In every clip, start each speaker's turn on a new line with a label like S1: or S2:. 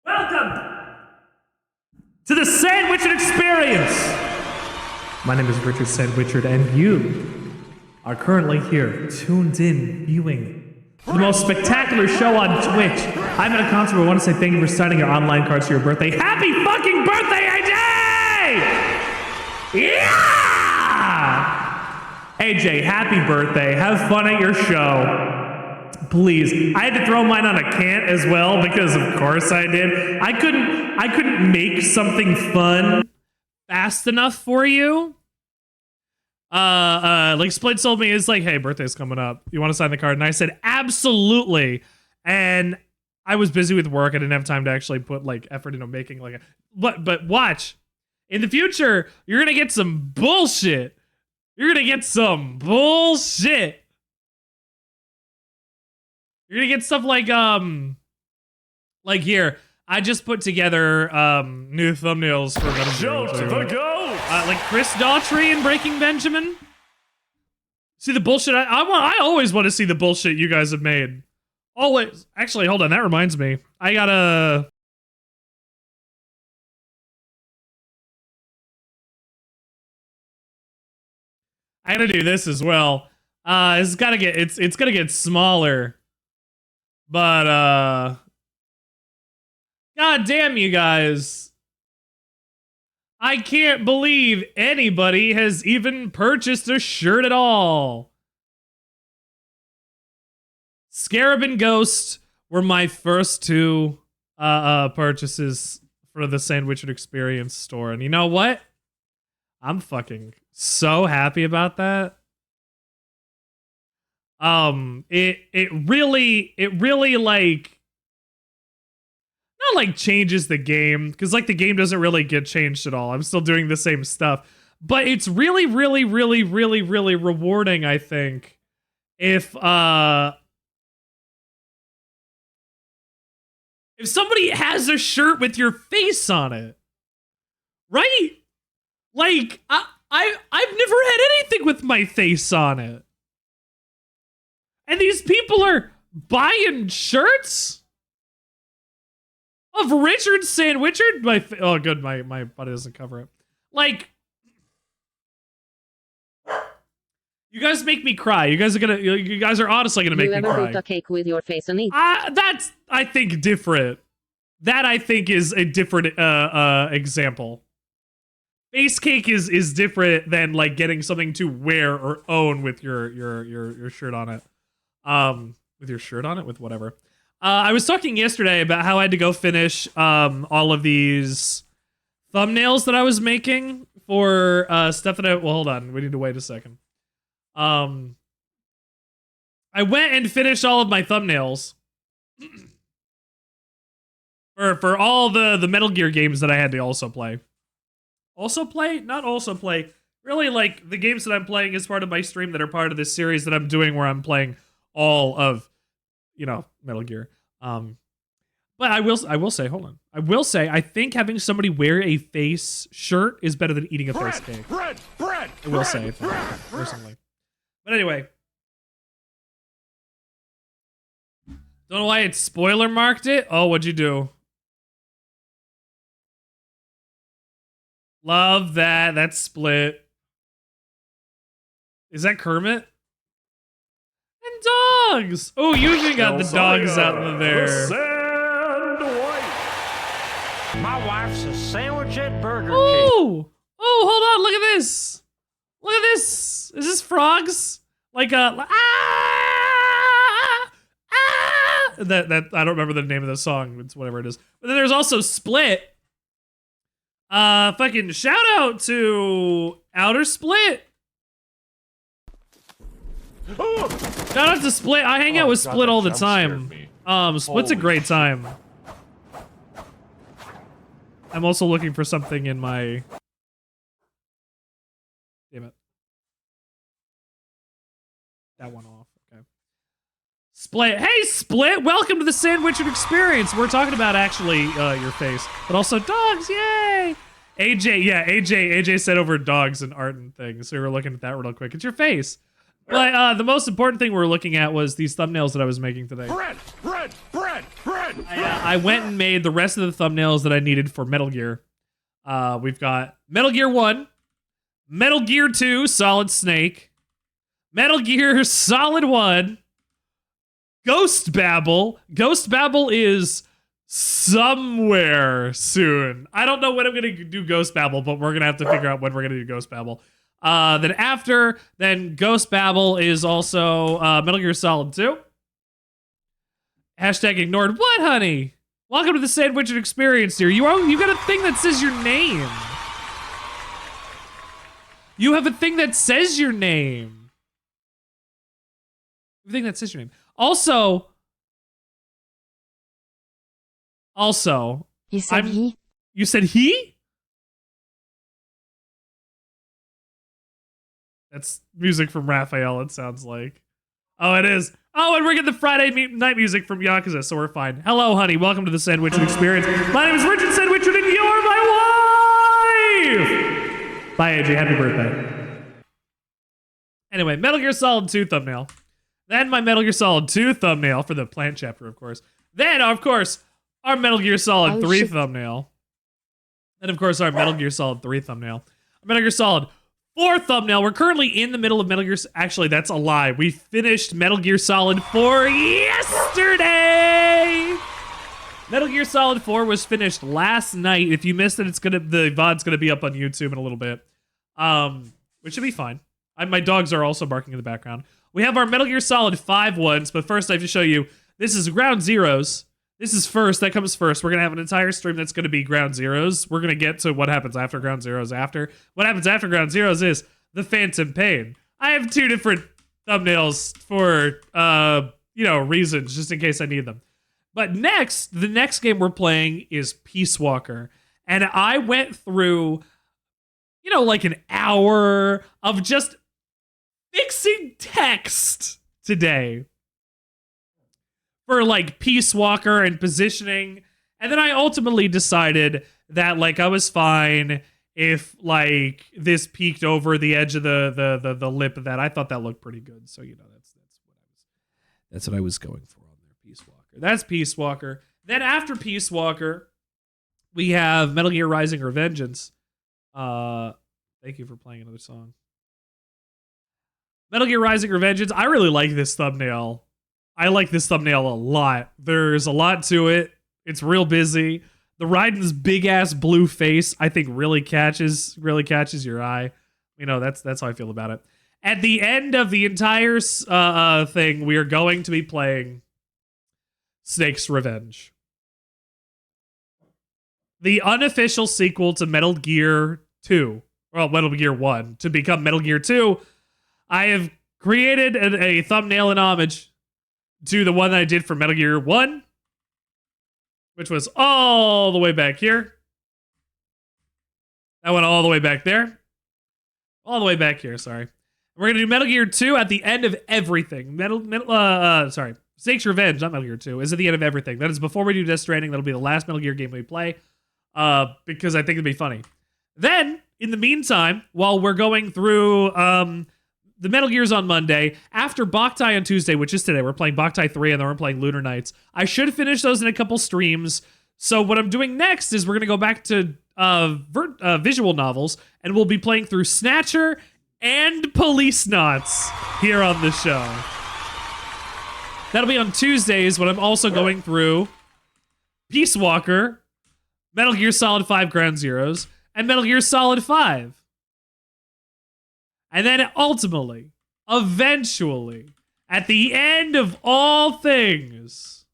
S1: Welcome to the Sandwichard Experience. My name is Richard Sandwichard, and you are currently here, tuned in, viewing the most spectacular show on Twitch. I'm at a concert where I want to say thank you for signing your online cards for your birthday. Happy fucking birthday, AJ! Yeah! AJ, happy birthday. Have fun at your show. Please. I had to throw mine on a cant as well because of course I did. I couldn't make something fun fast enough for you. Like Split told me, it's like, hey, birthday's coming up. You want to sign the card? And I said, absolutely. And I was busy with work. I didn't have time to actually put like effort into making like a, but watch. In the future, you're gonna get some bullshit. You're gonna get some bullshit. You're gonna get stuff like here. I just put together new thumbnails for Metal Gear. Like Chris Daughtry and Breaking Benjamin. See the bullshit I always want to see the bullshit you guys have made. Always. Actually, hold on. That reminds me. I gotta do this as well. It's gonna get smaller. But god damn you guys. I can't believe anybody has even purchased a shirt at all. Scarab and Ghost were my first two purchases for the Sandwichard Experience store. And you know what? I'm fucking so happy about that. It really like not like changes the game, because like the game doesn't really get changed at all. I'm still doing the same stuff, but it's really rewarding, I think, if somebody has a shirt with your face on it, right? Like I've never had anything with my face on it. And these people are buying shirts of Richard Sandwichard. Oh, good. My body doesn't cover it. Like, you guys make me cry. You guys are honestly gonna make me cry. You ever baked a cake with your face on it? That's, I think, different. That I think is a different example. Face cake is different than like getting something to wear or own with your shirt on it. With your shirt on it, with whatever. I was talking yesterday about how I had to go finish all of these thumbnails that I was making for stuff that well, hold on, we need to wait a second. I went and finished all of my thumbnails for all the Metal Gear games that I had to also play. Not also play. Really, like the games that I'm playing as part of my stream that are part of this series that I'm doing, where I'm playing all of, Metal Gear. But I will say, hold on. I will say, I think having somebody wear a face shirt is better than eating a face cake. I will say, personally. But anyway. Don't know why it spoiler marked it. Oh, what'd you do? Love that. That's Split. Is that Kermit? And dogs! Oh, you even got the dogs out in there.
S2: My wife's a sandwich at Burger King.
S1: Oh! Oh, hold on, look at this! Look at this! Is this frogs? Like that I don't remember the name of the song, it's whatever it is. But then there's also Split. Fucking shout out to Outer Split. Shout out to Split. I hang out with Split all the time. Split's a great time. I'm also looking for something in my... Damn it. That one off. Okay. Split. Hey, Split! Welcome to the Sandwichard Experience. We're talking about actually your face, but also dogs. Yay! AJ said over dogs and art and things. So we were looking at that real quick. It's your face. But the most important thing we were looking at was these thumbnails that I was making today.
S2: Bread!
S1: I went and made the rest of the thumbnails that I needed for Metal Gear. We've got Metal Gear 1, Metal Gear 2, Solid Snake, Metal Gear Solid 1, Ghost Babel. Ghost Babel is somewhere soon. I don't know when I'm going to do Ghost Babel, but we're going to have to figure out when we're going to do Ghost Babel. Then Ghost Babel is also Metal Gear Solid 2. Hashtag ignored. What, honey? Welcome to the Sandwichard experience here. You got a thing that says your name. You have a thing that says your name. A thing that says your name. Also.
S3: You said he?
S1: You said he? That's music from Raphael, it sounds like. Oh, it is. Oh, and we're getting the Friday night music from Yakuza, so we're fine. Hello, honey. Welcome to the Sandwichard experience. My name is Richard Sandwichard, and you're my wife! Bye, AJ. Happy birthday. Anyway, Metal Gear Solid 2 thumbnail. Then my Metal Gear Solid 2 thumbnail for the plant chapter, of course. Then, of course, our Metal Gear Solid 3 thumbnail. And, of course, our Metal Gear Solid 3 thumbnail. Our Metal Gear Solid 4 thumbnail. We're currently in the middle of Metal Gear... Actually, that's a lie. We finished Metal Gear Solid 4 yesterday! Metal Gear Solid 4 was finished last night. If you missed it, the VOD's gonna be up on YouTube in a little bit. Which should be fine. My dogs are also barking in the background. We have our Metal Gear Solid 5 ones, but first I have to show you, this is Ground Zeroes. This is first, that comes first. We're gonna have an entire stream that's gonna be Ground Zeroes. We're gonna get to what happens after Ground Zeroes after. What happens after Ground Zeroes is the Phantom Pain. I have 2 different thumbnails for, reasons, just in case I need them. But the next game we're playing is Peace Walker. And I went through, like an hour of just fixing text today. For like Peace Walker and positioning. And then I ultimately decided that like I was fine if like this peeked over the edge of the lip of that. I thought that looked pretty good. So that's what I was going for on there. Peace Walker. That's Peace Walker. Then after Peace Walker, we have Metal Gear Rising Revengeance. Thank you for playing another song. Metal Gear Rising Revengeance. I really like this thumbnail. I like this thumbnail a lot. There's a lot to it. It's real busy. The Raiden's big ass blue face, I think, really catches your eye. That's how I feel about it. At the end of the entire thing, we are going to be playing Snake's Revenge, the unofficial sequel to Metal Gear 2. Well, Metal Gear 1 to become Metal Gear 2. I have created a thumbnail in homage to the one that I did for Metal Gear 1, which was all the way back here. That went all the way back there. All the way back here, sorry. We're going to do Metal Gear 2 at the end of everything. Snake's Revenge, not Metal Gear 2, is at the end of everything. That is before we do Death Stranding. That'll be the last Metal Gear game we play, because I think it'd be funny. Then, in the meantime, while we're going through... the Metal Gears on Monday, after Boktai on Tuesday, which is today, we're playing Boktai 3, and then we're playing Lunar Nights. I should finish those in a couple streams. So what I'm doing next is we're going to go back to visual novels, and we'll be playing through Snatcher and Police Knots here on the show. That'll be on Tuesdays, when I'm also going through Peace Walker, Metal Gear Solid 5 Ground Zeroes, and Metal Gear Solid 5. And then ultimately, eventually, at the end of all things,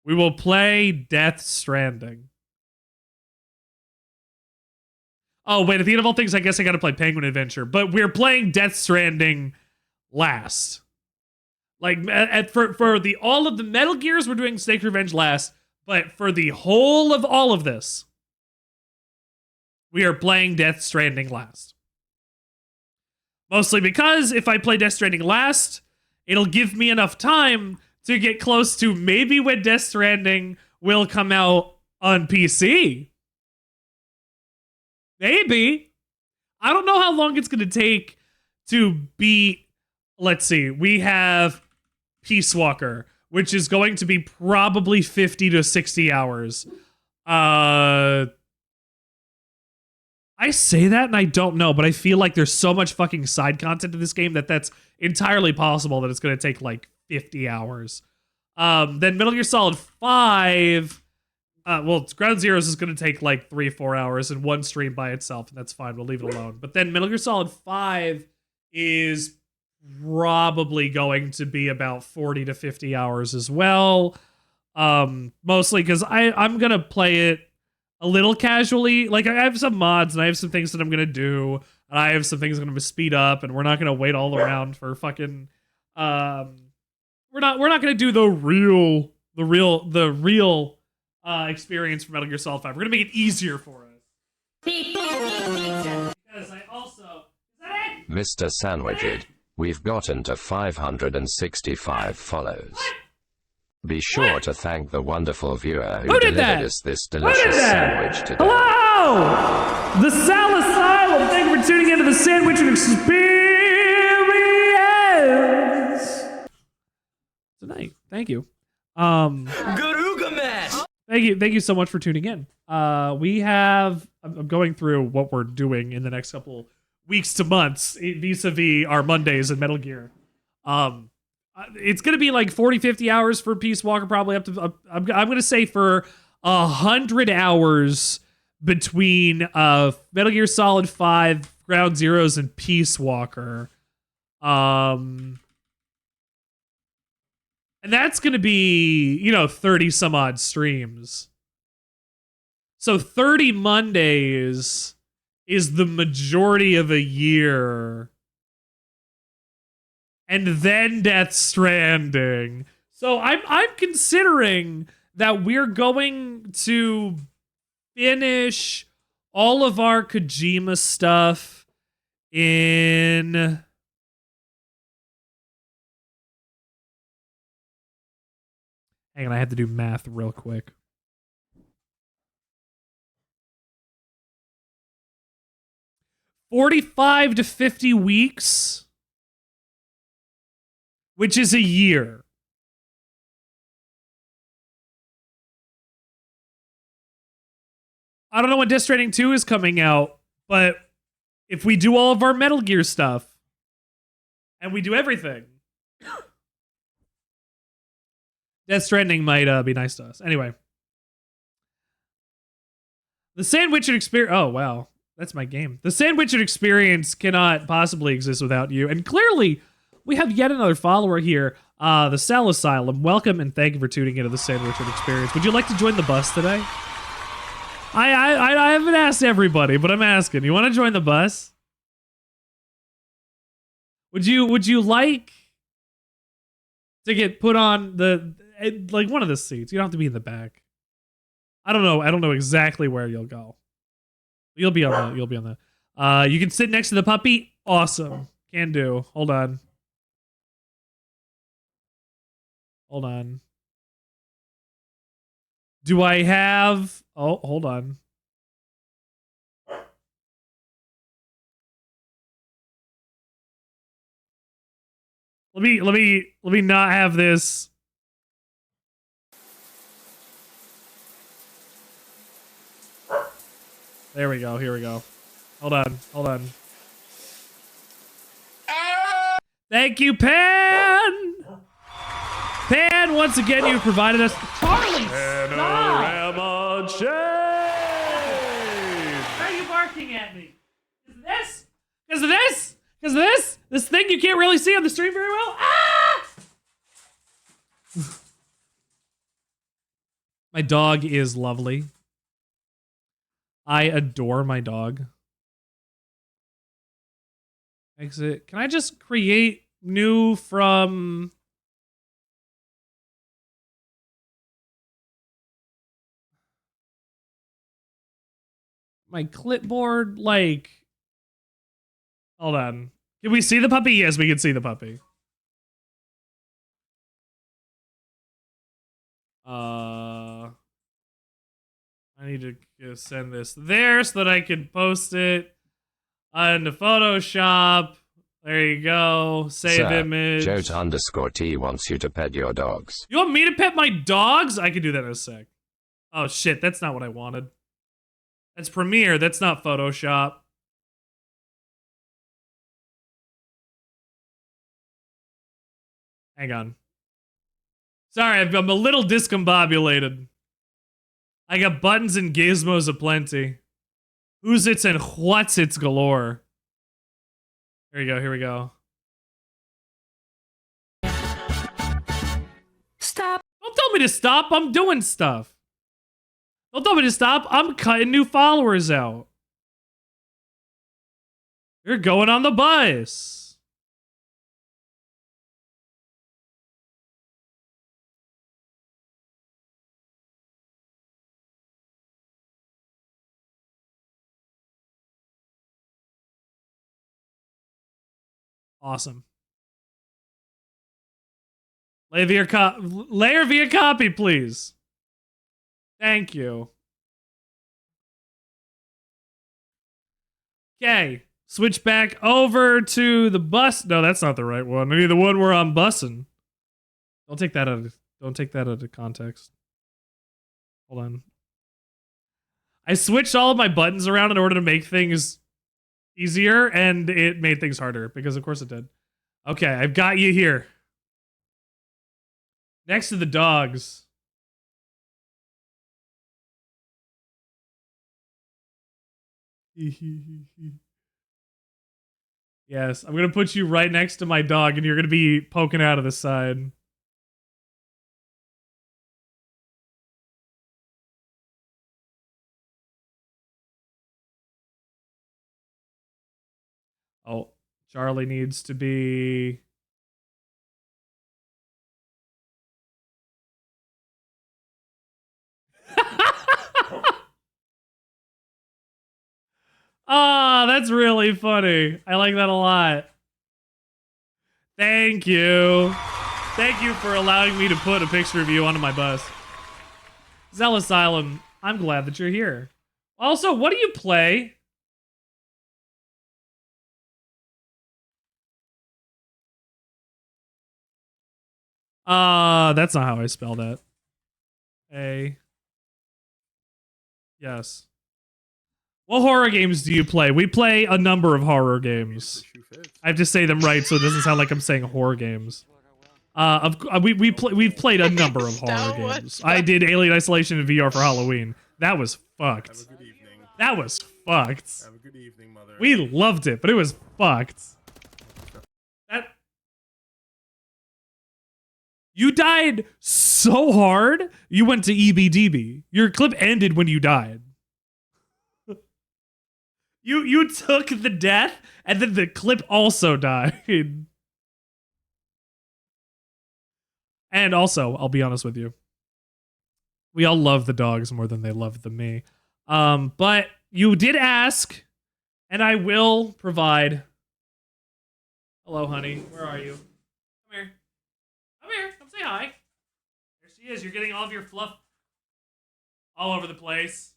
S1: we will play Death Stranding. Oh, wait, at the end of all things, I guess I gotta play Penguin Adventure. But we're playing Death Stranding last. Like, for all of the Metal Gears, we're doing Snake's Revenge last. But for the whole of all of this, we are playing Death Stranding last. Mostly because if I play Death Stranding last, it'll give me enough time to get close to maybe when Death Stranding will come out on PC. Maybe. I don't know how long it's going to take to beat... Let's see. We have Peace Walker, which is going to be probably 50 to 60 hours. I say that and I don't know, but I feel like there's so much fucking side content in this game that's entirely possible that it's going to take like 50 hours. Then Metal Gear Solid 5, Ground Zeroes is going to take like 3-4 hours in one stream by itself, and that's fine. We'll leave it alone. But then Metal Gear Solid 5 is probably going to be about 40 to 50 hours as well. Mostly because I'm going to play it a little casually. Like, I have some mods and I have some things that I'm going to do. And I have some things I'm going to speed up, and we're not going to wait all around for fucking... We're not going to do the real experience for Metal Gear Solid 5. We're going to make it easier for us. Because I also... Is that it?
S3: Mr. Sandwichard, we've gotten to 565 follows. Be sure to thank the wonderful viewer who delivered us this delicious sandwich today.
S1: Hello! The Sal Asylum! Thank you for tuning into the Sandwichard Experience! Tonight. Thank you. Thank you so much for tuning in. I'm going through what we're doing in the next couple weeks to months vis-a-vis our Mondays in Metal Gear. It's gonna be like 40-50 hours for Peace Walker, probably up to I'm gonna say for 100 hours between Metal Gear Solid 5, Ground Zeroes, and Peace Walker. And that's gonna be, 30 some odd streams. So 30 Mondays is the majority of a year. And then Death Stranding. So I'm considering that we're going to finish all of our Kojima stuff in... Hang on, I have to do math real quick. $45 to 50 weeks, which is a year. I don't know when Death Stranding 2 is coming out, but if we do all of our Metal Gear stuff, and we do everything, Death Stranding might be nice to us. Anyway. The Sandwichard Experience... Oh, wow. That's my game. The Sandwichard Experience cannot possibly exist without you. And clearly, we have yet another follower here. The Sal Asylum. Welcome and thank you for tuning into the Sandwichard Experience. Would you like to join the bus today? I haven't asked everybody, but I'm asking. You want to join the bus? Would you like to get put on like one of the seats? You don't have to be in the back. I don't know exactly where you'll go. You'll be on the you can sit next to the puppy. Awesome. Can do. Hold on. Do I have... Oh, hold on. Let me not have this. There we go. Here we go. Hold on. Thank you, Pan! Pan, once again, you provided us... Charlie, Panorama Shade! Why are you barking at me? Because of this? This thing you can't really see on the stream very well? Ah! My dog is lovely. I adore my dog. Exit. Can I just create new from... my clipboard? Like... Hold on. Can we see the puppy? Yes, we can see the puppy. I need to send this there so that I can post it into Photoshop. There you go. Save
S3: Sir,
S1: image.
S3: Jote_T wants you to pet your dogs.
S1: You want me to pet my dogs? I can do that in a sec. Oh shit, that's not what I wanted. That's Premiere, that's not Photoshop. Hang on. Sorry, I'm a little discombobulated. I got buttons and gizmos aplenty. Who's its and what's its galore. Here we go, here we go.
S4: Stop.
S1: Don't tell me to stop, I'm doing stuff. Don't tell me to stop, I'm cutting new followers out. You're going on the bus. Awesome. Layer via copy, please. Thank you. Okay. Switch back over to the bus. No, that's not the right one. I need the one where I'm bussing. Don't take that out of context. Hold on. I switched all of my buttons around in order to make things easier, and it made things harder, because of course it did. Okay, I've got you here. Next to the dogs. Yes, I'm gonna put you right next to my dog, and you're gonna be poking out of the side. Oh, Charlie needs to be... Ah, that's really funny. I like that a lot. Thank you. Thank you for allowing me to put a picture of you onto my bus. Zell Asylum, I'm glad that you're here. Also, what do you play? That's not how I spell that. Yes. What horror games do you play? We play a number of horror games. I have to say them right so it doesn't sound like I'm saying horror games. We've played a number of horror games. I did Alien Isolation in VR for Halloween. That was fucked.
S5: Have a good evening.
S1: That was fucked.
S5: Have a good evening, mother.
S1: We loved it, but it was fucked. You died so hard, you went to EBDB. Your clip ended when you died. You took the death, and then the clip also died. And also, I'll be honest with you. We all love the dogs more than they love the me. But you did ask, and I will provide. Hello, honey. Where are you? Come here. Come here. Come say hi. There she is. You're getting all of your fluff all over the place.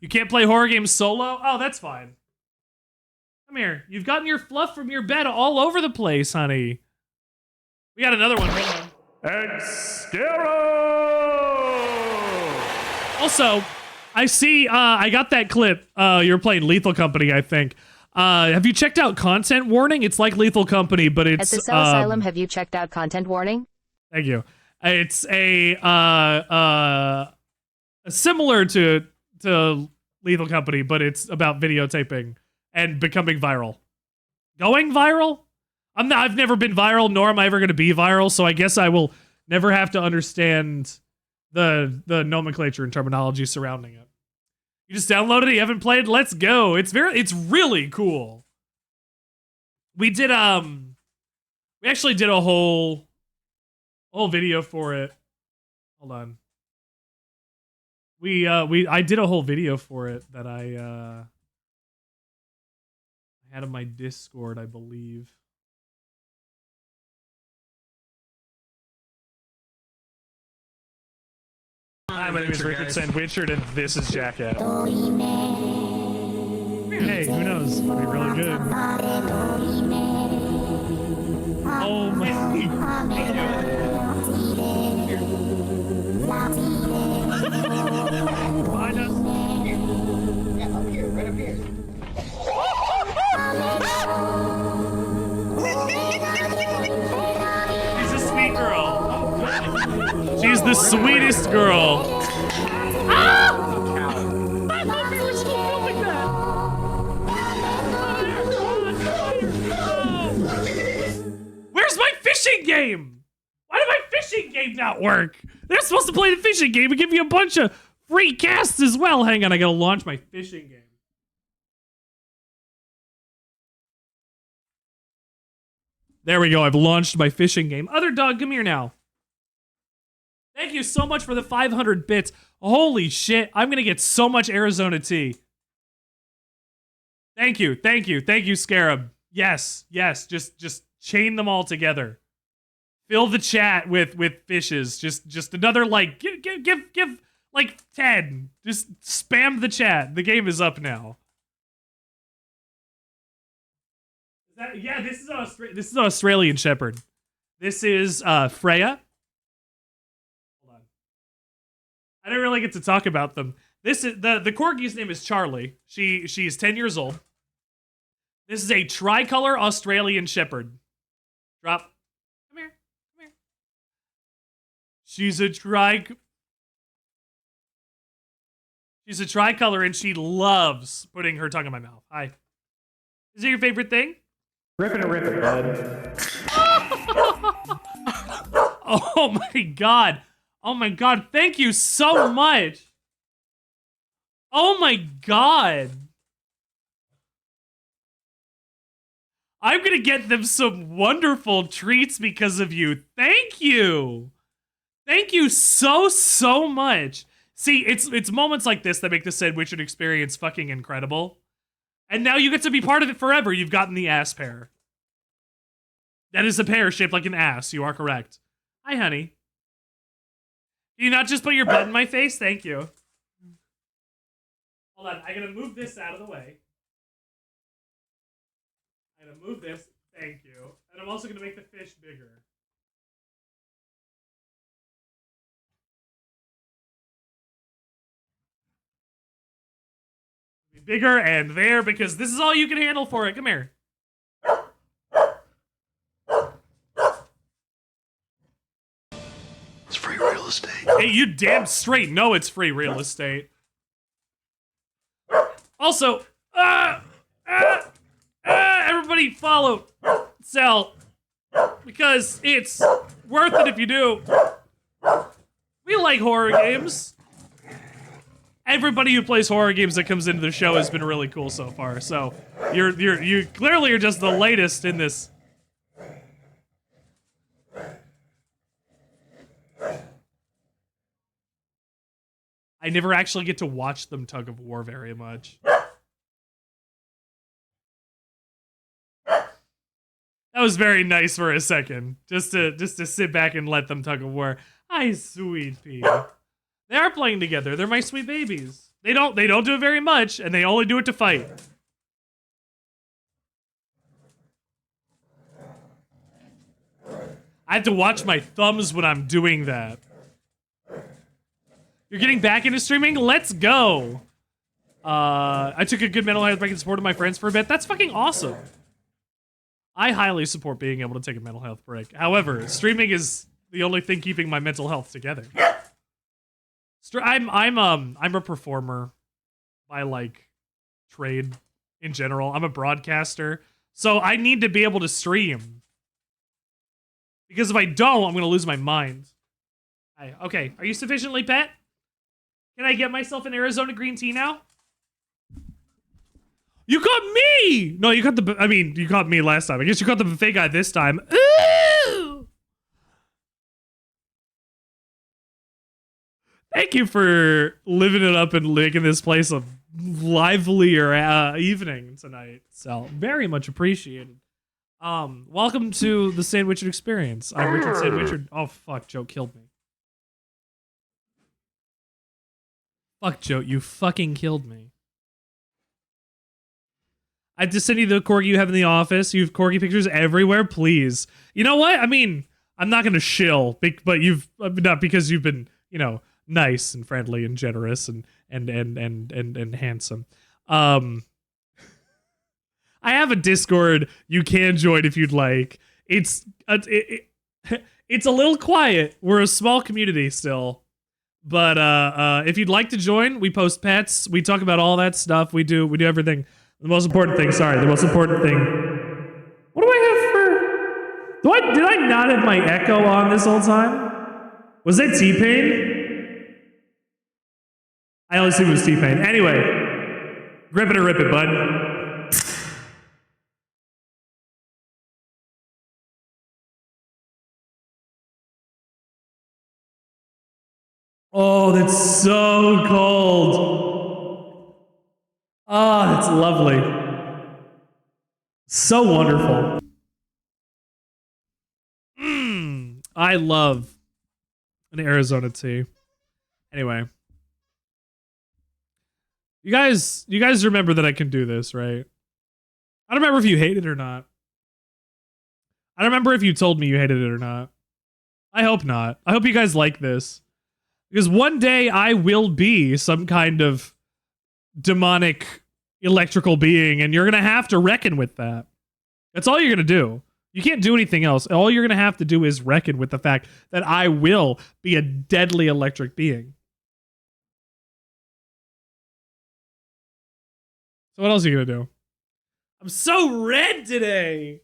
S1: You can't play horror games solo? Oh, that's fine. Come here. You've gotten your fluff from your bed all over the place, honey. We got another one. Hold on. Excaro! Also, I see, I got that clip. You're playing Lethal Company, I think. Have you checked out Content Warning? It's like Lethal Company, but it's...
S4: At the Cell Asylum, have you checked out Content Warning?
S1: Thank you. It's similar to Lethal Company, but it's about videotaping and becoming viral. Going viral? I've never been viral, nor am I ever going to be viral, so I guess I will never have to understand the nomenclature and terminology surrounding it. You just downloaded it, you haven't played? Let's go. It's really cool. We did we actually did a whole video for it. Hold on. I did a whole video for it that I had on my Discord, I believe. Hi, my name is Richard Sandwichard, and this is Jackass. Come Hey, who knows? It'll be really good. Oh my. Find us.
S5: Yeah, up here, right up here.
S1: She's a sweet girl. She's the sweetest girl. Ah! I thought we were still filming that. Where's my fishing game? Why did my fishing game not work? They're supposed to play the fishing game and give you a bunch of free casts as well. Hang on, I gotta launch my fishing game. There we go, I've launched my fishing game. Other dog, come here now. Thank you so much for the 500 bits. Holy shit, I'm gonna get so much Arizona tea. Thank you, Scarab. Yes, just chain them all together. Fill the chat with fishes. Just another like, give like 10. Just spam the chat. The game is up now. Yeah, this is an Australian Shepherd. This is Freya. Hold on. I didn't really get to talk about them. This is the corgi's name is Charlie. She's 10 years old. This is a tricolor Australian Shepherd. Drop. Come here. She's a tricolor and she loves putting her tongue in my mouth. Hi. Is it your favorite thing?
S6: Rip it, bud.
S1: Oh my god. Oh my god. Thank you so much. Oh my god. I'm gonna get them some wonderful treats because of you. Thank you. Thank you so much. See, it's moments like this that make the Sandwichard experience fucking incredible. And now you get to be part of it forever. You've gotten the ass pear. That is a pear shaped like an ass. You are correct. Hi, honey. Can you not just put your butt in my face? Thank you. Hold on. I gotta move this out of the way. I'm gonna move this. Thank you. And I'm also gonna make the fish bigger. Bigger and there because this is all you can handle for it. Come here.
S6: It's free real estate.
S1: Hey, you damn straight know it's free real estate. Also, everybody follow, sell, because it's worth it if you do. We like horror games. Everybody who plays horror games that comes into the show has been really cool so far. So you clearly are just the latest in this. I never actually get to watch them tug of war very much. That was very nice for a second, just to sit back and let them tug of war. Hi, sweet pea. They are playing together. They're my sweet babies. They don't do it very much, and they only do it to fight. I have to watch my thumbs when I'm doing that. You're getting back into streaming? Let's go. I took a good mental health break and supported my friends for a bit. That's fucking awesome. I highly support being able to take a mental health break. However, streaming is the only thing keeping my mental health together. I'm a performer by like trade in general. I'm a broadcaster, so I need to be able to stream. Because if I don't, I'm gonna lose my mind. Okay, are you sufficiently pet? Can I get myself an Arizona green tea now? You caught me! No, you caught you caught me last time. I guess you caught the buffet guy this time. Ooh! Thank you for living it up and making this place a livelier evening tonight. So, very much appreciated. Welcome to the Sandwichard experience. I'm Richard Sandwichard. Oh, fuck, Joe killed me. Fuck, Joe, you fucking killed me. I just send you the corgi you have in the office. You have corgi pictures everywhere, please. You know what? I mean, I'm not gonna shill, but not because you've been, you know, nice and friendly and generous and handsome. I have a Discord you can join if you'd like. It's it's a little quiet. We're a small community still. But if you'd like to join, we post pets, we talk about all that stuff. We do everything. The most important thing, the most important thing. What do I have for did I not have my echo on this whole time? Was that T-Pain? I only assume it was T-Pain. Anyway, grip it or rip it, bud. Oh, that's so cold. Oh, that's lovely. So wonderful. I love an Arizona tea. Anyway. You guys remember that I can do this, right? I don't remember if you hate it or not. I don't remember if you told me you hated it or not. I hope not. I hope you guys like this. Because one day I will be some kind of demonic electrical being, and you're going to have to reckon with that. That's all you're going to do. You can't do anything else. All you're going to have to do is reckon with the fact that I will be a deadly electric being. So what else are you going to do? I'm so red today.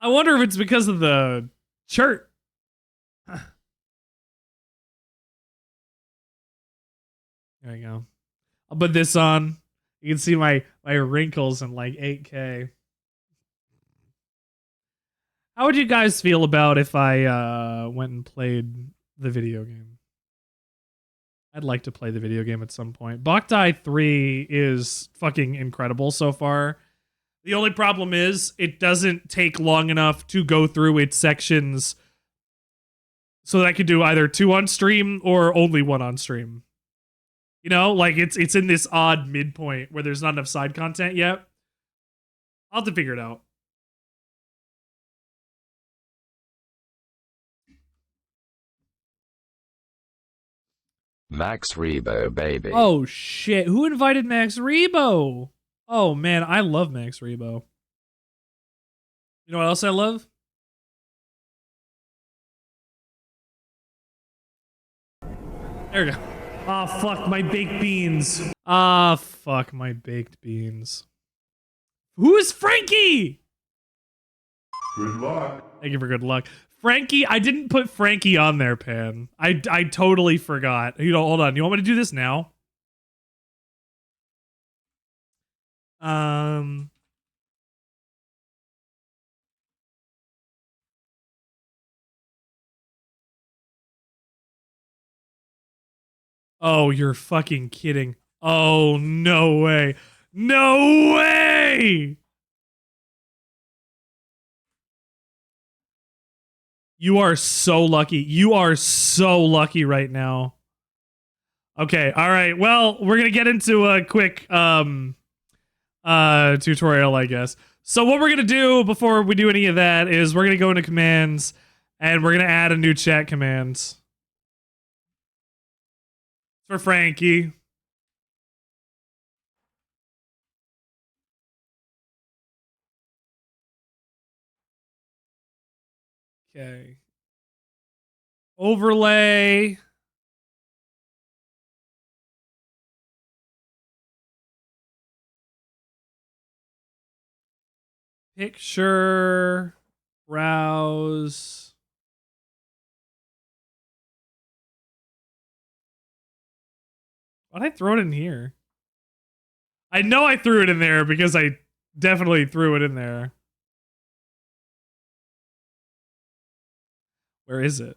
S1: I wonder if it's because of the shirt. There you go. I'll put this on. You can see my wrinkles in like 8K. How would you guys feel about if I went and played the video game? I'd like to play the video game at some point. Boktai 3 is fucking incredible so far. The only problem is it doesn't take long enough to go through its sections so that I could do either 2 on stream or only 1 on stream. You know, like it's in this odd midpoint where there's not enough side content yet. I'll have to figure it out.
S3: Max Rebo, baby.
S1: Oh shit, who invited Max Rebo? Oh man, I love Max Rebo. You know what else I love? There we go. Ah, oh, fuck my baked beans. Ah, fuck my baked beans. Who is Frankie?
S6: Good luck.
S1: Thank you for good luck. Frankie, I didn't put Frankie on there, Pan. I totally forgot. You know, hold on. You want me to do this now? Oh, you're fucking kidding. Oh, no way. No way! You are so lucky. You are so lucky right now. Okay, all right. Well, we're going to get into a quick tutorial, I guess. So what we're going to do before we do any of that is we're going to go into commands and we're going to add a new chat command. For Frankie. Okay. Overlay. Picture. Browse. Why'd I throw it in here? I know I threw it in there because I definitely threw it in there. Where is it?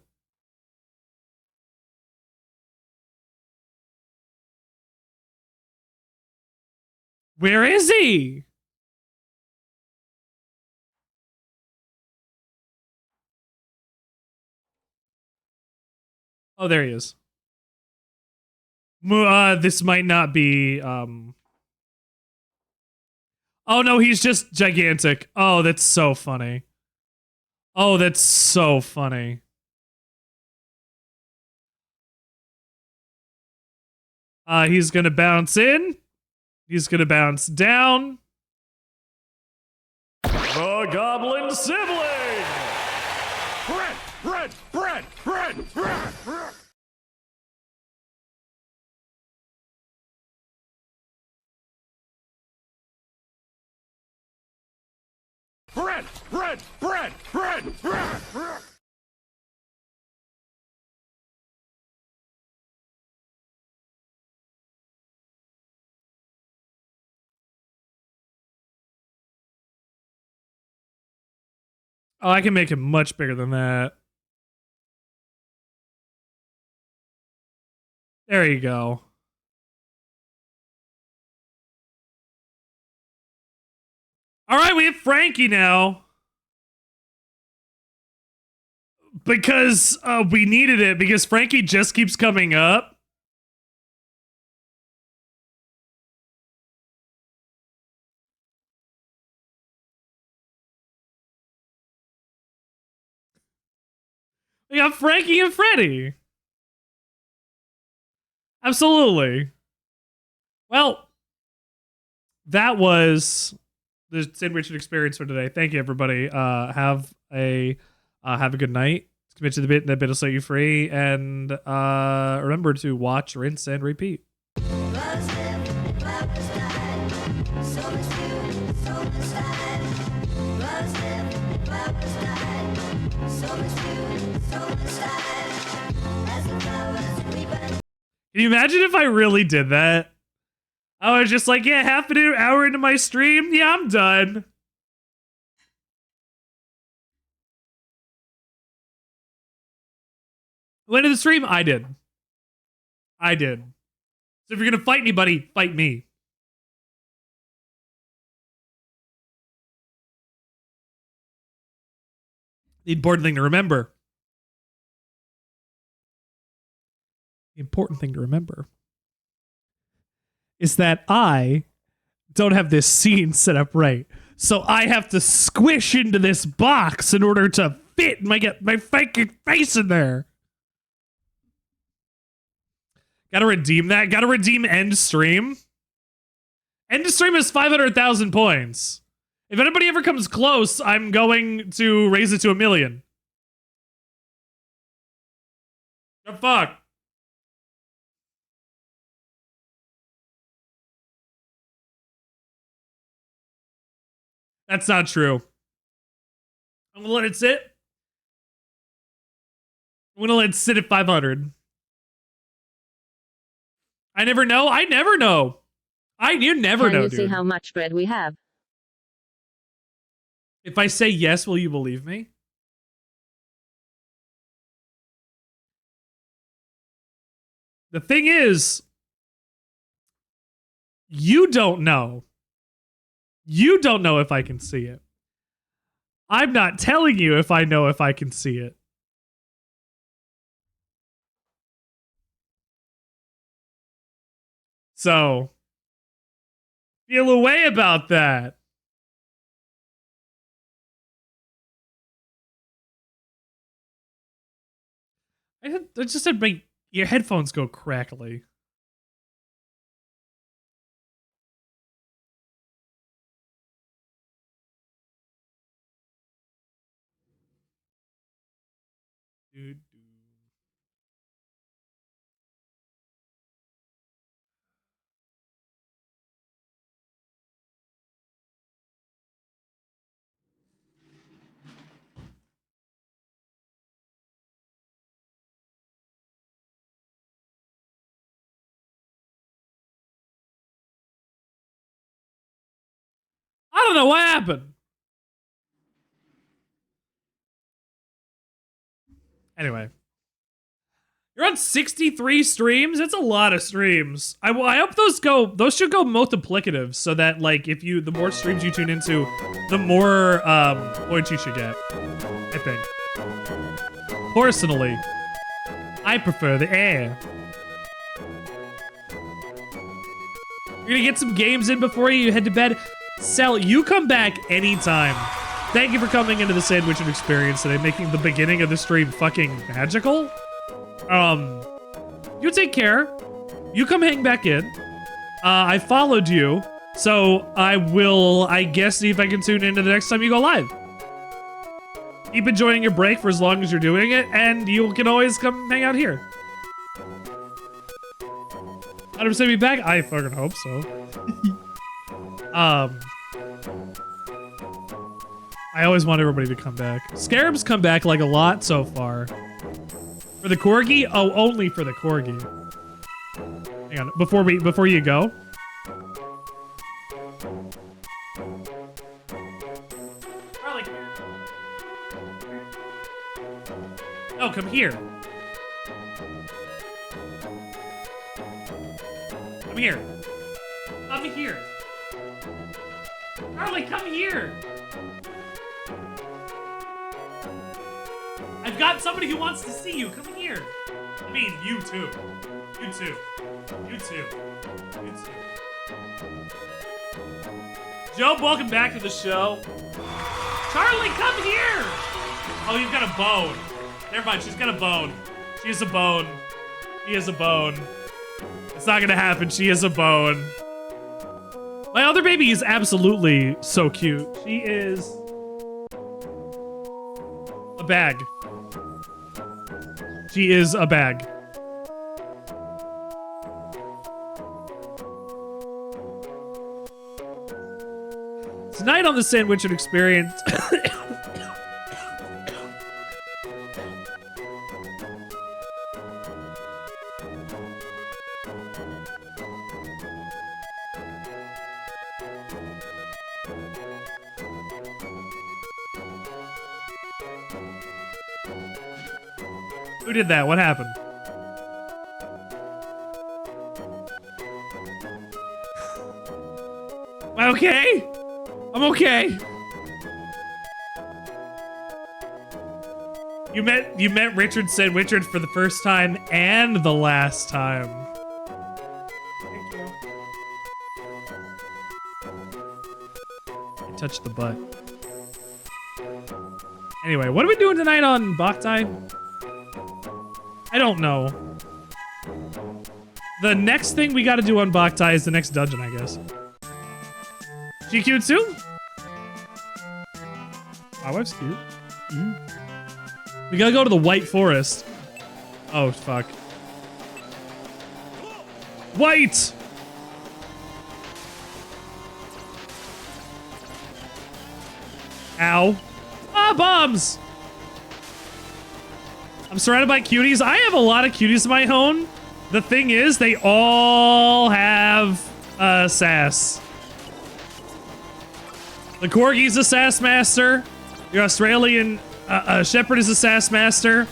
S1: Where is he? Oh, there he is. This might not be, Oh no, he's just gigantic. Oh, that's so funny. Oh, that's so funny. He's gonna bounce in. He's gonna bounce down. The Goblin Sibling!
S2: Bread!
S1: Oh, I can make him much bigger than that. There you go. All right, we have Frankie now. Because we needed it, because Frankie just keeps coming up. We got Frankie and Freddy. Absolutely. Well, that was the Sandwichard experience for today. Thank you, everybody. Have a good night. Commit to the bit, and that bit will set you free. And remember to watch, rinse, and repeat. Can you imagine if I really did that? I was just like, yeah, half an hour into my stream. Yeah, I'm done. When did the stream? I did. So if you're gonna fight anybody, fight me. The important thing to remember. Is that I don't have this scene set up right. So I have to squish into this box in order to fit my fucking face in there. Gotta redeem that. Gotta redeem end stream. End stream is 500,000 points. If anybody ever comes close, I'm going to raise it to 1 million. The fuck? That's not true. I'm gonna let it sit. I'm gonna let it sit at 500. I never know. You never know.
S4: Can you
S1: Dude.
S4: see how much bread we have?
S1: If I say yes, will you believe me? The thing is, you don't know. You don't know if I can see it. I'm not telling you if I know if I can see it. So, feel a way about that. I just said your headphones go crackly. Dude. I don't know what happened. Anyway. You're on 63 streams? That's a lot of streams. I hope those should go multiplicative so that like the more streams you tune into, the more points you should get. I think. Personally, I prefer the air. You're gonna get some games in before you head to bed. Sell, you come back anytime. Thank you for coming into the Sandwichard experience today, making the beginning of the stream fucking magical. You take care. You come hang back in. I followed you, so I will, I guess, see if I can tune into the next time you go live. Keep enjoying your break for as long as you're doing it, and you can always come hang out here. 100% be back? I fucking hope so. I always want everybody to come back. Scarab's come back like a lot so far. For the corgi? Oh, only for the corgi. Hang on, before you go. Charlie, come here. No, come here. Come here. Come here. Charlie, come here. I've got somebody who wants to see you. Come here. I mean, you too. You too. You too. You too. Joe, welcome back to the show. Charlie, come here. Oh, you've got a bone. Never mind, she's got a bone. She has a bone. She has a bone. It's not gonna happen. She has a bone. My other baby is absolutely so cute. She is a bag. She is a bag. Tonight on the Sandwichard experience. Who did that? What happened? Am I okay? I'm okay. You met Richard Sandwichard for the first time and the last time. Thank you. I touched the butt. Anyway, what are we doing tonight on Boktai? I don't know. The next thing we gotta do on Boktai is the next dungeon, I guess. She cute too? My wife's cute. We gotta go to the White Forest. Oh, fuck. White! Ow. Ah, bombs! I'm surrounded by cuties. I have a lot of cuties of my own. The thing is, they all have sass. The corgi's a sass master. Your Australian shepherd is a sass master.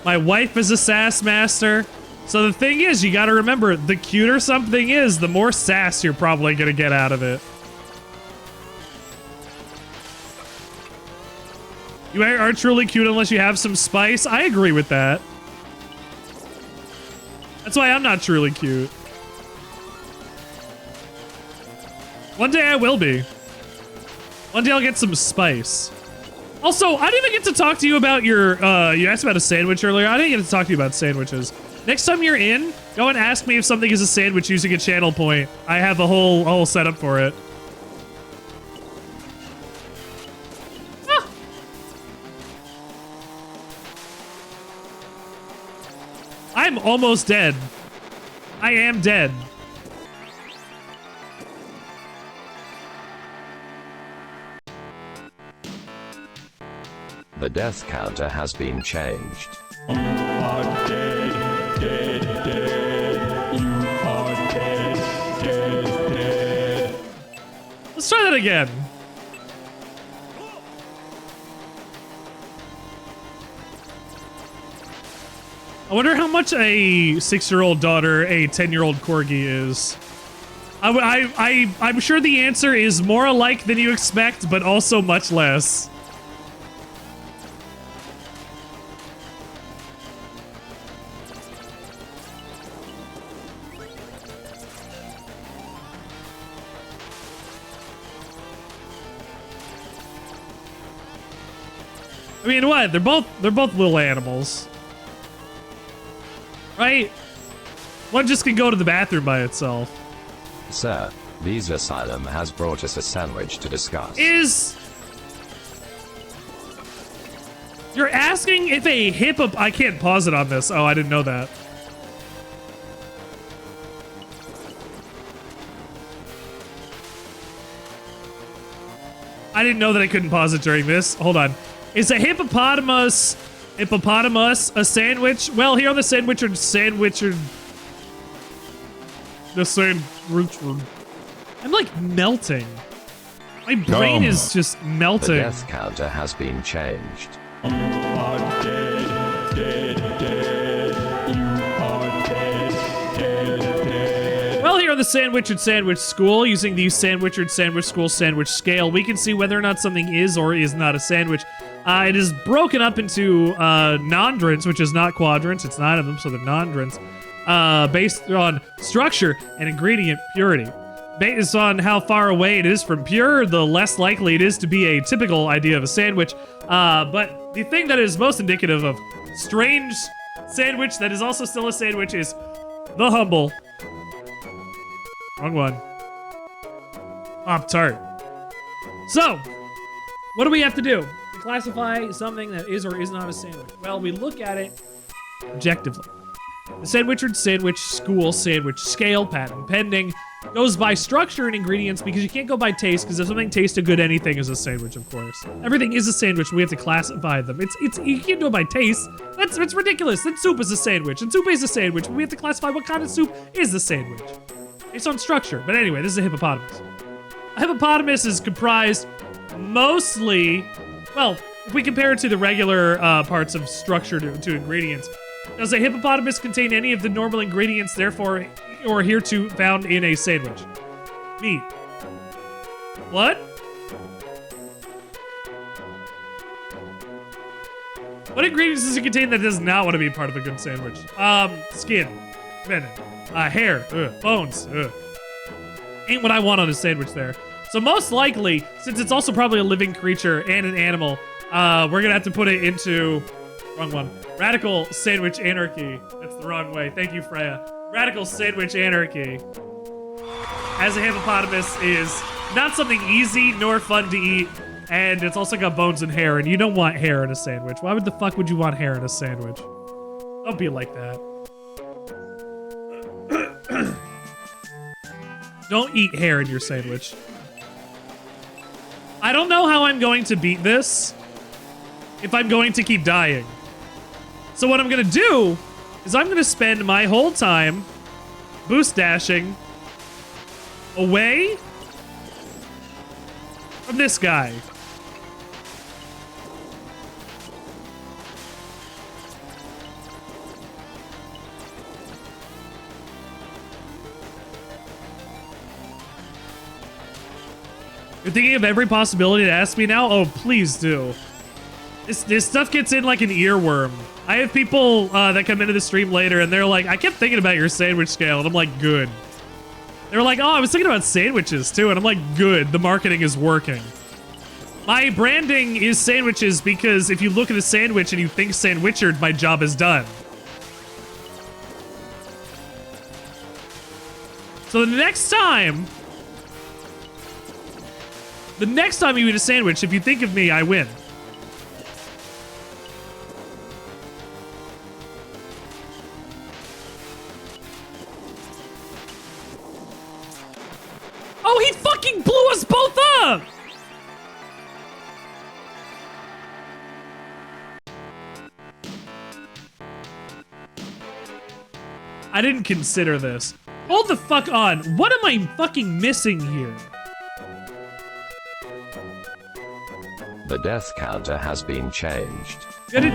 S1: My wife is a sass master. So the thing is, you gotta remember, the cuter something is, the more sass you're probably gonna get out of it. You aren't truly cute unless you have some spice. I agree with that. That's why I'm not truly cute. One day I will be. One day I'll get some spice. Also, I didn't even get to talk to you about your, you asked about a sandwich earlier. I didn't get to talk to you about sandwiches. Next time you're in, go and ask me if something is a sandwich using a channel point. I have a whole setup for it. Ah. I'm almost dead. I am dead.
S3: The death counter has been changed.
S7: You are dead, dead, dead. You are dead, dead, dead.
S1: Let's try that again. I wonder how much a 6-year-old daughter a 10-year-old corgi is. I'm sure the answer is more alike than you expect, but also much less. I mean, what? They're both little animals. Right? One just can go to the bathroom by itself.
S3: Sir, Bees Asylum has brought us a sandwich to discuss.
S1: You're asking if a I can't pause it on this. Oh, I didn't know that. I didn't know that I couldn't pause it during this. Hold on. Is a hippopotamus a sandwich? Well, here on the Sandwichard. The Sandwichard. I'm like melting. My brain is just melting.
S3: The death counter has been changed.
S7: You are dead, dead, dead. You are dead, dead, dead.
S1: Well, here on the Sandwichard Sandwich School, using the Sandwichard Sandwich School Sandwich Scale, we can see whether or not something is or is not a sandwich. It is broken up into nondrents, which is not quadrants. It's 9 of them, so they're nondrents. Based on structure and ingredient purity. Based on how far away it is from pure, the less likely it is to be a typical idea of a sandwich. But the thing that is most indicative of strange sandwich that is also still a sandwich is the humble. Wrong one. Pop-Tart. So, what do we have to do to classify something that is or is not a sandwich? Well, we look at it objectively. The Sandwichard Sandwich School Sandwich Scale, patent pending, goes by structure and ingredients because you can't go by taste, because if something tastes good, anything is a sandwich, of course. Everything is a sandwich, we have to classify them. You can't do it by taste. That's ridiculous. Then soup is a sandwich, and soup is a sandwich, but we have to classify what kind of soup is a sandwich. Based on structure. But anyway, this is a hippopotamus. A hippopotamus is comprised mostly, well, if we compare it to the regular parts of structure to ingredients, does a hippopotamus contain any of the normal ingredients, therefore, or hereto found in a sandwich? Meat. What? What ingredients does it contain that does not want to be part of a good sandwich? Skin. Venom. Hair. Bones. Ain't what I want on a sandwich there. So most likely, since it's also probably a living creature and an animal, we're gonna have to put it into... Wrong one. Radical Sandwich Anarchy. That's the wrong way. Thank you, Freya. Radical Sandwich Anarchy. As a hippopotamus is not something easy nor fun to eat, and it's also got bones and hair, and you don't want hair in a sandwich. Why would the fuck would you want hair in a sandwich? Don't be like that. Don't eat hair in your sandwich. I don't know how I'm going to beat this if I'm going to keep dying. So what I'm gonna do is I'm gonna spend my whole time boost dashing away from this guy. You're thinking of every possibility to ask me now? Oh, please do. This stuff gets in like an earworm. I have people that come into the stream later and they're like, I kept thinking about your sandwich scale, and I'm like, good. They were like, oh, I was thinking about sandwiches too, and I'm like, good, the marketing is working. My branding is sandwiches because if you look at a sandwich and you think Sandwichard, my job is done. So the next time you eat a sandwich, if you think of me, I win. Oh, he fucking blew us both up! I didn't consider this. Hold the fuck on. What am I fucking missing here?
S3: The death counter has been changed.
S1: You gotta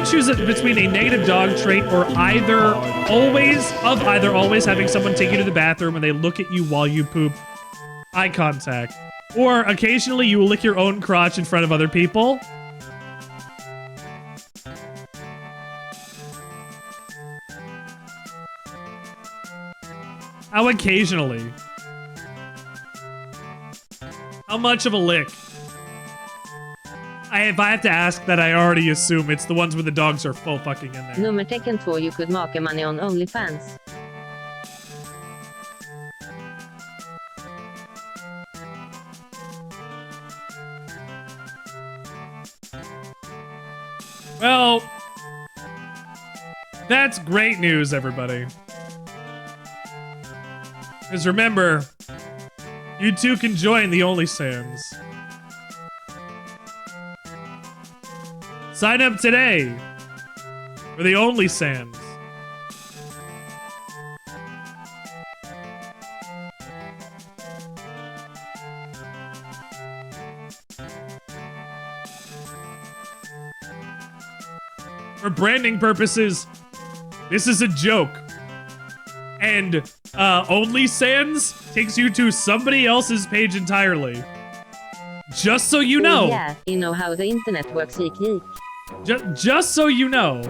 S1: choose it between a negative dog trait or either always having someone take you to the bathroom and they look at you while you poop. Eye contact. Or occasionally you will lick your own crotch in front of other people. How occasionally? How much of a lick? if I have to ask that, I already assume it's the ones where the dogs are full fucking in there.
S4: Nummertecken 2, you could make money on OnlyFans.
S1: Well, that's great news, everybody. Because remember, you too can join the OnlySans. Sign up today for the OnlySans. For branding purposes, this is a joke. And OnlySans takes you to somebody else's page entirely. Just so you know.
S4: Yeah, you know how the internet works, geek.
S1: Just so you know.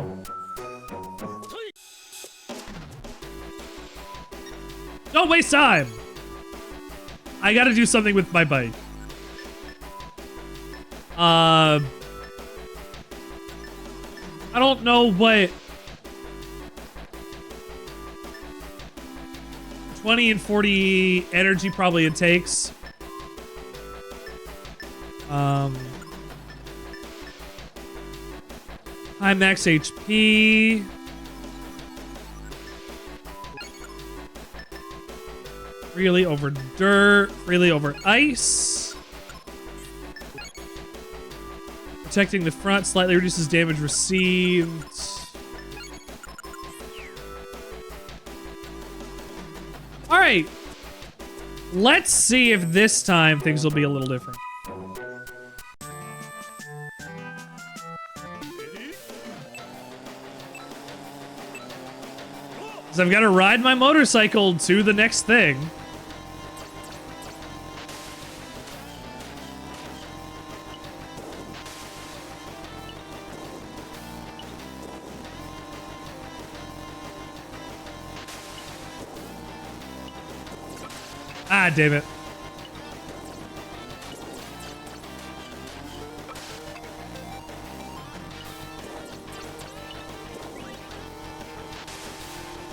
S1: Don't waste time. I gotta do something with my bike. I don't know what 20 and 40 energy probably it takes. High max HP. Freely over dirt, freely over ice. Protecting the front slightly reduces damage received. All right. Let's see if this time things will be a little different. Because I've got to ride my motorcycle to the next thing. Ah, damn it.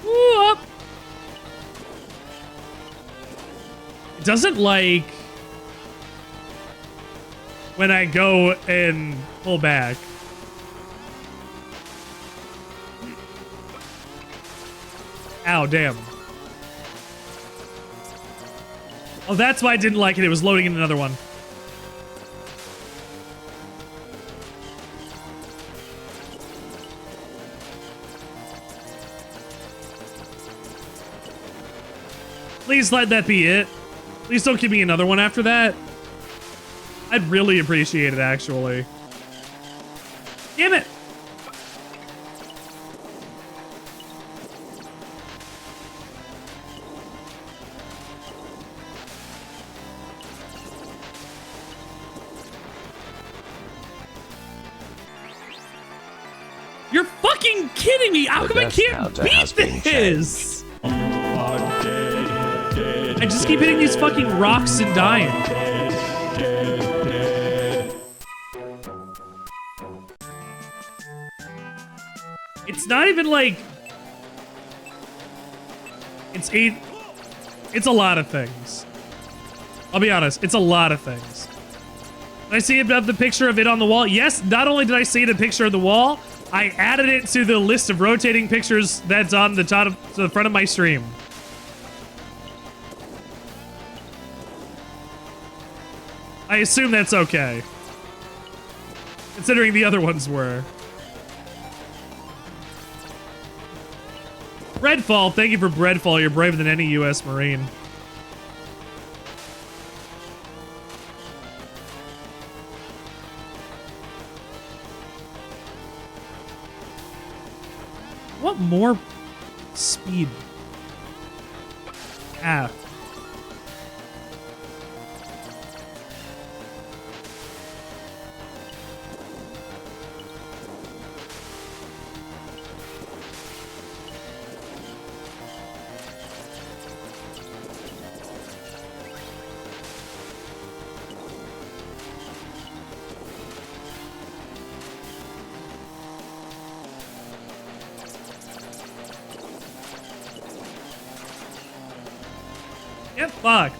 S1: Ooh, up. It doesn't like when I go and pull back. Ow, damn. Oh, that's why I didn't like it. It was loading in another one. Please let that be it. Please don't give me another one after that. I'd really appreciate it, actually. Damn it! You're fucking kidding me! How come I can't beat this? I just keep hitting these fucking rocks and dying. It's not even like... It's a lot of things. I'll be honest, it's a lot of things. Did I see the picture of it on the wall? Yes, not only did I see the picture of the wall, I added it to the list of rotating pictures that's on the top of, to the front of my stream. I assume that's okay. Considering the other ones were. Breadfall, thank you for Breadfall. You're braver than any U.S. Marine. What more speed? Ah. Get fucked.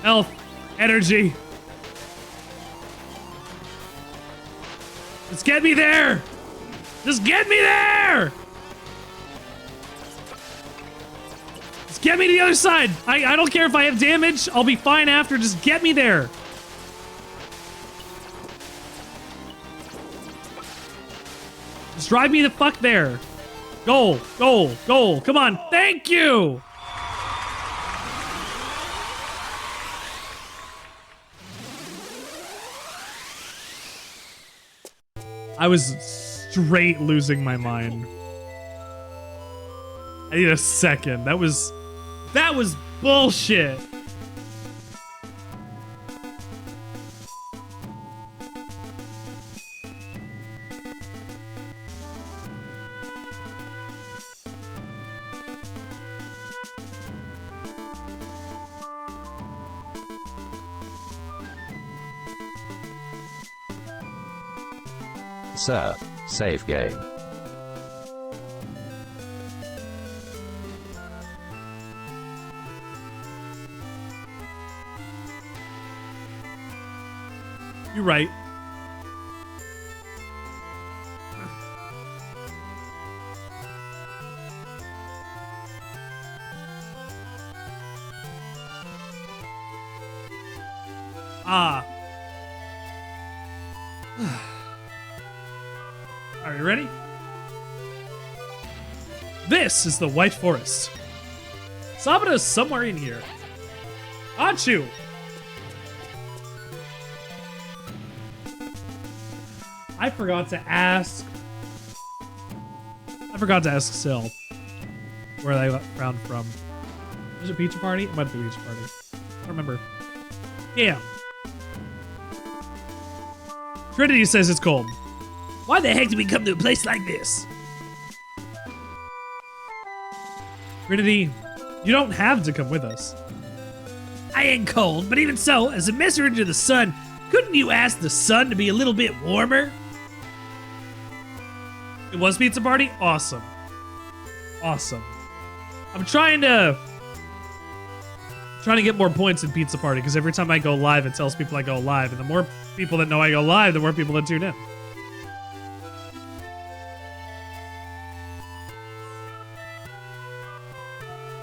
S1: Health. Energy. Just get me there! Just get me there! Just get me to the other side! I don't care if I have damage. I'll be fine after. Just get me there. Just drive me the fuck there. Goal. Goal. Goal. Come on. Thank you! I was straight losing my mind. I need a second. That was bullshit.
S3: Sir, save game.
S1: You're right. Ah. Are you ready? This is the White Forest. Sabata is somewhere in here. Achu! I forgot to ask Sil where they found from. Was it pizza party? It might be pizza party. I don't remember. Yeah. Trinity says it's cold. Why the heck did we come to a place like this? Trinity, you don't have to come with us. I ain't cold, but even so, as a messenger to the sun, couldn't you ask the sun to be a little bit warmer? It was pizza party? Awesome. Awesome. I'm trying to get more points in pizza party, because every time I go live, it tells people I go live, and the more people that know I go live, the more people that tune in.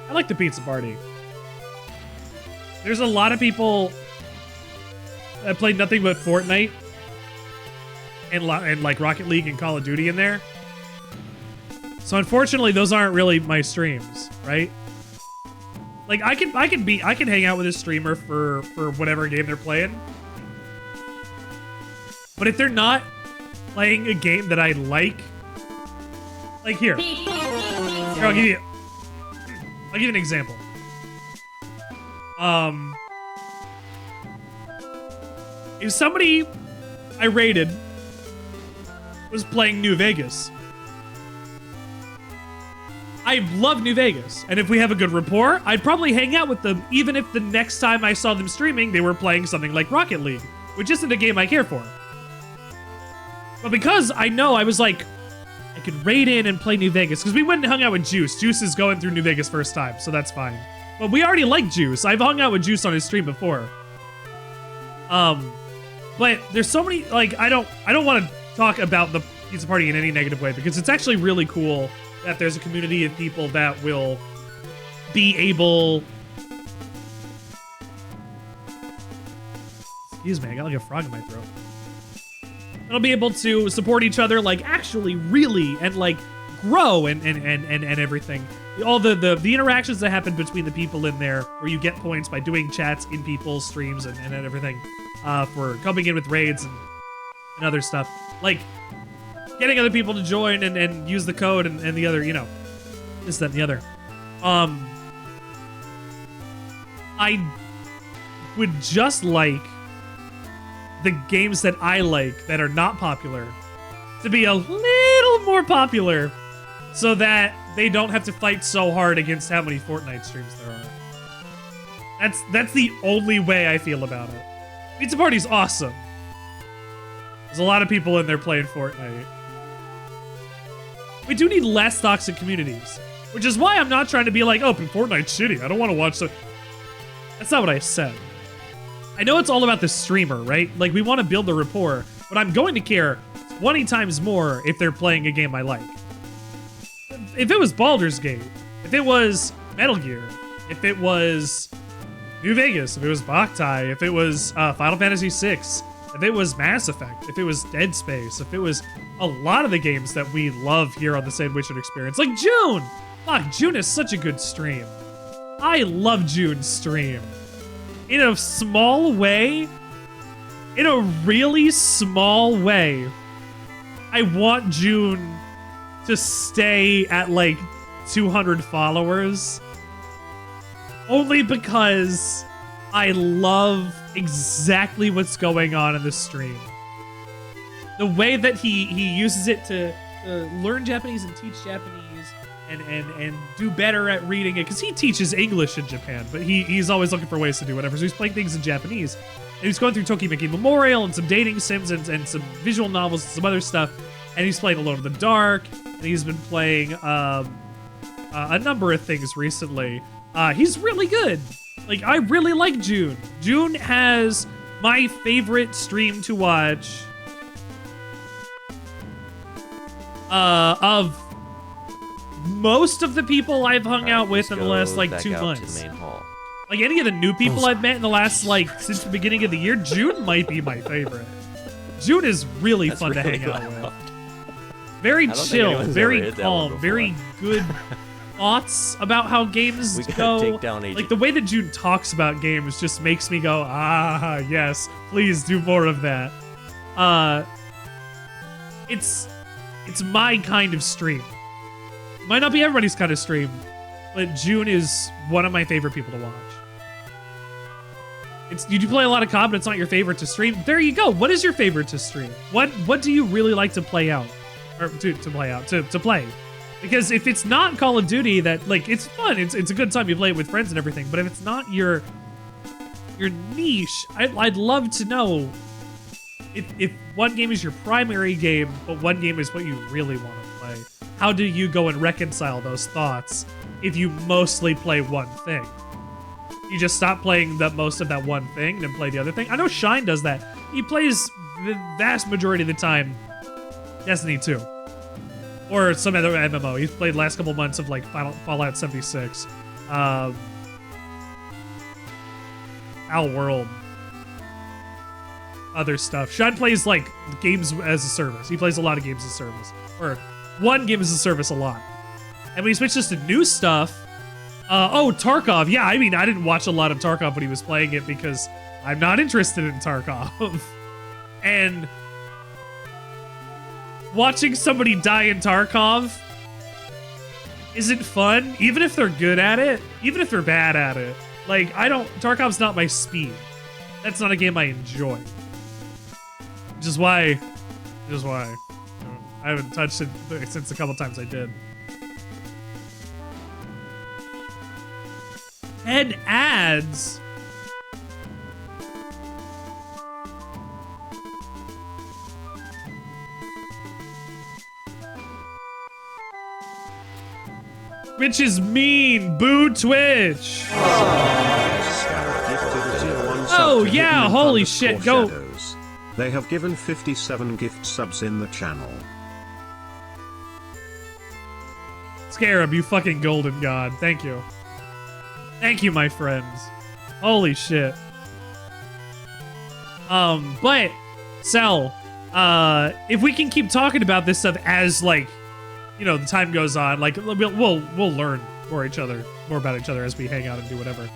S1: I like the pizza party. There's a lot of people that played nothing but Fortnite and like Rocket League and Call of Duty in there. So unfortunately, those aren't really my streams, right? Like I can hang out with a streamer for whatever game they're playing. But if they're not playing a game that I like here, I'll give you an example. If somebody I rated was playing New Vegas, I love New Vegas, and if we have a good rapport, I'd probably hang out with them even if the next time I saw them streaming, they were playing something like Rocket League, which isn't a game I care for. But because I know, I was like, I could raid in and play New Vegas, because we went and hung out with Juice. Juice is going through New Vegas first time, so that's fine. But we already like Juice. I've hung out with Juice on his stream before. But there's so many, like, I don't want to talk about the pizza party in any negative way, because it's actually really cool that there's a community of people that will be able... Excuse me, I got like a frog in my throat. They'll be able to support each other, like, actually, really, and, like, grow and everything. All the interactions that happen between the people in there, where you get points by doing chats in people's streams and everything, for coming in with raids and other stuff. Like, getting other people to join and use the code and the other, you know, this, that, and the other. I would just like the games that I like that are not popular to be a little more popular, so that they don't have to fight so hard against how many Fortnite streams there are. That's the only way I feel about it. Pizza Party's awesome. There's a lot of people in there playing Fortnite. We do need less toxic communities, which is why I'm not trying to be like, oh, Fortnite's shitty. I don't want to watch the... That's not what I said. I know it's all about the streamer, right? Like, we want to build the rapport, but I'm going to care 20 times more if they're playing a game I like. If it was Baldur's Gate, if it was Metal Gear, if it was New Vegas, if it was Boktai, if it was Final Fantasy VI, if it was Mass Effect, if it was Dead Space, if it was a lot of the games that we love here on the Sandwichard Experience, like June! Fuck, June is such a good stream. I love June's stream. In a small way, in a really small way, I want June to stay at like 200 followers. Only because I love exactly what's going on in the stream. The way that he uses it to learn Japanese and teach Japanese and do better at reading it, because he teaches English in Japan, but he's always looking for ways to do whatever. So he's playing things in Japanese. And he's going through Tokimeki Memorial and some dating sims and some visual novels and some other stuff. And he's playing Alone in the Dark. And he's been playing a number of things recently. He's really good. Like, I really like June. June has my favorite stream to watch of most of the people I've hung out with in the last, like, 2 months. Like, any of the new people I've met in the last, like, since the beginning of the year, June might be my favorite. June is really fun to hang out with. Very chill, very calm, very good thoughts about how games go. Like, the way that June talks about games just makes me go, ah, yes, please do more of that. It's my kind of stream. Might not be everybody's kind of stream, but June is one of my favorite people to watch. You do play a lot of COD, but it's not your favorite to stream. There you go. What is your favorite to stream? What do you really like to play out? Or to play? Because if it's not Call of Duty, that, like, it's fun. It's a good time. You play it with friends and everything. But if it's not your niche, I'd love to know if one game is your primary game, but one game is what you really want to play. How do you go and reconcile those thoughts if you mostly play one thing? You just stop playing most of that one thing and then play the other thing? I know Shine does that. He plays the vast majority of the time Destiny 2. Or some other MMO. He's played the last couple months of, like, Fallout 76. Owl World. Other stuff. Shine plays, like, games as a service. He plays a lot of games as a service. Or one game as a service a lot. And when he switches to new stuff... Tarkov. Yeah, I mean, I didn't watch a lot of Tarkov when he was playing it because I'm not interested in Tarkov. And watching somebody die in Tarkov isn't fun, even if they're good at it, even if they're bad at it. Like, Tarkov's not my speed. That's not a game I enjoy. Which is why I haven't touched it since a couple times I did. And ads. Twitch is mean. Boo Twitch. Oh yeah, holy shit, go.
S8: They have given 57 gift subs in the channel.
S1: Scarab, you fucking golden god. Thank you. Thank you, my friends. Holy shit. But, Cell, if we can keep talking about this stuff as, like, you know, the time goes on, like, we'll learn more about each other as we hang out and do whatever.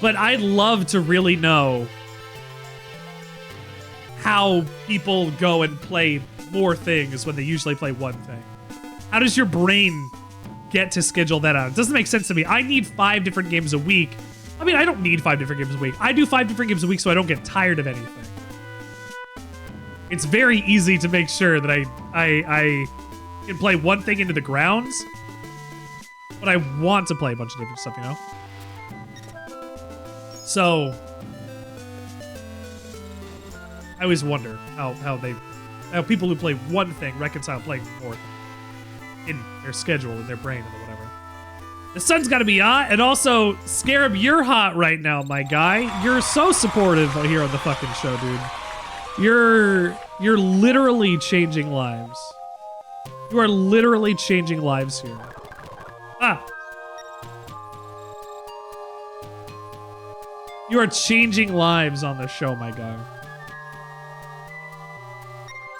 S1: But I'd love to really know how people go and play more things when they usually play one thing. How does your brain get to schedule that out? It doesn't make sense to me. I need 5 different games a week. I mean, I don't need 5 different games a week. I do 5 different games a week so I don't get tired of anything. It's very easy to make sure that I You can play one thing into the grounds. But I want to play a bunch of different stuff, you know? So I always wonder how people who play one thing reconcile playing more in their schedule, in their brain, or whatever. The sun's gotta be hot, and also, Scarab, you're hot right now, my guy. You're so supportive here on the fucking show, dude. You're literally changing lives. You are literally changing lives here. Ah! You are changing lives on this show, my guy.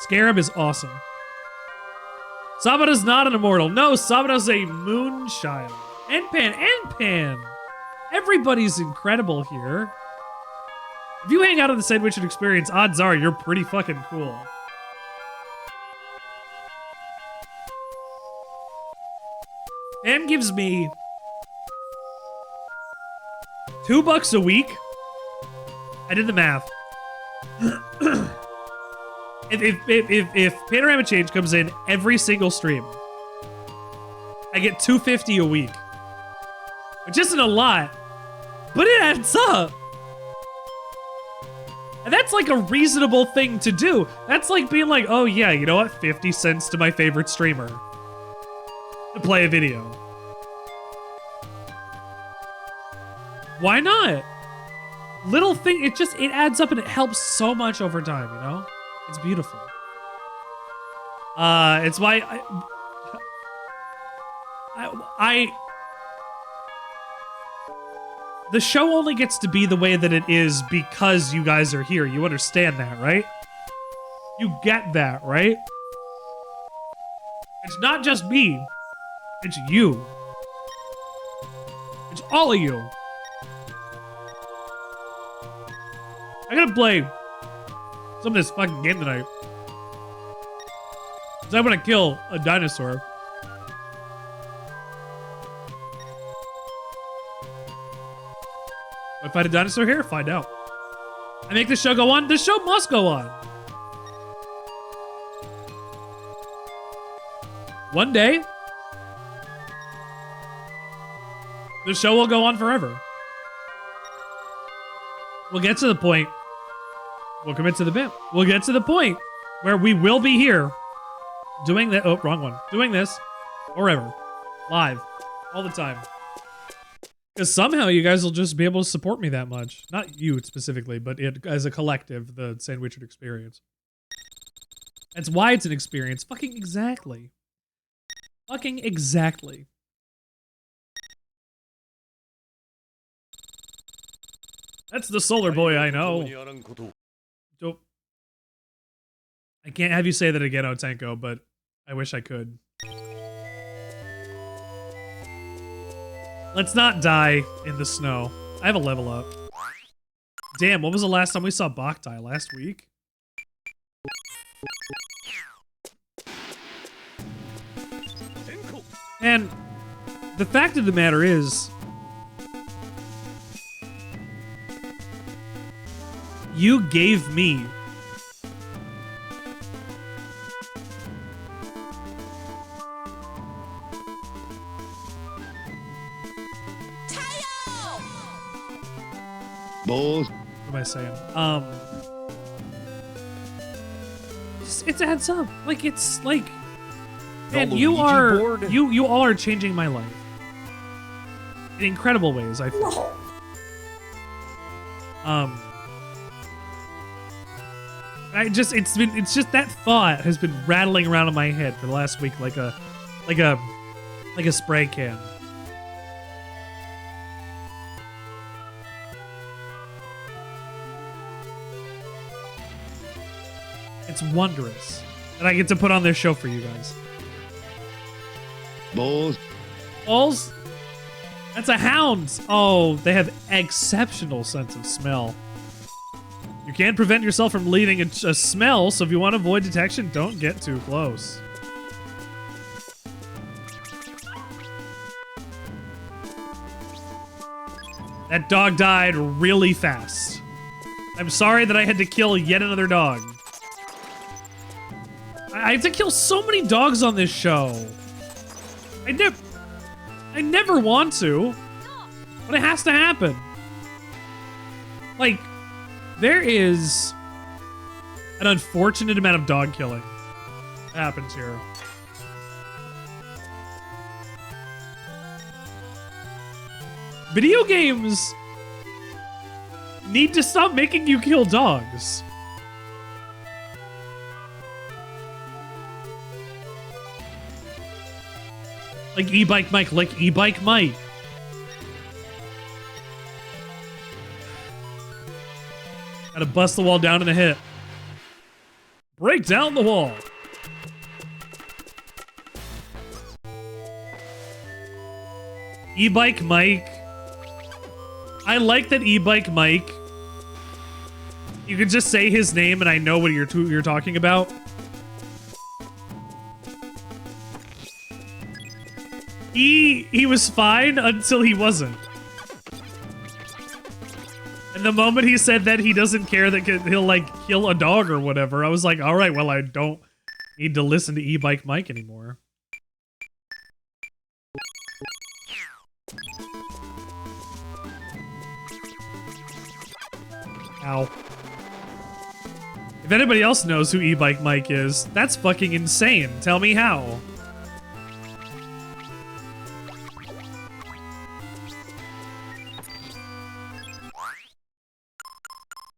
S1: Scarab is awesome. Sabada's not an immortal. No, Sabada's a moonchild. N-Pan. Everybody's incredible here. If you hang out on the Sandwichard experience, odds are you're pretty fucking cool. Pan gives me $2 a week. I did the math. If Panorama Change comes in every single stream, I get $250 a week, which isn't a lot, but it adds up. And that's like a reasonable thing to do. That's like being like, oh yeah, you know what? 50 cents to my favorite streamer to play a video. Why not? Little thing, it adds up and it helps so much over time, you know? It's beautiful. It's why the show only gets to be the way that it is because you guys are here. You understand that, right? You get that, right? It's not just me. It's you. It's all of you. I gotta play some of this fucking game tonight. Because I want to kill a dinosaur. If I find a dinosaur here, find out. I make the show go on. The show must go on. One day, the show will go on forever. We'll get to the point. We'll commit to the bit. We'll get to the point where we will be here doing that. Oh, wrong one. Doing this forever. Live. All the time. Because somehow you guys will just be able to support me that much. Not you specifically, but it as a collective, the Sandwichard experience. That's why it's an experience. Fucking exactly. Fucking exactly. That's the solar boy I know. Dope. I can't have you say that again, Otenko, but I wish I could. Let's not die in the snow. I have a level up. Damn, what was the last time we saw Boktai? Last week? And the fact of the matter is, you gave me
S9: Taiyoh!
S7: Balls.
S1: What am I saying? It adds up. Like, it's like, man, you all are changing my life in incredible ways, I think. It's just that thought has been rattling around in my head for the last week like a spray can. It's wondrous that I get to put on this show for you guys.
S7: Balls.
S1: Balls? That's a hound. Oh, they have exceptional sense of smell. You can't prevent yourself from leaving a smell, so if you want to avoid detection, don't get too close. That dog died really fast. I'm sorry that I had to kill yet another dog. I have to kill so many dogs on this show. I never want to, but it has to happen. Like, there is an unfortunate amount of dog killing that happens here. Video games need to stop making you kill dogs. Like e-bike Mike, like e-bike Mike. Gotta bust the wall down in a hit. Break down the wall. E-bike Mike. I like that e-bike Mike. You can just say his name and I know what you're talking about. He was fine until he wasn't. And the moment he said that he doesn't care that he'll like kill a dog or whatever, I was like, all right, well, I don't need to listen to e-bike Mike anymore. Ow. If anybody else knows who e-bike Mike is, that's fucking insane. Tell me how.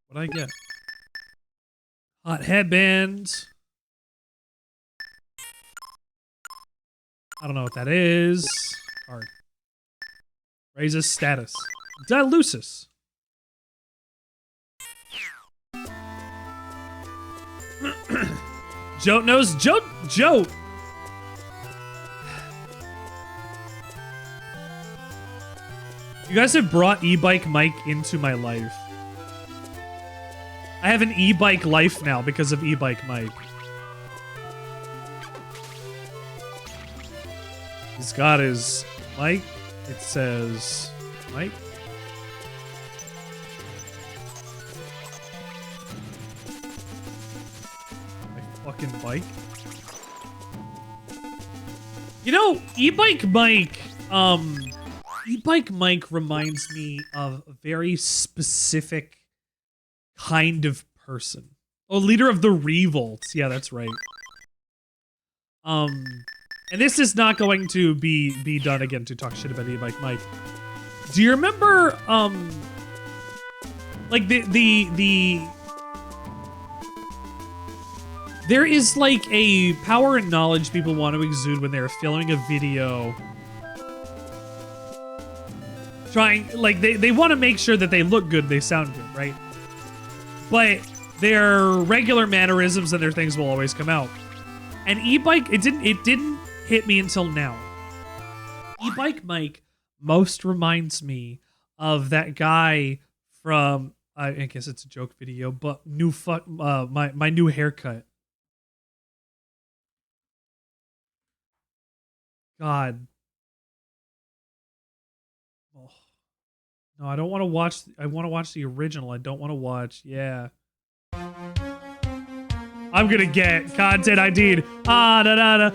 S1: What'd I get? Hot headband. I don't know what that is. Card. Raises status. Dilucis. Jote knows Jote. You guys have brought e-bike Mike into my life. I have an e-bike life now because of e-bike Mike. He's got his Mike. It says Mike. My fucking bike. You know, e-bike Mike, e-bike Mike reminds me of a very specific kind of person. Oh, leader of the Revolts. Yeah, that's right. And this is not going to be done again to talk shit about e-bike Mike. Do you remember, like there is like a power and knowledge people want to exude when they're filming a video. Trying, like, they want to make sure that they look good, they sound good, right? But their regular mannerisms and their things will always come out. And e-bike, it didn't hit me until now. E-bike Mike most reminds me of that guy from, I guess it's a joke video, but my new haircut. God. Oh. No, I don't want to watch. I want to watch the original. I don't want to watch. Yeah. I'm gonna get content ID'd. Content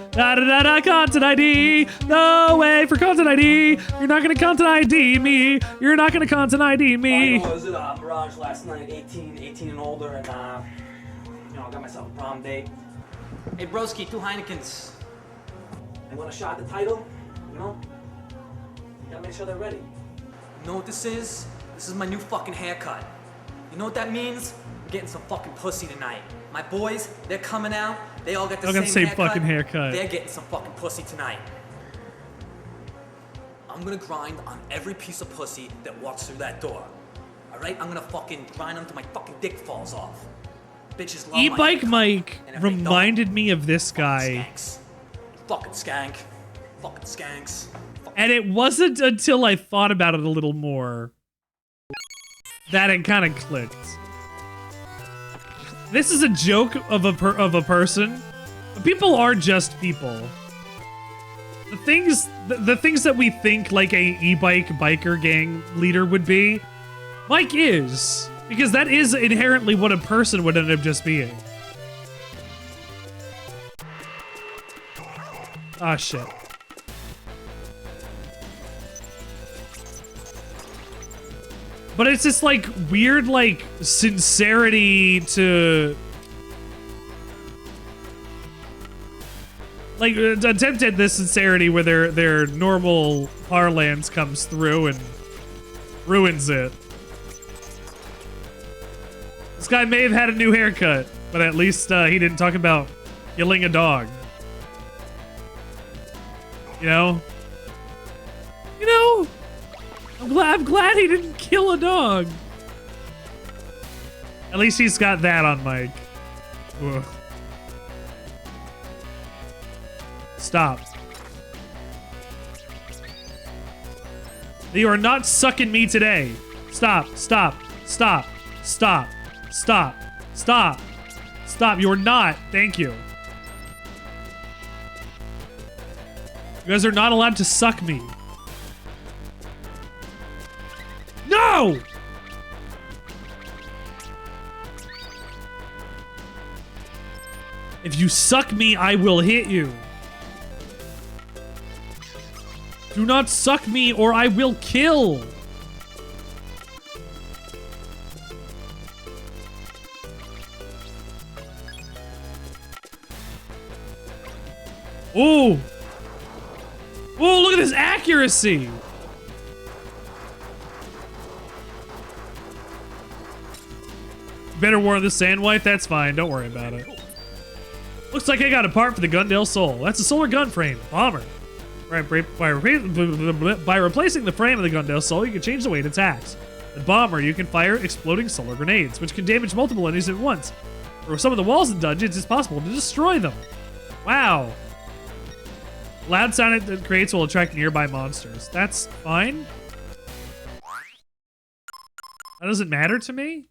S1: ID. No way for content ID. You're not gonna content ID me. You're not gonna content ID me.
S9: I was at Mirage last night, 18 and older, and you know, I got myself a prom date. Hey, broski, 2 Heinekens. I want a shot at the title, you know? You gotta make sure they're ready. You know what this is? This is my new fucking haircut. You know what that means? I'm getting some fucking pussy tonight. My boys, they're coming out. They all got the same
S1: fucking haircut.
S9: They're getting some fucking pussy tonight. I'm gonna grind on every piece of pussy that walks through that door. Alright? I'm gonna fucking grind them till my fucking dick falls off. Bitches love
S1: e-bike Mike reminded me of this guy.
S9: Skanks. Fucking skank. Fucking skanks.
S1: And it wasn't until I thought about it a little more that it kind of clicked. This is a joke of a person, but people are just people. The things that we think like a e-bike biker gang leader would be, Mike is, because that is inherently what a person would end up just being. Ah, shit. But it's this, like, weird, like, sincerity to... Like, attempt at this sincerity where their normal parlance comes through and ruins it. This guy may have had a new haircut, but at least he didn't talk about killing a dog. You know? You know? I'm glad he didn't kill a dog. At least he's got that on mic. Ugh. Stop. You are not sucking me today. Stop, stop, stop, stop, stop, stop, stop. You're not. Thank you. You guys are not allowed to suck me. No! If you suck me, I will hit you. Do not suck me or I will kill. Ooh. Ooh, look at his accuracy. Better warn the sand wife? That's fine. Don't worry about it. Looks like I got a part for the Gundale Soul. That's a solar gun frame. Bomber. Right, by replacing the frame of the Gundale Soul, you can change the way it attacks. The bomber, you can fire exploding solar grenades, which can damage multiple enemies at once. For some of the walls in dungeons, it's possible to destroy them. Wow. Loud sound it creates will attract nearby monsters. That's fine. That doesn't matter to me.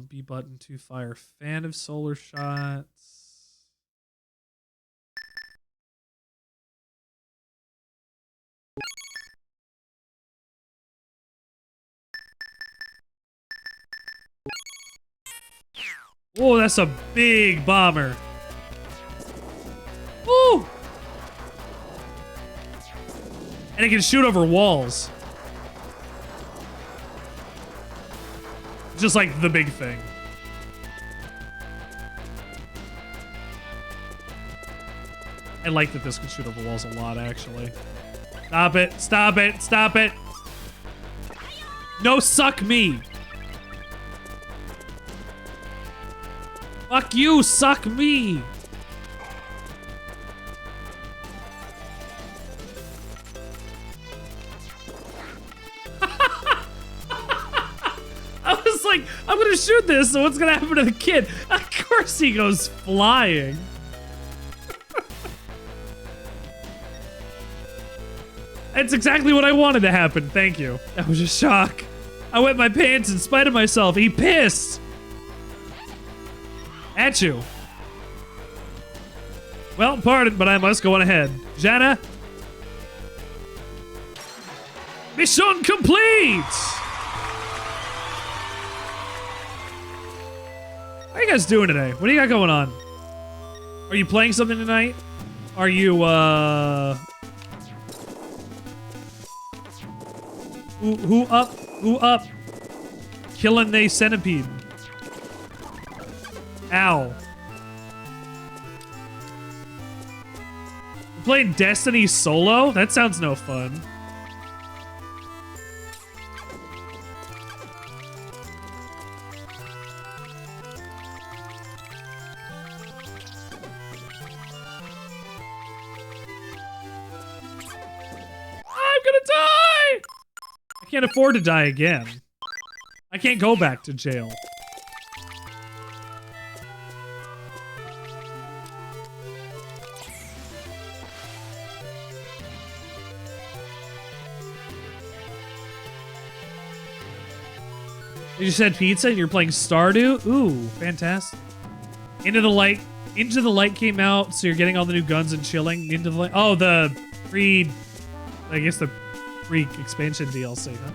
S1: B button to fire fan of solar shots. Oh, that's a big bomber. Woo! And it can shoot over walls. Just like the big thing. I like that this can shoot over walls a lot, actually. Stop it, stop it, stop it. No, suck me. Fuck you, suck me. I was like, I'm gonna shoot this, so what's gonna happen to the kid? Of course he goes flying. That's exactly what I wanted to happen, thank you. That was a shock. I wet my pants in spite of myself. He pissed. At you. Well, pardon, but I must go on ahead. Jana? Mission complete! How are you guys doing today? What do you got going on? Are you playing something tonight? Are you, Who up? Who up? Killing a centipede. Ow. We're playing Destiny solo? That sounds no fun. I'm gonna die! I can't afford to die again. I can't go back to jail. You said pizza and you're playing Stardew? Ooh, fantastic. Into the Light came out, so you're getting all the new guns and chilling. Into the Light. Oh, the I guess the free expansion DLC, huh?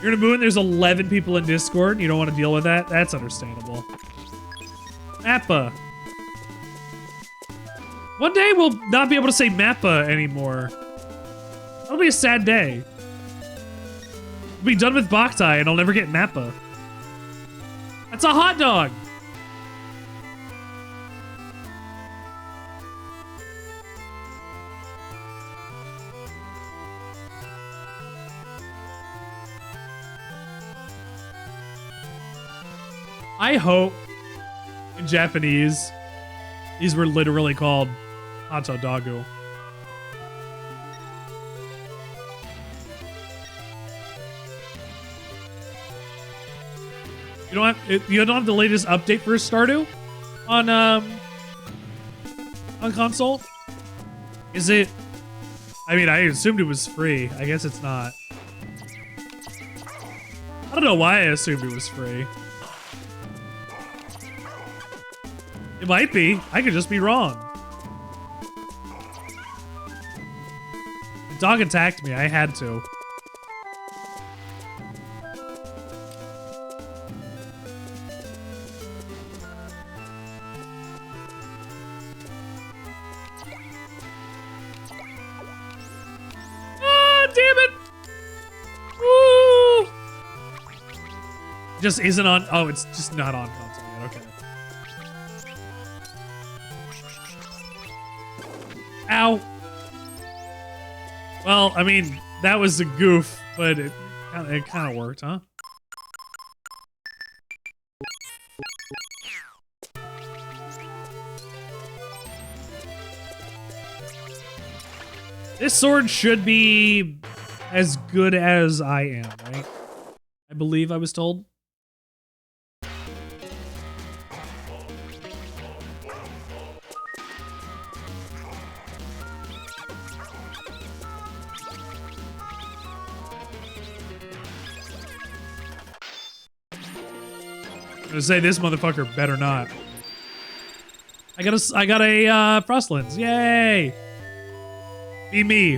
S1: You're gonna move in, there's 11 people in Discord, and you don't want to deal with that? That's understandable. Mappa. One day we'll not be able to say Mappa anymore. That'll be a sad day. We'll be done with Boktai and I'll never get Mappa. That's a hot dog! I hope in Japanese these were literally called Hato Dagu. You don't have the latest update for Stardew on console? Is it? I mean, I assumed it was free. I guess it's not. I don't know why I assumed it was free. It might be. I could just be wrong. The dog attacked me. I had to. Just isn't on. Oh, it's just not on console yet. Okay. Ow. Well, I mean, that was a goof, but it kind of worked, huh? This sword should be as good as I am, right? I believe I was told. I'm gonna say this motherfucker better not. I got a frost lens. Yay! Be me.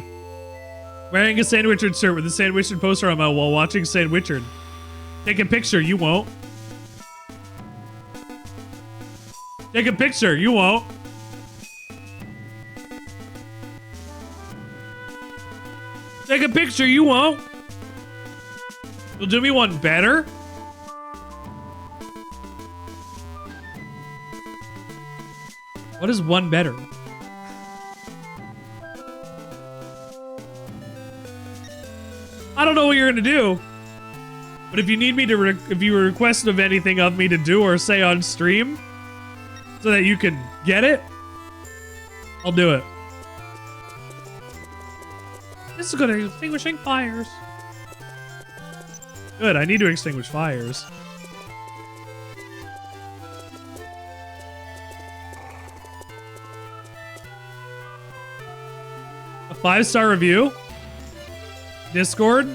S1: Wearing a Sandwichard shirt with a Sandwichard poster on my wall watching Sandwichard. Take a picture, you won't. Take a picture, you won't. Take a picture, you won't. You'll do me one better? What is one better? I don't know what you're gonna do, but if you need me to, if you request of anything of me to do or say on stream, so that you can get it, I'll do it. This is good at extinguishing fires. Good, I need to extinguish fires. A 5-star review? Discord?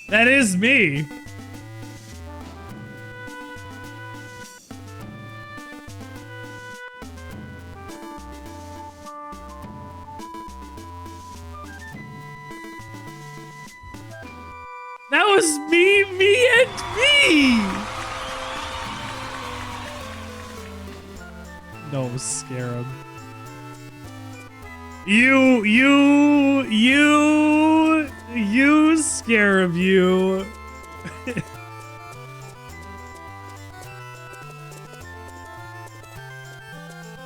S1: That is me. That was me and me! No, Scarab. You, Scarab, you.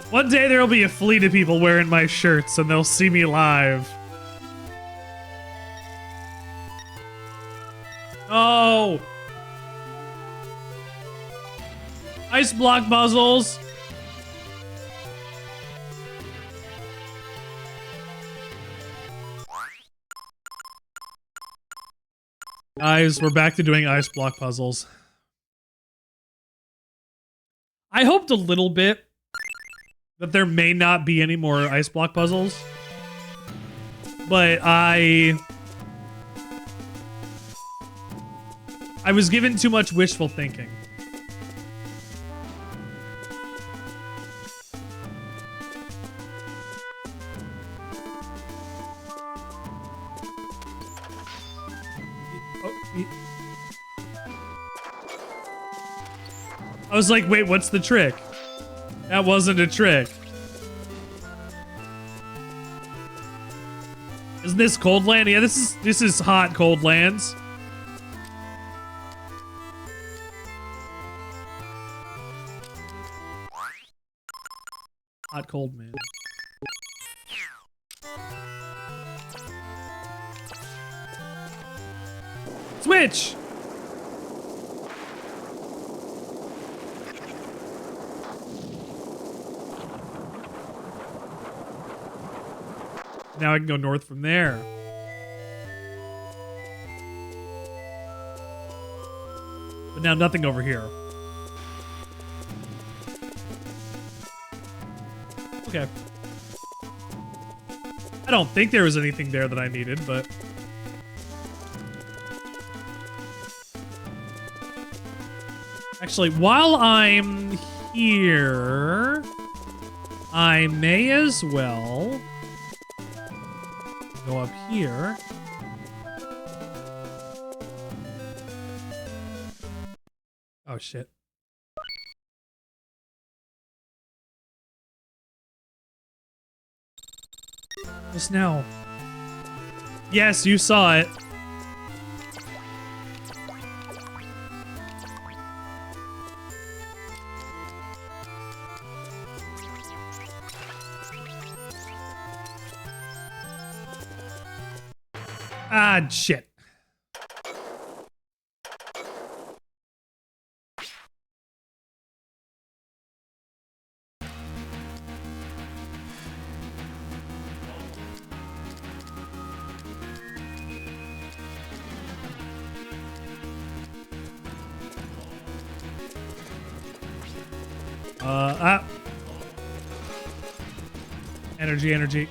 S1: One day there'll be a fleet of people wearing my shirts and they'll see me live. Oh! Ice block muzzles! Guys, we're back to doing ice block puzzles. I hoped a little bit that there may not be any more ice block puzzles, but I was given too much wishful thinking. I was like, wait, what's the trick? That wasn't a trick. Isn't this Cold Land? Yeah, this is hot Cold Lands. Hot cold man. Switch! Now I can go north from there. But now nothing over here. Okay. I don't think there was anything there that I needed, but... Actually, while I'm here, I may as well go up here. Oh, shit. Just now. Yes, you saw it. Ah, shit. Energy.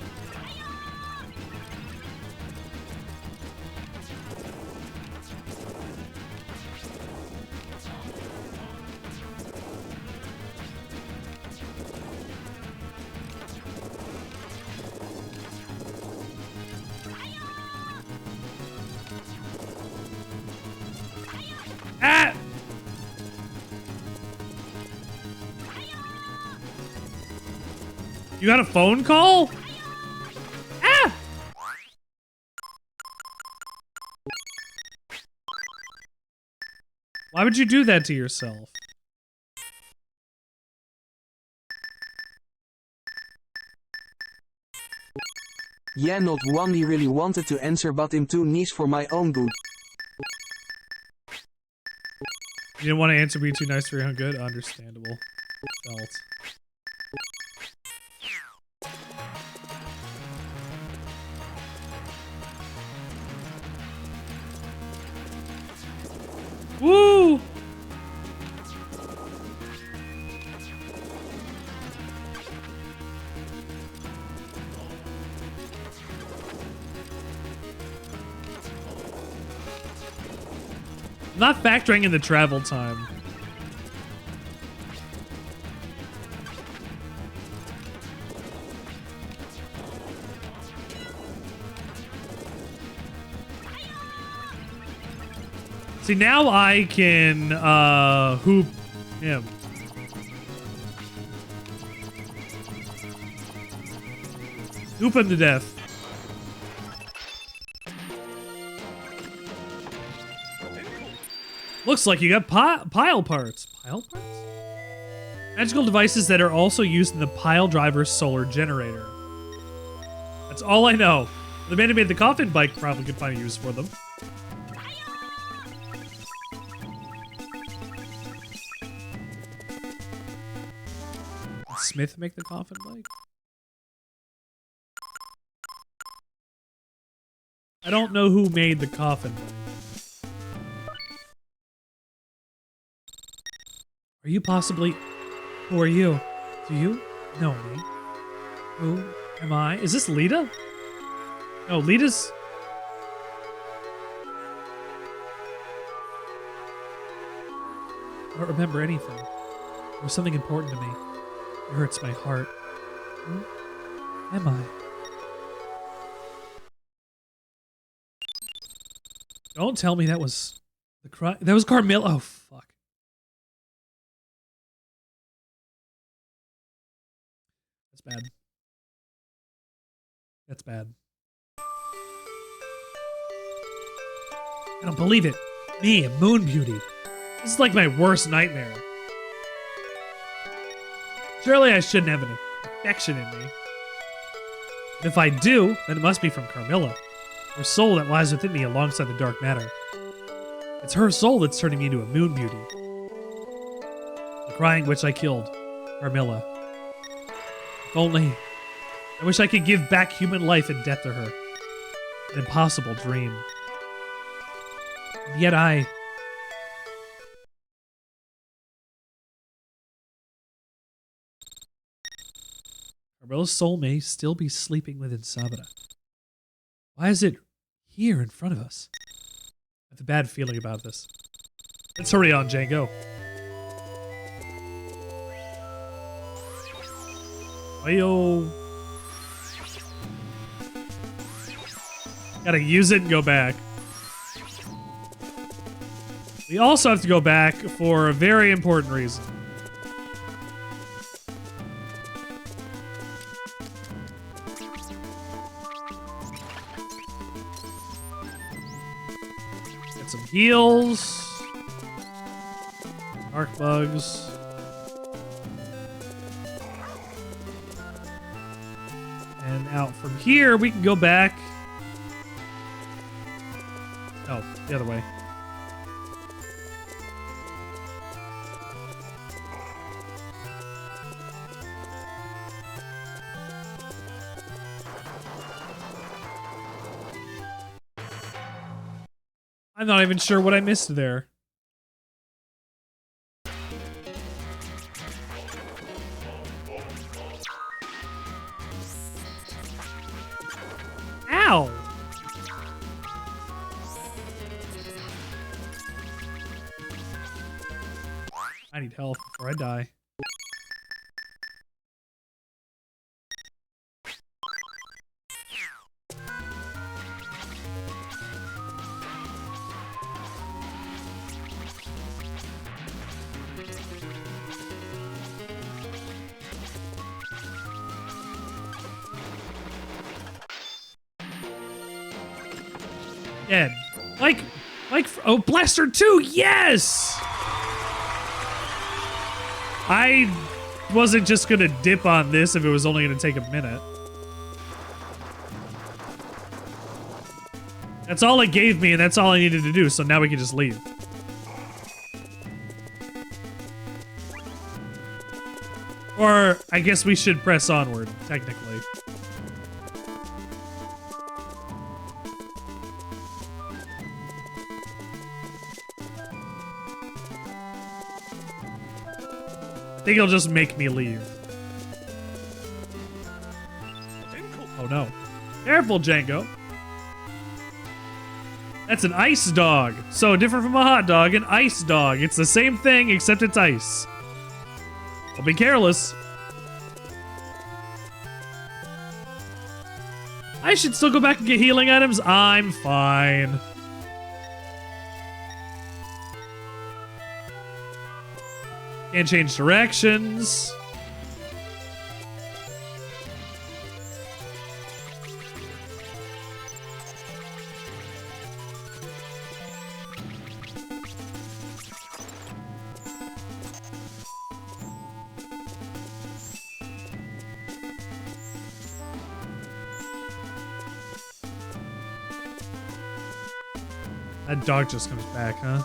S1: Ah! You got a phone call? Ah! Why would you do that to yourself?
S10: Yeah, not one he really wanted to answer, but I'm too niche for my own good.
S1: You didn't want to answer, be too nice for your own good? Understandable. Felt. Woo! Not factoring in the travel time. See, now I can hoop him. Hoop him to death. Looks like you got pile parts. Pile parts? Magical devices that are also used in the pile driver's solar generator. That's all I know. The man who made the coffin bike probably could find a use for them. Did Smith make the coffin bike? I don't know who made the coffin bike. Are you possibly... Who are you? Do you know me? Who am I? Is this Lita? No, Lita's... I don't remember anything. There was something important to me. It hurts my heart. Who am I? Don't tell me that was the cry. That was Carmilla. Oh, fuck. That's bad. That's bad. I don't believe it. Me, a moon beauty. This is like my worst nightmare. Surely I shouldn't have an affection in me. But if I do, then it must be from Carmilla. Her soul that lies within me alongside the dark matter. It's her soul that's turning me into a moon beauty. The crying witch I killed. Carmilla. If only... I wish I could give back human life and death to her. An impossible dream. And yet Carmella's soul may still be sleeping within Sabra. Why is it here in front of us? I have a bad feeling about this. Let's hurry on, Django. Taiyoh. Gotta use it and go back. We also have to go back for a very important reason. Get some heals. Dark bugs. And out from here, we can go back. Oh, the other way. I'm not even sure what I missed there. Ow! I need help before I die. Dead. Like, oh, Blaster 2, yes! I wasn't just gonna dip on this if it was only gonna take a minute. That's all it gave me, and that's all I needed to do, so now we can just leave. Or, I guess we should press onward, technically. I think he'll just make me leave. Oh no. Careful, Django. That's an ice dog. So different from a hot dog, an ice dog. It's the same thing, except it's ice. I'll be careless. I should still go back and get healing items. I'm fine. Can't change directions. That dog just comes back, huh?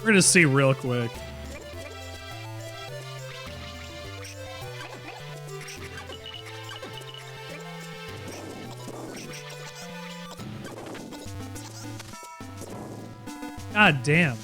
S1: We're gonna see real quick. God damn.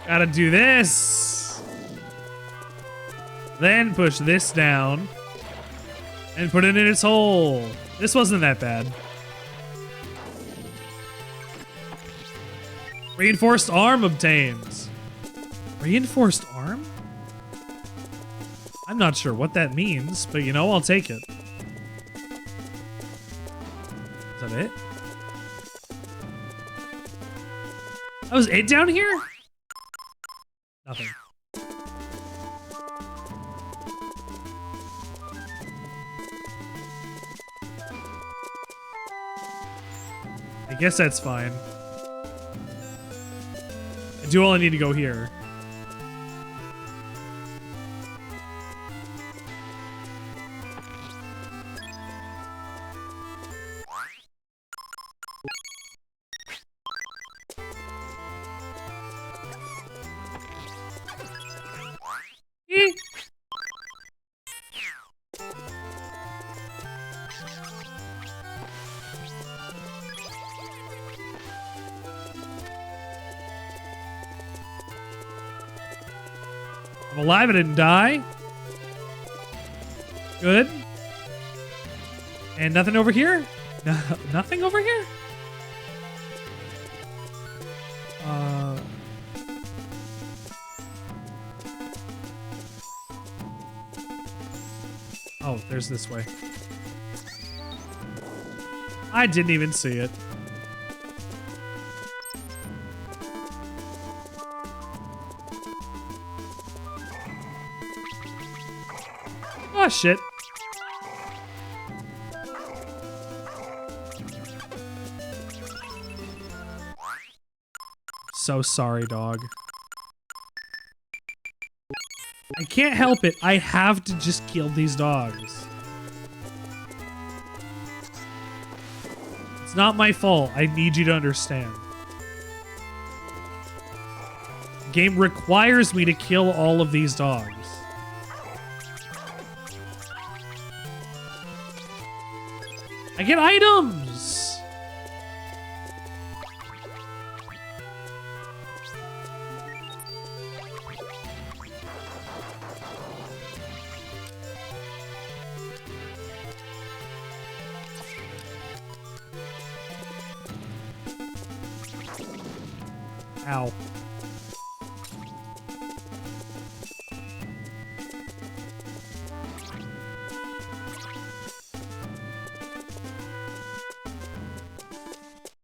S1: Gotta do this. Then push this down. And put it in its hole. This wasn't that bad. Reinforced arm obtained. Reinforced arm? I'm not sure what that means, but you know, I'll take it. Is that it? Oh, was it down here? Nothing. I guess that's fine. I do all I need to go here. I'm alive, I didn't die. Good. And nothing over here? Nothing over here? Oh, there's this way. I didn't even see it. Oh, shit. So sorry, dog. I can't help it. I have to just kill these dogs. It's not my fault. I need you to understand. The game requires me to kill all of these dogs. I get items! Ow.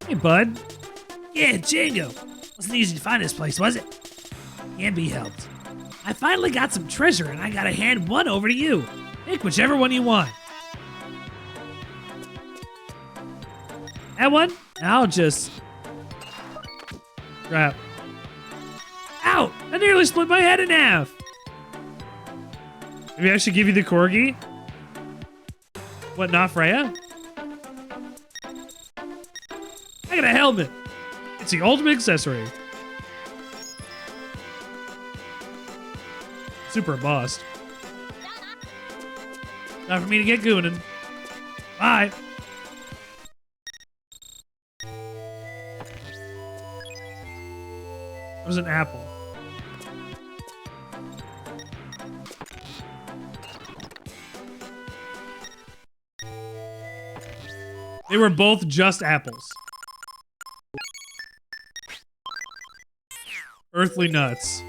S1: Hey, bud.
S11: Yeah, Django. Wasn't easy to find this place, was it? Can't be helped. I finally got some treasure and I gotta hand one over to you. Pick whichever one you want.
S1: That one? I'll just... Crap.
S11: Ow! I nearly split my head in half!
S1: Maybe I should give you the corgi? What, not Freya?
S11: I got a helmet!
S1: It's the ultimate accessory. Super embossed.
S11: Time for me to get gooning. Bye!
S1: It was an apple. They were both just apples. Earthly nuts.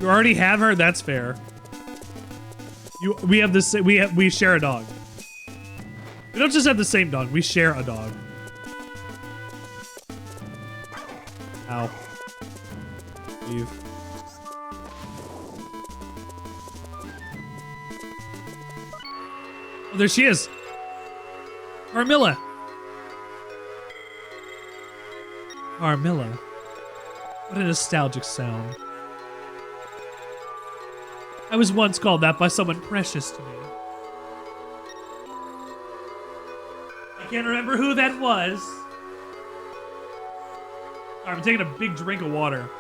S1: You already have her? That's fair. We have this. We share a dog. We don't just have the same dog. We share a dog. Ow. Leave. Oh, there she is. Armilla. Armilla. What a nostalgic sound. I was once called that by someone precious to me. I can't remember who that was. Alright, I'm taking a big drink of water.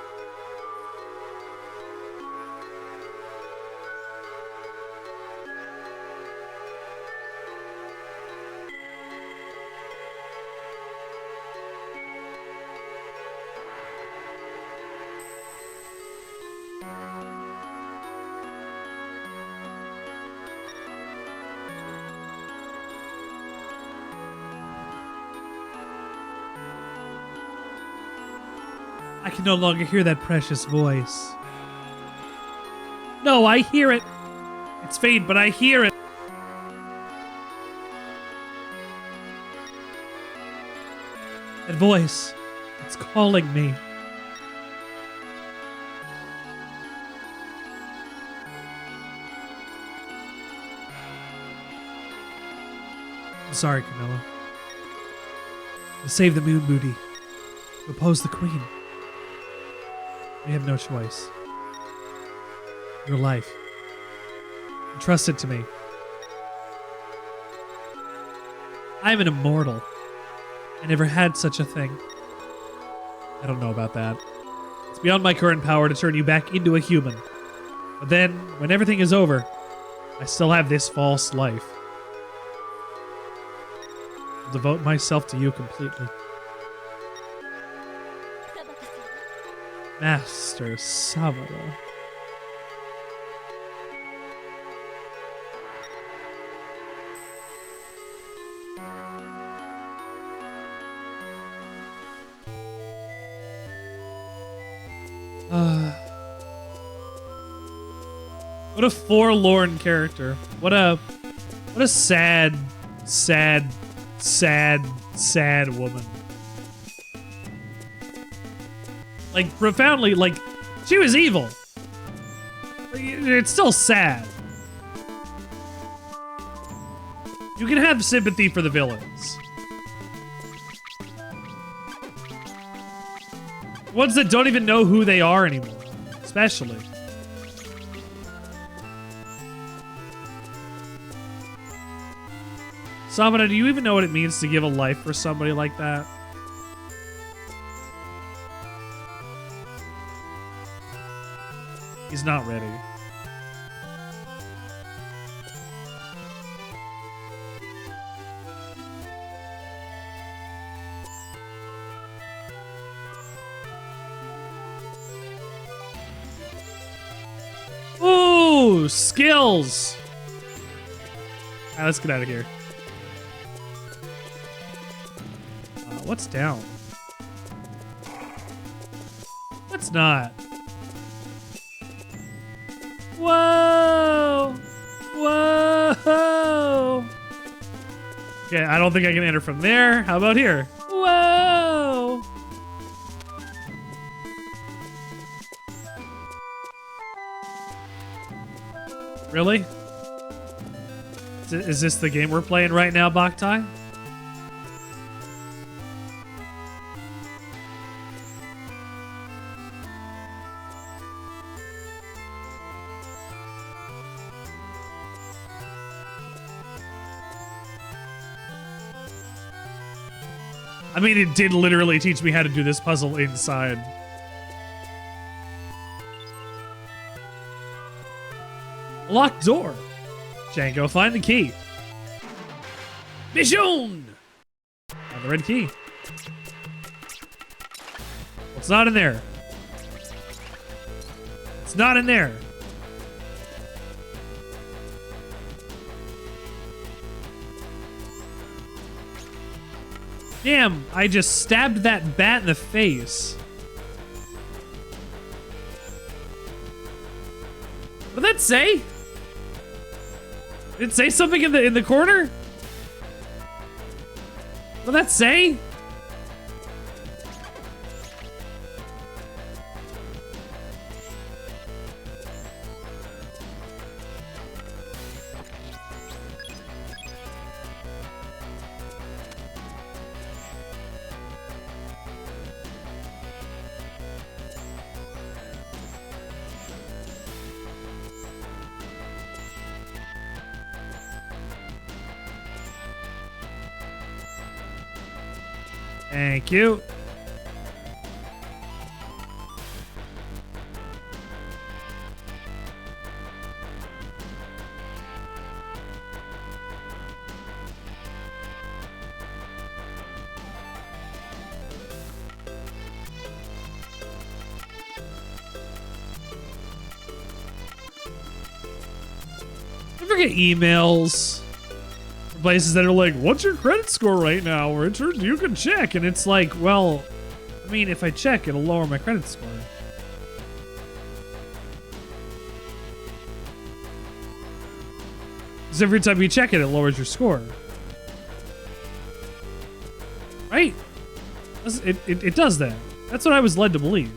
S11: I can no longer hear that precious voice. No, I hear it. It's faint, but I hear it. That voice, it's calling me. I'm sorry, Camilla. To save the moon booty, to oppose the queen. We have no choice. Your life. Entrust it to me. I'm an immortal. I never had such a thing. I don't know about that. It's beyond my current power to turn you back into a human. But then, when everything is over, I still have this false life. I'll devote myself to you completely. Master Savara. What a forlorn character. What a sad woman. Like, profoundly, like, she was evil. It's still sad. You can have sympathy for the villains. Ones that don't even know who they are anymore, especially. Samara, do you even know what it means to give a life for somebody like that? He's not ready. Ooh, skills. All right, let's get out of here. What's down? What's not? Whoa! Whoa! Okay, I don't think I can enter from there. How about here? Whoa! Really? Is this the game we're playing right now, Boktai? I mean, it did literally teach me how to do this puzzle inside. Locked door. Django, find the key. Mission! Found the red key. It's not in there. It's not in there. Damn, I just stabbed that bat in the face. What did that say? Did it say something in the corner? What did that say? Thank you. I forget emails. Places that are like, what's your credit score right now? Richard, you can check. And it's like, well, mean, if I check, it'll lower my credit score. Because every time you check it, it lowers your score. Right? It does that. That's what I was led to believe.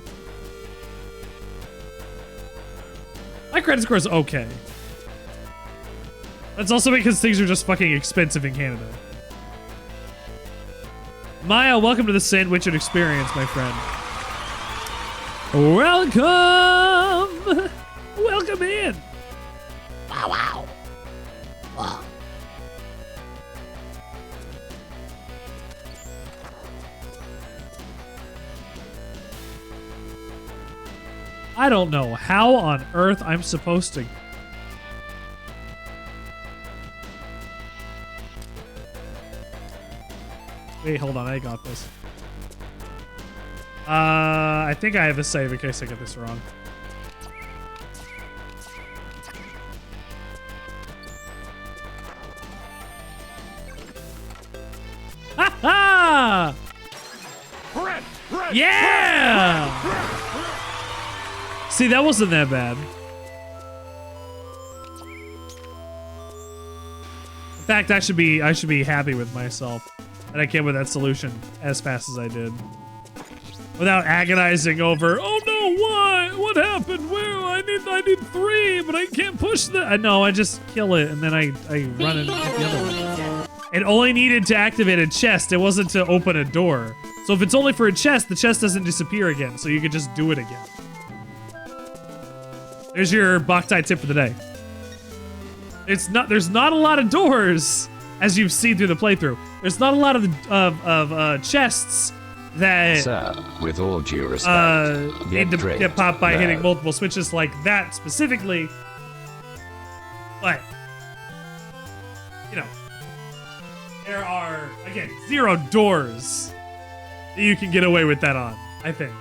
S11: My credit score is okay. That's also because things are just fucking expensive in Canada. Maya, welcome to the Sandwichard experience, my friend. Welcome! Welcome in! Wow, wow. Wow. I don't know how on earth I'm supposed to... Wait, hold on, I got this. I think I have a save in case I get this wrong. Ha ha! Yeah! See, that wasn't that bad. In fact, I should be happy with myself that I came with that solution as fast as I did. Without agonizing over, oh no, why? What happened? Where? I need 3, but I can't push that. No, I just kill it and then I run it at the other one. It only needed to activate a chest. It wasn't to open a door. So if it's only for a chest, the chest doesn't disappear again. So you could just do it again. There's your Boktai tip for the day. There's not a lot of doors, as you've seen through the playthrough. There's not a lot of chests that
S3: Sir, with all due respect,
S11: need to get popped by hitting multiple switches like that specifically. But you know, there are again 0 doors that you can get away with that on, I think.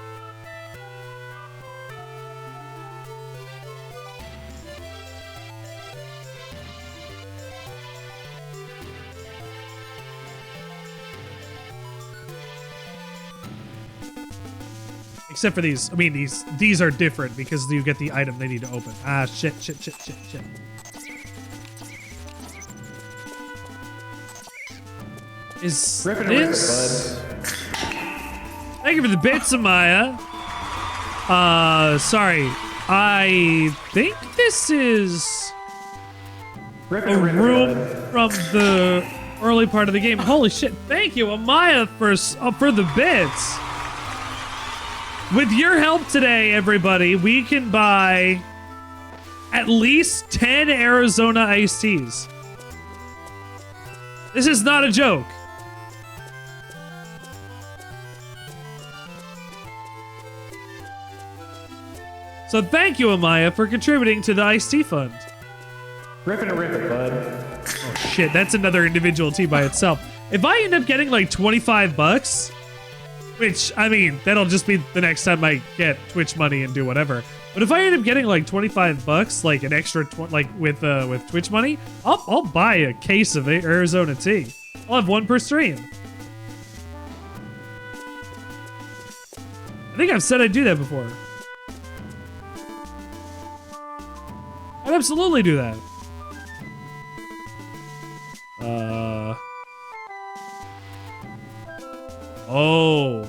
S11: Except for these. I mean, these are different because you get the item they need to open. Ah, shit. Is this... Thank you for the bits, Amaya. Sorry. I think this is a room from the early part of the game. Holy shit. Thank you, Amaya, for the bits. With your help today, everybody, we can buy at least 10 Arizona iced teas. This is not a joke. So thank you, Amaya, for contributing to the iced tea fund.
S7: Rip it, bud.
S11: Oh shit, that's another individual tea by itself. If I end up getting like 25 bucks, which, I mean, that'll just be the next time I get Twitch money and do whatever. But if I end up getting like 25 bucks, like an extra, with Twitch money, I'll buy a case of Arizona tea. I'll have 1 per stream. I think I've said I'd do that before. I'd absolutely do that. Oh.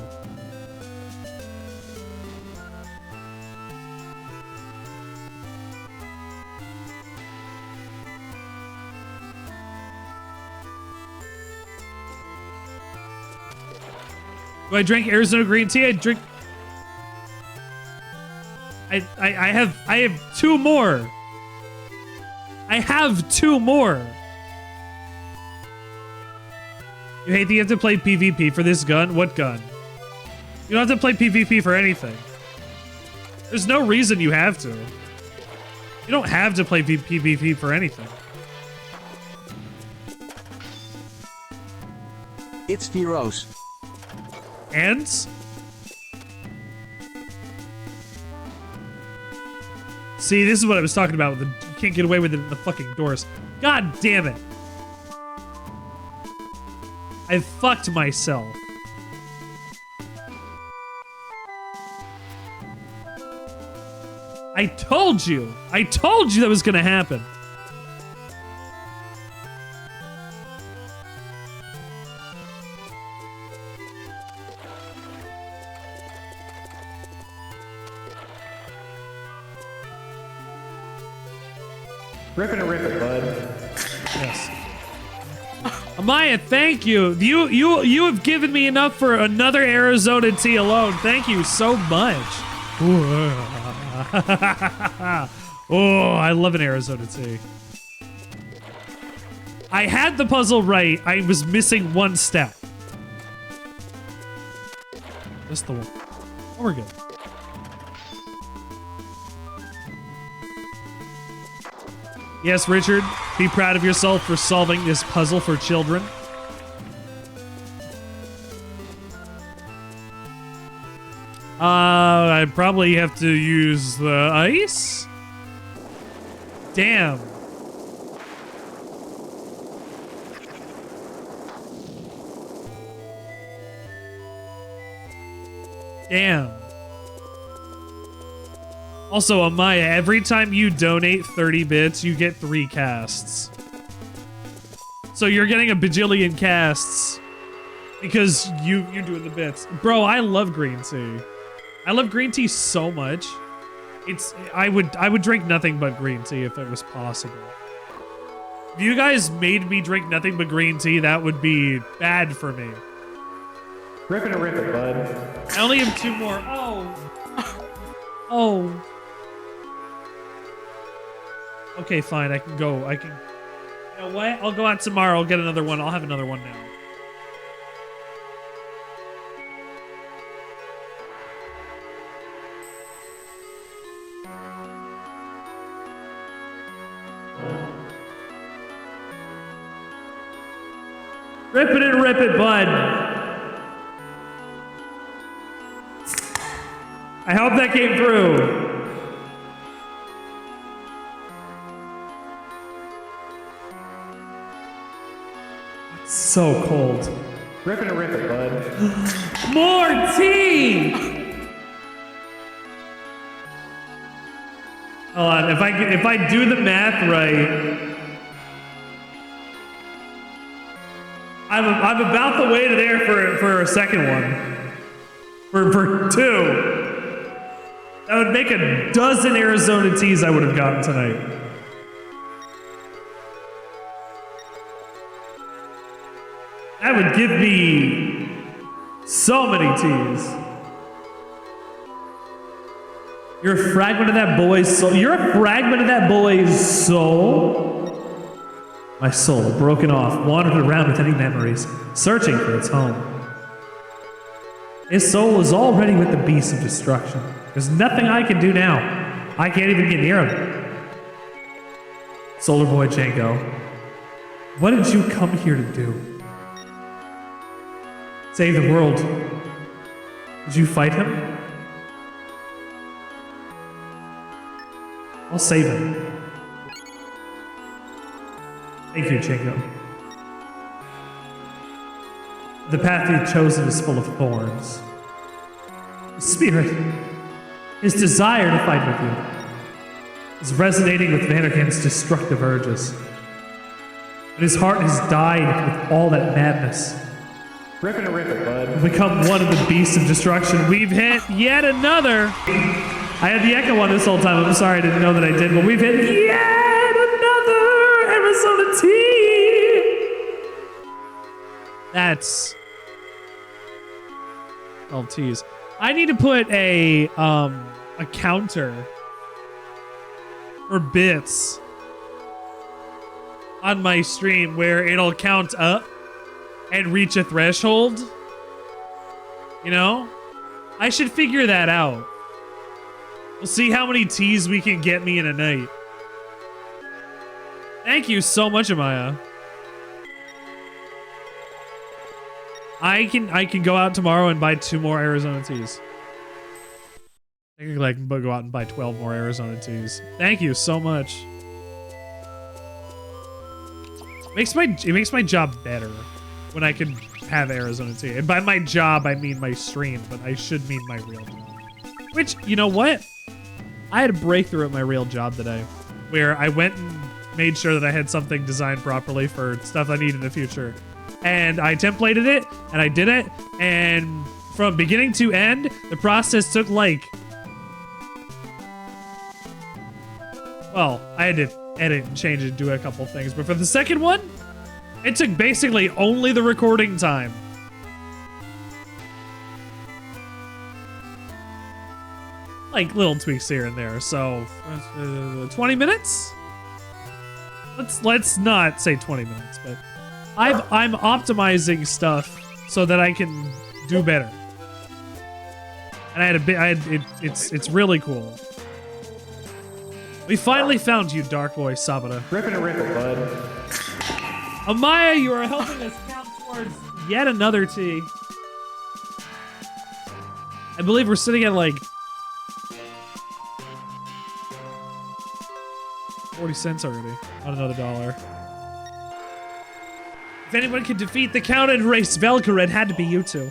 S11: Do I drink Arizona green tea? I drink... I have 2 more. I have 2 more. You hate that you have to play PvP for this gun? What gun? You don't have to play PvP for anything. There's no reason you have to. You don't have to play PvP for anything.
S10: It's Firoz.
S11: And? See, this is what I was talking about. You can't get away with it in the fucking doors. God damn it. I fucked myself.
S1: I told you that was gonna happen.
S7: Rip it, bud.
S1: Yes. Amaya, thank you. You have given me enough for another Arizona tea alone. Thank you so much. Oh, I love an Arizona tea. I had the puzzle right. I was missing one step. That's the one. Oh, we're good. Yes, Richard, be proud of yourself for solving this puzzle for children. I probably have to use the ice? Damn. Damn. Also, Amaya, every time you donate 30 bits, you get 3 casts. So you're getting a bajillion casts because you're doing the bits. Bro, I love green tea. I love green tea so much. I would drink nothing but green tea if it was possible. If you guys made me drink nothing but green tea, that would be bad for me.
S7: Rip it, bud.
S1: I only have 2 more. Oh. Oh. Okay, fine. I can go. You know what? I'll go out tomorrow. I'll get another one. I'll have another one now. Rip it and rip it, bud. I hope that came through. It's so cold.
S7: Rip it, bud.
S1: More tea! Hold on, if I do the math right, I'm about the way to there for a second one. For 2. That would make a dozen Arizona teas I would have gotten tonight. That would give me so many teas. You're a fragment of that boy's soul. You're a fragment of that boy's soul. My soul, broken off, wandered around with any memories, searching for its home. His soul is already with the beast of destruction. There's nothing I can do now. I can't even get near him. Solar Boy Django, what did you come here to do? Save the world. Did you fight him? I'll save him. Thank you, Django. The path you've chosen is full of thorns. His spirit, his desire to fight with you, is resonating with Vanakin's destructive urges. But his heart has died with all that madness.
S7: Rip it, bud.
S1: Become one of the beasts of destruction. We've hit yet another. I had the echo on this whole time. I'm sorry, I didn't know that I did, but we've hit yet another Arizona tea. That's 12 teas. I need to put a counter for bits on my stream where it'll count up and reach a threshold. You know? I should figure that out. We'll see how many teas we can get me in a night. Thank you so much, Amaya. I can go out tomorrow and buy 2 more Arizona teas. I can go out and buy 12 more Arizona teas. Thank you so much. It makes my job better when I can have Arizona tea. And by my job, I mean my stream, but I should mean my real job. Which, you know what?
S11: I had a breakthrough at my real job today where I went and made sure that I had something designed properly for stuff I need in the future. And I templated it, and I did it, and from beginning to end, the process took like... Well, I had to edit and change it and do a couple things, but for the second one, it took basically only the recording time. Like little tweaks here and there, so 20 minutes? Let's not say 20 minutes, but I'm optimizing stuff so that I can do better. And it's really cool. We finally found you, Dark Boy Sabata.
S7: Ripping a rip it, bud.
S11: Amaya, you are helping us count towards yet another tea. I believe we're sitting at like 40 cents already on another $1. If anyone could defeat the Count and race Velcro, it had to be you two.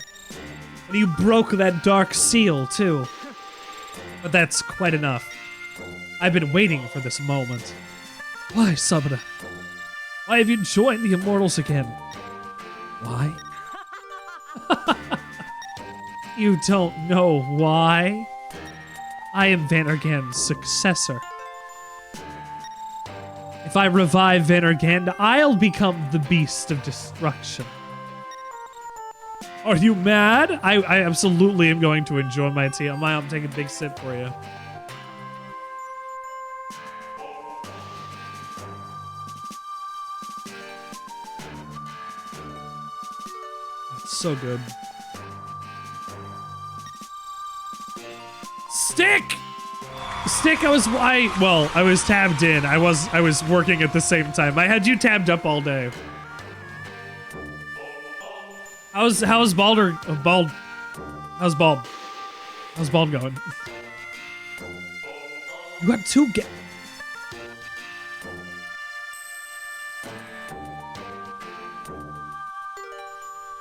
S11: And you broke that dark seal, too. But that's quite enough. I've been waiting for this moment. Why, Sabata? Why have you joined the Immortals again? Why? You don't know why? I am Vanargan's successor. If I revive Vanargan, I'll become the beast of destruction. Are you mad? I absolutely am going to enjoy my tea. I'm taking a big sip for you. That's so good. Stick! Stick, I was tabbed in. I was working at the same time. I had you tabbed up all day. How's Bald going? You got 2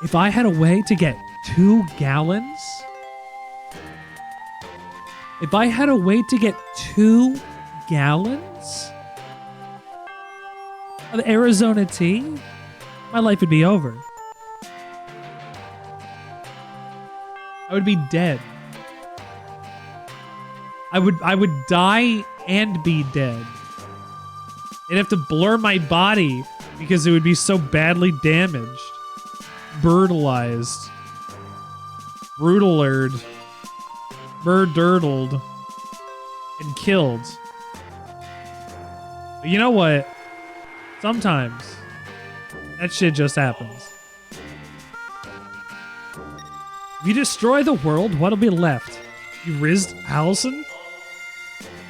S11: If I had a way to get 2 gallons? If I had a way to get 2 gallons of Arizona tea, my life would be over. I would be dead. I would die and be dead. They'd have to blur my body because it would be so badly damaged. Brutalized. Brutalered. Murdered and killed. But you know what? Sometimes that shit just happens. If you destroy the world, what'll be left? You rizzed Allison?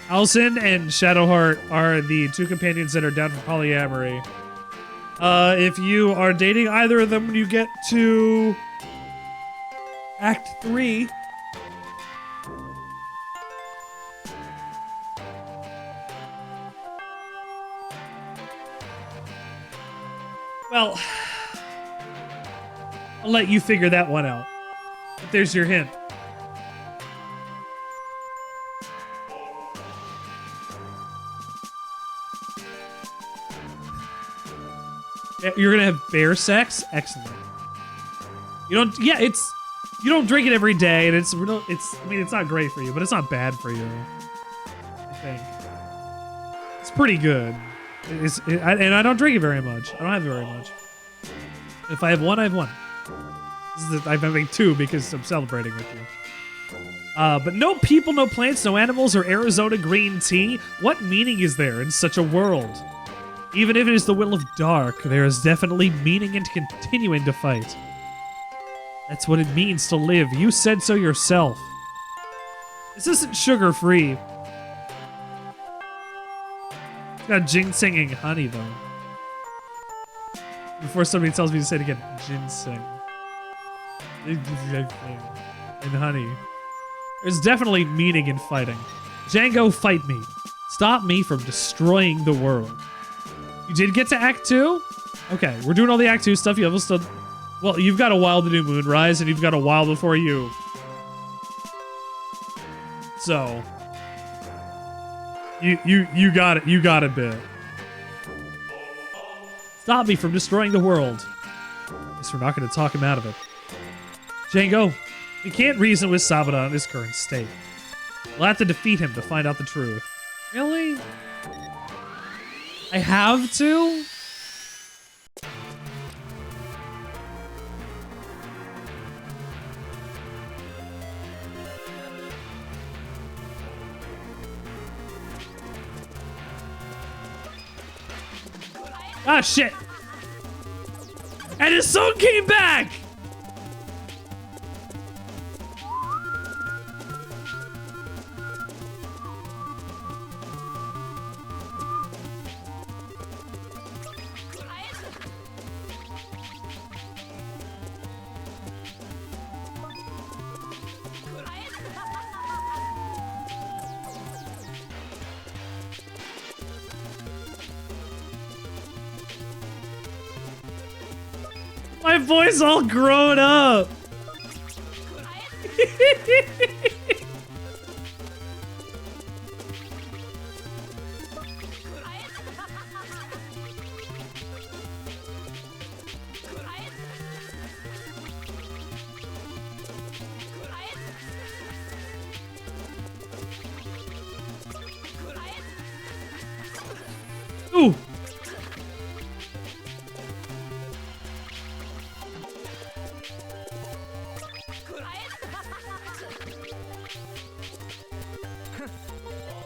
S11: Allison and Shadowheart are the 2 companions that are down for polyamory. If you are dating either of them when you get to Act 3, well, I'll let you figure that one out. But there's your hint. You're gonna have bear sex? Excellent. You don't, yeah, you don't drink it every day, and I mean, it's not great for you, but it's not bad for you. I think. It's pretty good. And I don't drink it very much. I don't have it very much. If I have one, I have one. I'm having 2 because I'm celebrating with you. But no people, no plants, no animals, or Arizona green tea? What meaning is there in such a world? Even if it is the will of dark, there is definitely meaning in continuing to fight. That's what it means to live. You said so yourself. This isn't sugar-free. It's got ginseng and honey, though. Before somebody tells me to say it again, ginseng. And honey. There's definitely meaning in fighting. Django, fight me. Stop me from destroying the world. You did get to Act 2? Okay, we're doing all the Act 2 stuff. You almost done... Well, you've got a while to do Moonrise, and you've got a while before you. So...
S1: You got it. You got it, bit. Stop me from destroying the world. Guess we're not going to talk him out of it. Django, we can't reason with Sabata in his current state. We'll have to defeat him to find out the truth. Really? I have to? Ah, shit! And his son came back! My voice all grown up. Ooh.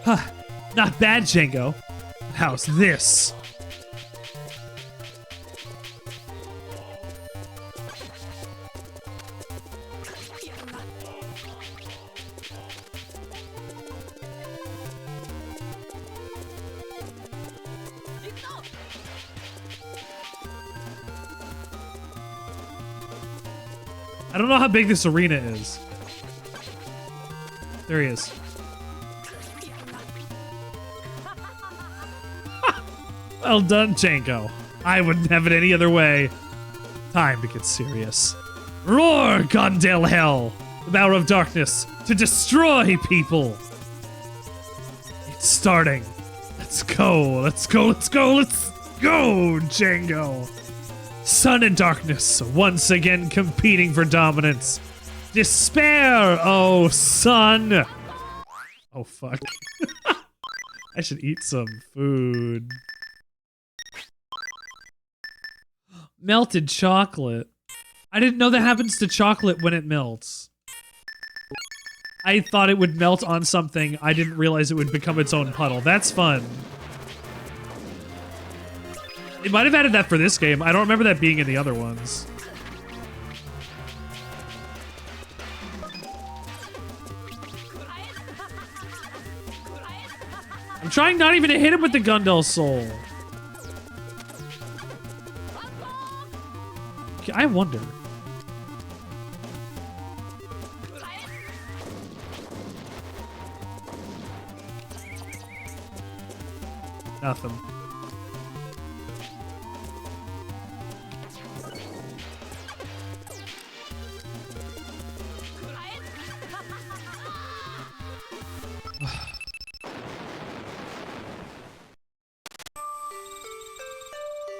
S1: Huh. Not bad, Django. How's this? I don't know how big this arena is. There he is. Well done, Django. I wouldn't have it any other way. Time to get serious. Roar, Gondel Hell! The power of darkness to destroy people! It's starting. Let's go, let's go, let's go, let's go, Django! Sun and darkness once again competing for dominance. Despair, oh sun! Oh fuck. I should eat some food. Melted chocolate. I didn't know that happens to chocolate when it melts. I thought it would melt on something. I didn't realize it would become its own puddle. That's fun. They might have added that for this game. I don't remember that being in the other ones. I'm trying not even to hit him with the Gundel Soul. I wonder. Nothing.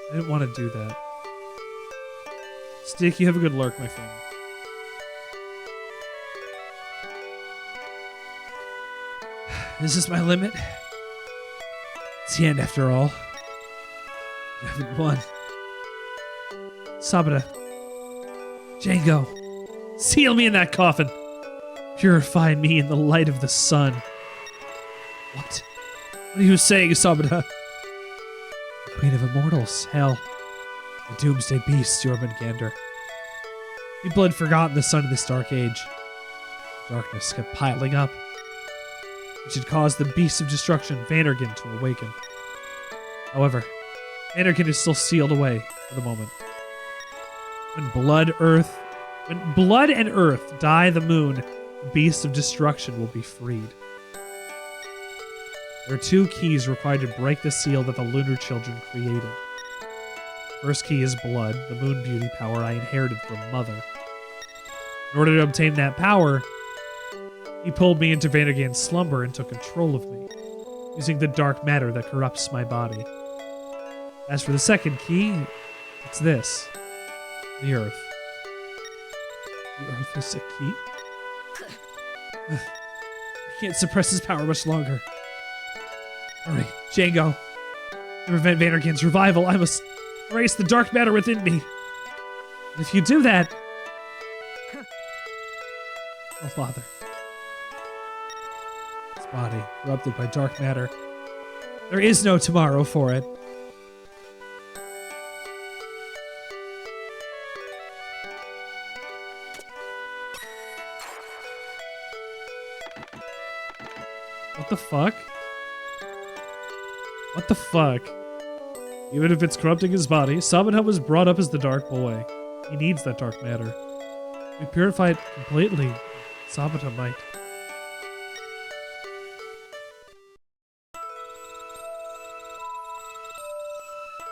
S1: I didn't want to do that. Stick, you have a good lurk, my friend. Is this my limit? It's the end after all. You haven't won. Sabata. Django. Seal me in that coffin. Purify me in the light of the sun. What? What are you saying, Sabata? The Queen of Immortals, hell. The Doomsday Beast, Jormungandr. People had forgotten the sun of this dark age. Darkness kept piling up, which had caused the Beast of Destruction, Vandergen, to awaken. However, Vandergen is still sealed away for the moment. When blood and earth die the moon, the Beast of Destruction will be freed. There are 2 keys required to break the seal that the Lunar children created. First key is blood, the moon beauty power I inherited from Mother. In order to obtain that power, he pulled me into Vandergan's slumber and took control of me.
S11: using the dark matter that corrupts my body. As for the second key, it's this. The Earth. The Earth is a key? I can't suppress his power much longer. Alright, Django. To prevent Vanderkant's revival, I must erase the dark matter within me. And if you do that... Oh, Father. His body, corrupted by dark matter. There is no tomorrow for it. What the fuck? What the fuck? Even if it's corrupting his body, Sabata was brought up as the Dark Boy. He needs that dark matter. We purify it completely. Sabata might.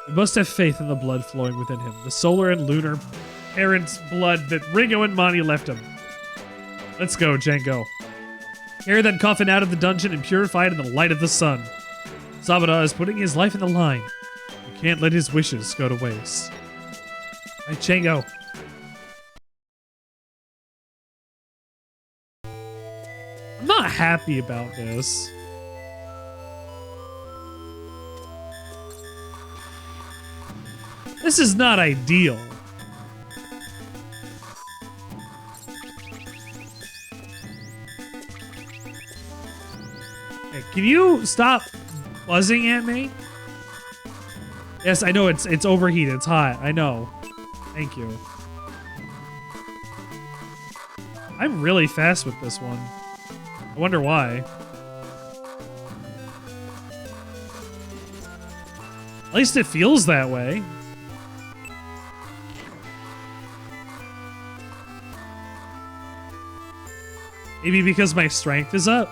S11: We must have faith in the blood flowing within him. The solar and lunar parents' blood that Ringo and Monty left him. Let's go, Django. Carry that coffin out of the dungeon and purify it in the light of the sun. Sabata is putting his life in the line. You can't let his wishes go to waste. Right, Django. I'm not happy about this. This is not ideal. Okay, can you stop buzzing at me? Yes, I know it's overheated. It's hot. I know. Thank you. I'm really fast with this one. I wonder why. At least it feels that way. Maybe because my strength is up?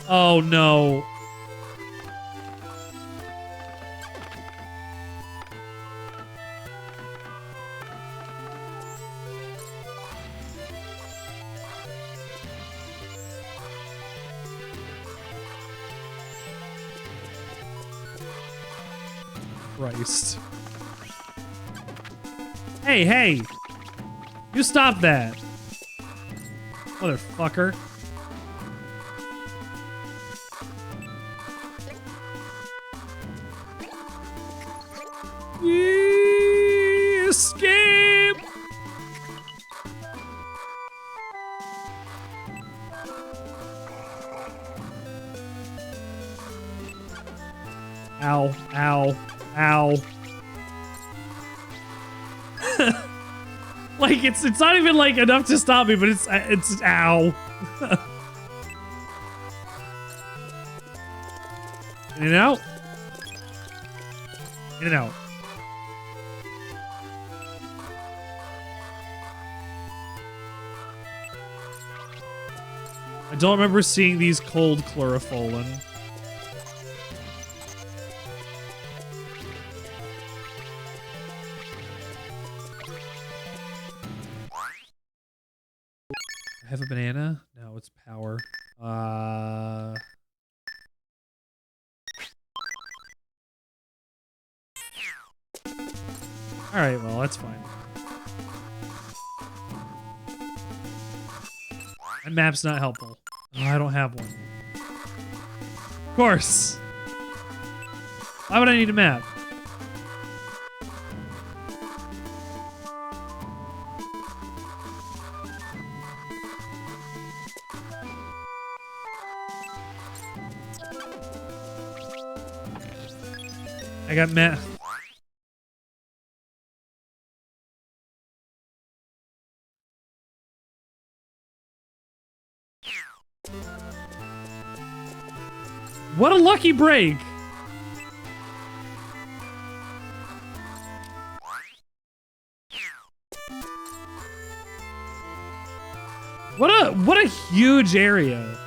S11: Oh no. Christ. Hey, hey! You stop that! Motherfucker. Escape! Ow, ow, ow. Like it's not even like enough to stop me, but it's ow. In and out. In and out. I don't remember seeing these cold chloropholin. I have a banana? No, it's power. Alright, well, that's fine. My map's not helpful. Oh, I don't have one. Of course! Why would I need a map? I got map. What a lucky break! What a huge area.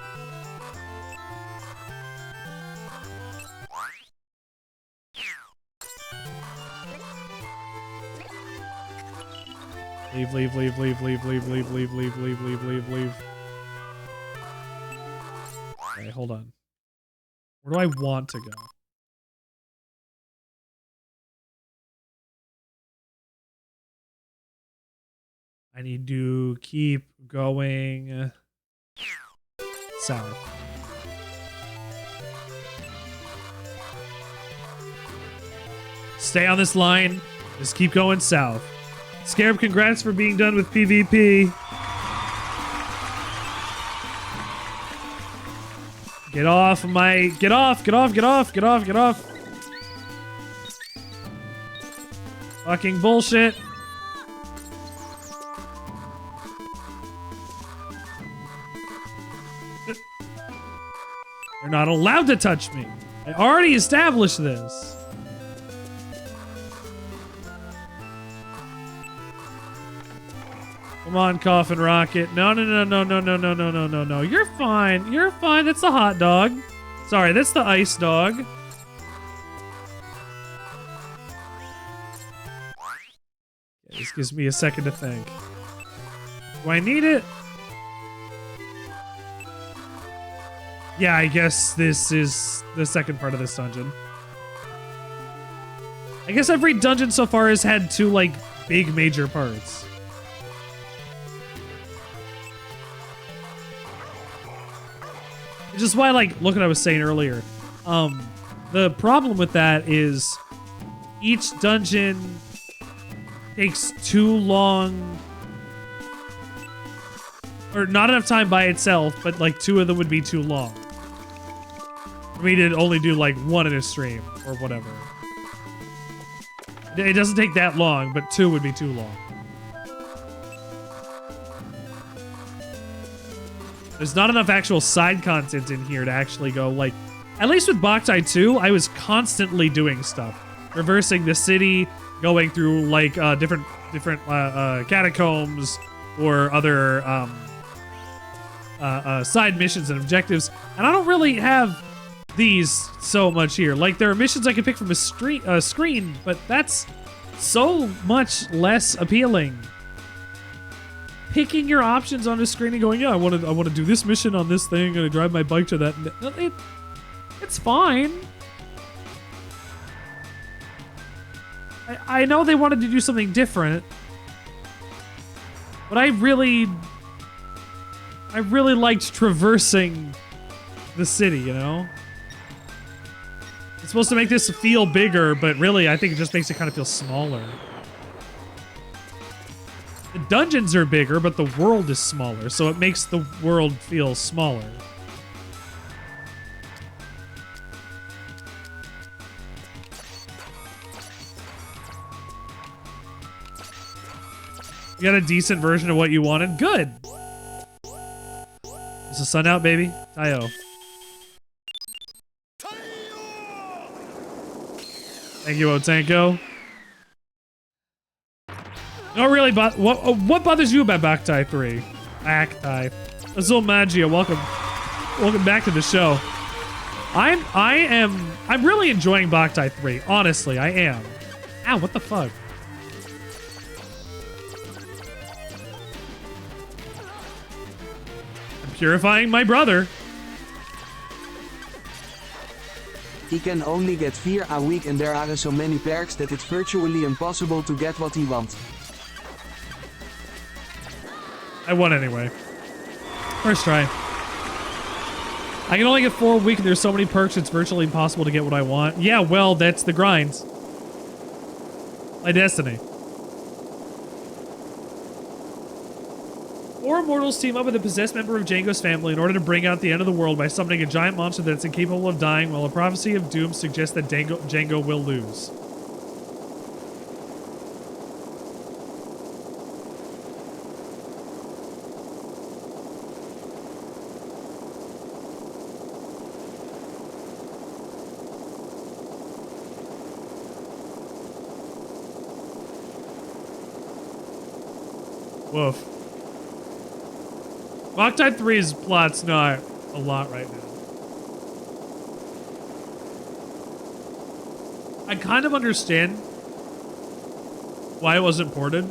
S11: Leave, leave, leave, leave, leave, leave, leave, leave, leave, leave, leave, leave, leave. Okay, hold on. Where do I want to go? I need to keep going south. Stay on this line. Just keep going south. Scarab, congrats for being done with PvP. Get off my... Get off, get off, get off, get off, get off. Fucking bullshit. They're not allowed to touch me. I already established this. Come on, Coffin Rocket. No, no, no, no, no, no, no, no, no, no, no. You're fine. You're fine. That's the hot dog. Sorry, that's the ice dog. Yeah, this gives me a second to think. Do I need it? Yeah, I guess this is the second part of this dungeon. I guess every dungeon so far has had two, like, big major parts. Which is why, like, look what I was saying earlier. The problem with that is each dungeon takes too long, or not enough time by itself, but like two of them would be too long. For me to only do like one in a stream or whatever. It doesn't take that long, but two would be too long. There's not enough actual side content in here to actually go, like, at least with Boktai 2, I was constantly doing stuff. Reversing the city, going through, like, different catacombs or other, side missions and objectives. And I don't really have these so much here. Like, there are missions I can pick from a screen, but that's so much less appealing. Picking your options on the screen and going, yeah, I want to do this mission on this thing, and I drive my bike to that. It's fine. I know they wanted to do something different, but I really liked traversing the city, you know? It's supposed to make this feel bigger, but really, I think it just makes it kind of feel smaller. The dungeons are bigger, but the world is smaller, so it makes the world feel smaller. You got a decent version of what you wanted? Good! Is the sun out, baby? Taiyoh. Thank you, Otanko. No, really, but what bothers you about Boktai 3? Boktai. Azul Magia, welcome back to the show. I'm really enjoying Boktai 3. Honestly, I am. Ow, what the fuck? I'm purifying my brother.
S10: He can only get 4 a week and there are so many perks that it's virtually impossible to get what he wants.
S11: I won anyway. First try. I can only get 4 a week and there's so many perks it's virtually impossible to get what I want. Yeah, well, that's the grind. My destiny. 4 immortals team up with a possessed member of Django's family in order to bring out the end of the world by summoning a giant monster that's incapable of dying, while a prophecy of doom suggests that Django will lose. Woof. Boktai 3's plot's not a lot right now. I kind of understand why it wasn't ported.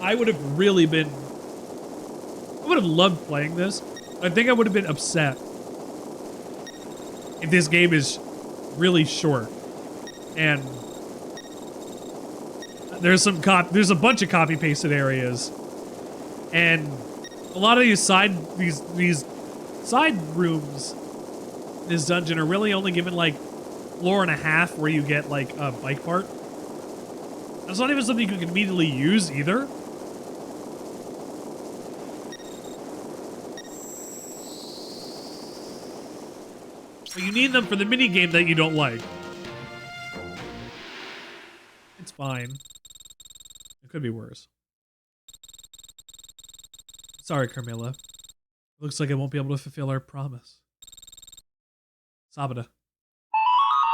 S11: I would have really been... I would have loved playing this. I think I would have been upset if this game is really short. And there's a bunch of copy-pasted areas. And a lot of these side rooms in this dungeon are really only given like floor and a half where you get like a bike part. That's not even something you can immediately use either. But you need them for the mini game that you don't like. It's fine. It could be worse. Sorry, Carmilla. Looks like I won't be able to fulfill our promise. Sabada.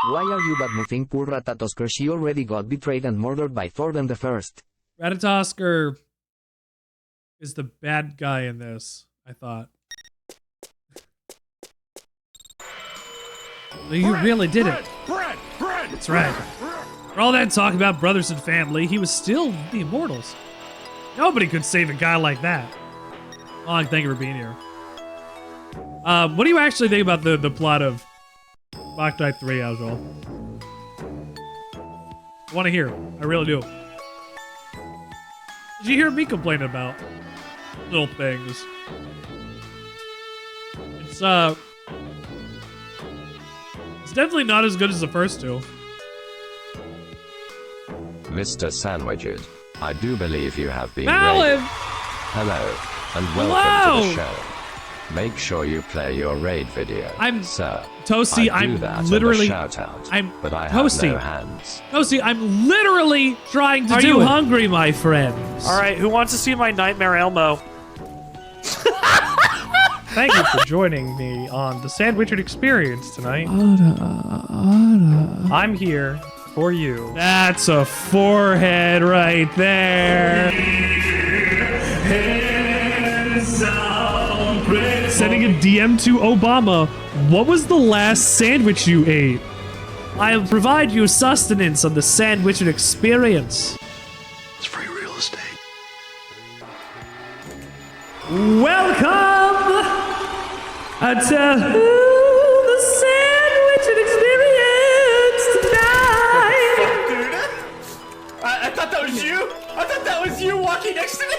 S12: Why are you bad moving poor Ratatosker? She already got betrayed and murdered by Thorben the First.
S11: Ratatosker is the bad guy in this, I thought. Well, you really did it. That's right. For all that talk about brothers and family, he was still the Immortals. Nobody could save a guy like that. Long, thank you for being here. What do you actually think about the plot of Boktai 3, Azul? I want to hear. I really do. Did you hear me complaining about little things? It's definitely not as good as the first two.
S3: Mr. Sandwichard, I do believe you have been
S11: Malin!
S3: raided. Hello, and welcome to the show. Make sure you play your raid video, sir.
S11: Toasty, I'm literally...
S3: but I have no hands.
S11: Toasty, I'm literally trying to do it. Are you hungry, my friends?
S1: All right, who wants to see my Nightmare Elmo? Thank you for joining me on the Sandwichard experience tonight. I'm here for you.
S11: That's a forehead right there. Sending a DM to Obama. What was the last sandwich you ate? I'll provide you sustenance on the Sandwichard experience.
S13: It's free real estate.
S11: Welcome to the Sandwichard experience tonight.
S9: I thought that was you. I thought that was you walking next to me.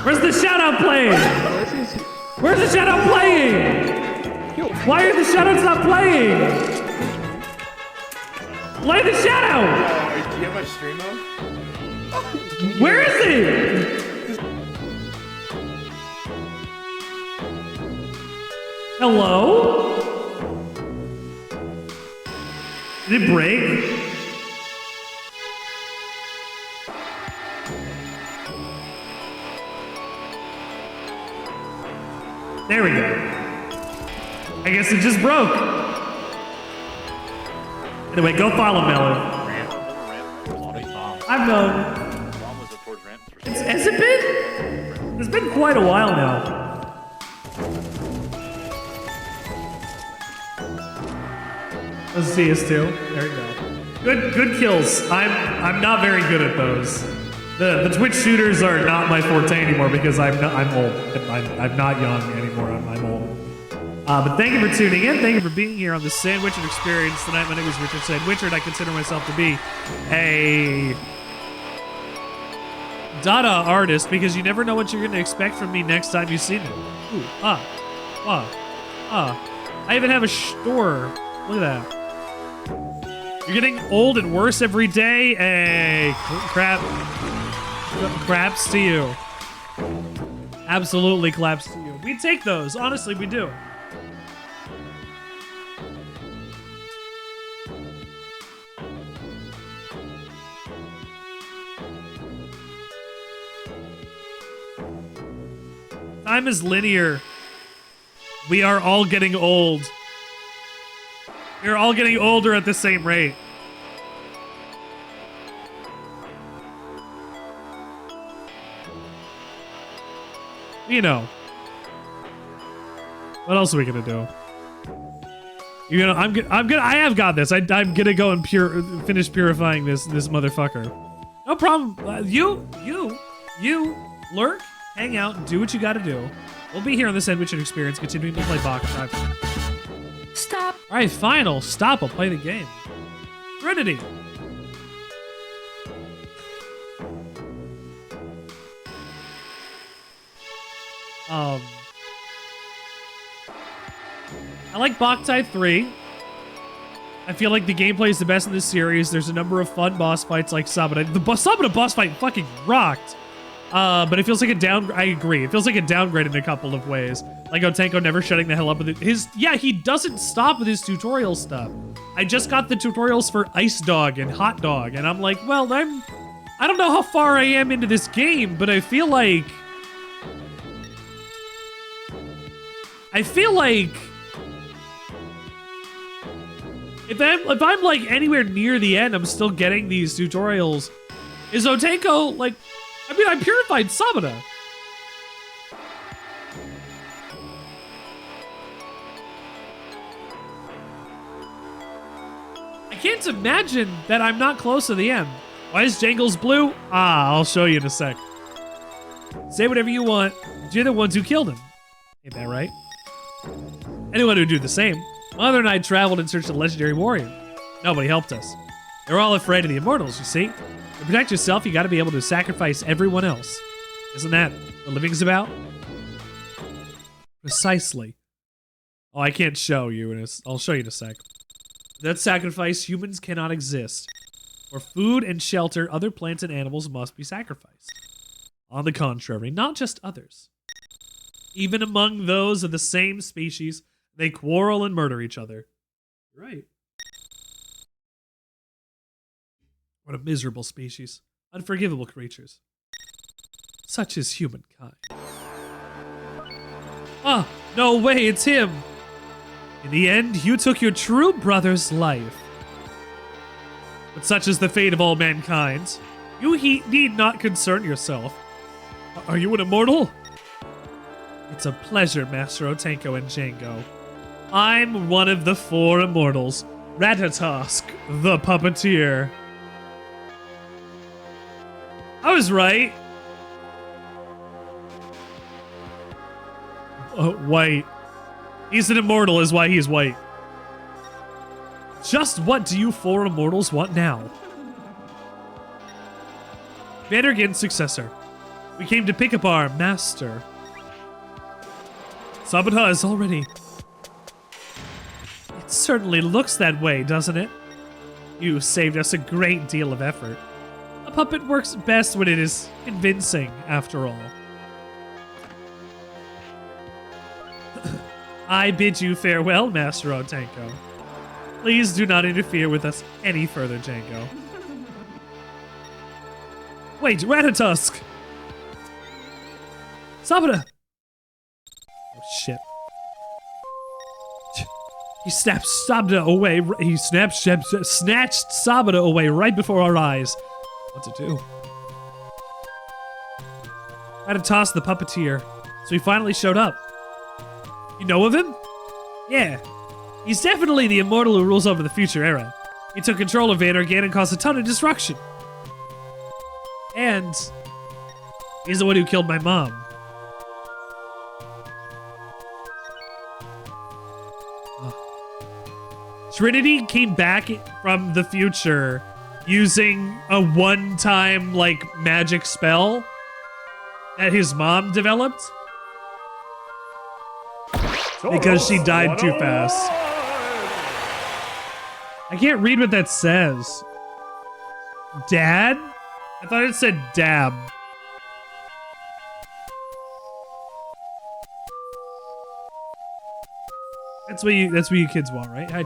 S11: Where's the shout-out playing? Where's the shout-out playing? Why are the shout-outs not playing? Play the shout-out!
S9: Do you have my stream mode?
S11: Where is it? Hello? Did it break? There we go. I guess it just broke. Anyway, go follow Melon. I've known. Has it been? It's been quite a while now. Let's see us too. There we go. Good kills. I'm not very good at those. The Twitch shooters are not my forte anymore because I'm old. I'm not young anymore. I'm old. But thank you for tuning in. Thank you for being here on the Sandwichard experience tonight. My name is Richard Sandwichard. I consider myself to be a Dada artist because you never know what you're going to expect from me next time you see me. Ooh, I even have a store. Look at that. You're getting old and worse every day. Hey, craps to you. Absolutely claps to you. We take those. Honestly, we do. Time is linear. We are all getting old. We're all getting older at the same rate. You know. What else are we gonna do? You know, I have got this. I'm gonna go and finish purifying this motherfucker. No problem. You You lurk, hang out, do what you gotta do. We'll be here on the Sandwichard experience, continuing to play Boktai.
S14: Stop.
S11: All right, final. Stop. I'll play the game. Trinity. I like Boktai 3. I feel like the gameplay is the best in this series. There's a number of fun boss fights like Sabata. The Sabata boss fight fucking rocked. But it feels like a downgrade. I agree. It feels like a downgrade in a couple of ways. Like Otenko never shutting the hell up with his... Yeah, he doesn't stop with his tutorial stuff. I just got the tutorials for Ice Dog and Hot Dog, and I'm like, well, I don't know how far I am into this game, but I feel like... If I'm like anywhere near the end, I'm still getting these tutorials. Is Otenko like... I mean, I purified Sabata. I can't imagine that I'm not close to the end. Why is Jangles blue? Ah, I'll show you in a sec. Say whatever you want. You're the ones who killed him. Ain't that right? Anyone who'd do the same. Mother and I traveled in search of the legendary warrior. Nobody helped us. They were all afraid of the immortals, you see. To protect yourself, you gotta be able to sacrifice everyone else. Isn't that what living's about? Precisely. Oh, I can't show you. I'll show you in a sec. Without sacrifice, humans cannot exist. For food and shelter, other plants and animals must be sacrificed. On the contrary, not just others. Even among those of the same species, they quarrel and murder each other. Right. What a miserable species. Unforgivable creatures. Such is humankind. Ah, no way, it's him! In the end, you took your true brother's life. But such is the fate of all mankind. You need not concern yourself. Are you an immortal? It's a pleasure, Master Otenko and Django. I'm one of the 4 immortals. Ratatosk, the puppeteer. I was right. White. He's an immortal is why he's white. Just what do you 4 immortals want now? Vandergen's successor. We came to pick up our master. Sabata is already... It certainly looks that way, doesn't it? You saved us a great deal of effort. A puppet works best when it is convincing, after all. I bid you farewell, Master Otenko. Please do not interfere with us any further, Django. Wait, Ratatosk! Sabata! Oh, shit. He snapped Sabata away. He snatched Sabata away right before our eyes. What to do? I had to toss the puppeteer, so he finally showed up. You know of him? Yeah. He's definitely the immortal who rules over the future era. He took control of Vandergen and caused a ton of destruction. And he's the one who killed my mom. Trinity came back from the future using a one-time, like, magic spell that his mom developed. Because she died too fast. I can't read what that says. Dad? I thought it said dab. That's what you kids want, right? Hi,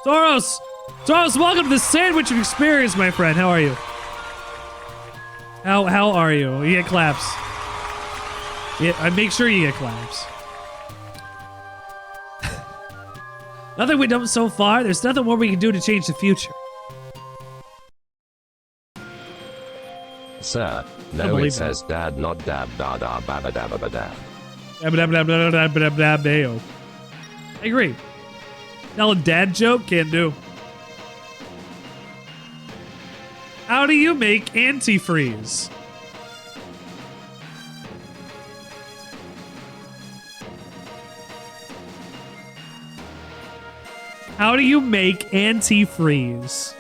S11: Toros! Toros, welcome to the Sandwichard experience, my friend. How are you? How are you? You get claps. Yeah, I make sure you get claps. Nothing we've done so far. There's nothing more we can do to change the future.
S3: Sir, no, it says dad, not dab, da da, ba da ba da.
S11: I agree. Tell a dad joke, can do. How do you make antifreeze? How do you make antifreeze?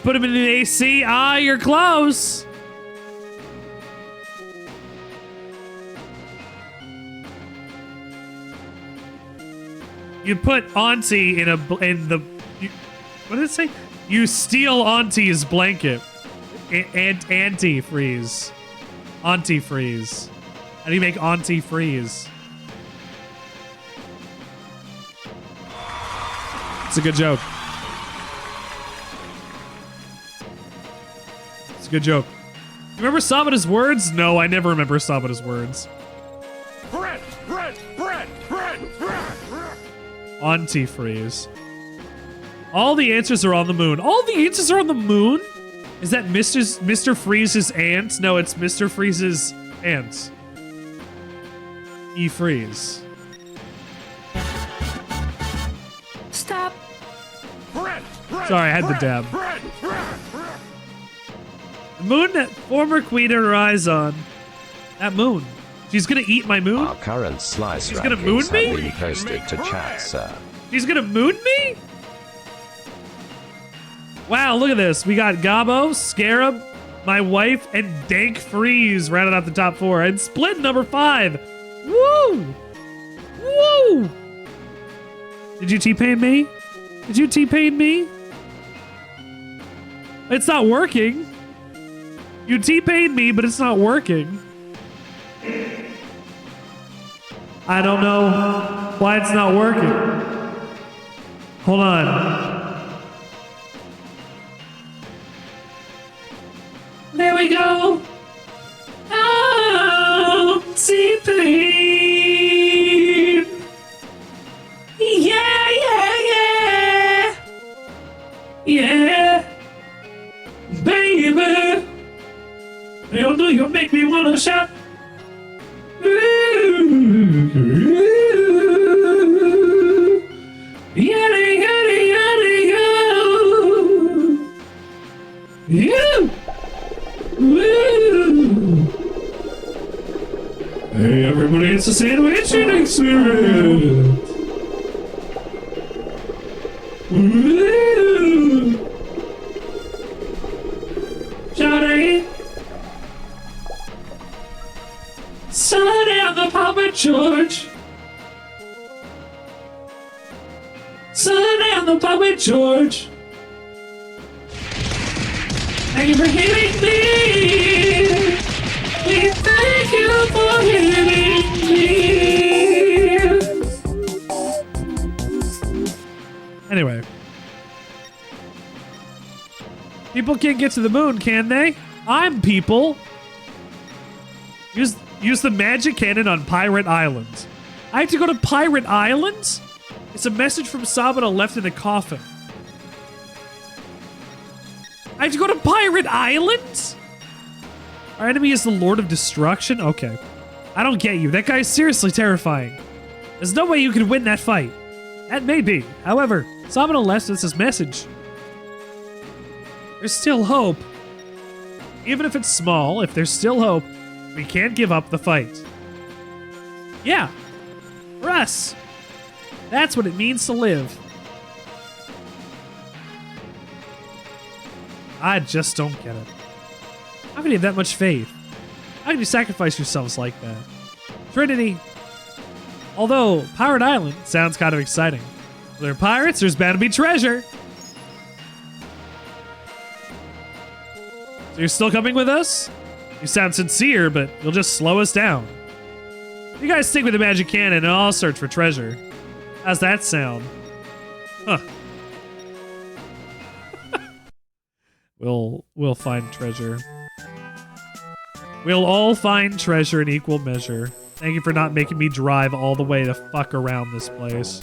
S11: Put him in the AC. Ah, you're close. You put Auntie in what did it say? You steal Auntie's blanket. Antifreeze. Antifreeze. How do you make antifreeze? It's a good joke. It's a good joke. You remember Sabata's words? No, I never remember Sabata's words.
S2: Bread!
S11: Antifreeze. All the answers are on the moon. All the answers are on the moon? Is that Mr. Freeze's ants? No, it's Mr. Freeze's ants. E-freeze.
S14: Stop.
S11: Sorry, I had the dab. The moon that former queen had her eyes on. That moon. She's gonna eat my moon?
S3: Our current slice
S11: She's gonna moon
S3: rankings
S11: me?
S3: have been posted to chat, sir.
S11: She's gonna moon me? Wow, look at this. We got Gabo, Scarab, my wife, and Dank Freeze rounded out the top 4. And Split number 5. Woo! Woo! Did you T-Pain me? Did you T-Pain me? It's not working. You T-Pain me, but it's not working. I don't know why it's not working. Hold on. There we go. Oh, T-Pain. Yeah, yeah, yeah. Yeah. Baby. I don't know, you'll make me wanna shout. Yada, yada, yada, yo. Hey, everybody, it's a sandwiching experience. Johnny. Sunday on the Papa George. Sunday on the Papa George. Thank you for hitting me. We thank you for hitting me. Anyway. People can't get to the moon, can they? I'm people. Use the magic cannon on Pirate Island. I have to go to Pirate Island? It's a message from Sabata left in a coffin. I have to go to Pirate Island? Our enemy is the Lord of Destruction? Okay. I don't get you. That guy is seriously terrifying. There's no way you can win that fight. That may be. However, Sabata left us this message. There's still hope. Even if it's small, if there's still hope, we can't give up the fight. Yeah. For us. That's what it means to live. I just don't get it. How can you have that much faith? How can you sacrifice yourselves like that? Trinity. Although, Pirate Island sounds kind of exciting. If there are pirates, there's bound to be treasure. So you're still coming with us? You sound sincere, but you'll just slow us down. You guys stick with the magic cannon and I'll search for treasure. How's that sound? Huh. We'll find treasure. We'll all find treasure in equal measure. Thank you for not making me drive all the way to fuck around this place.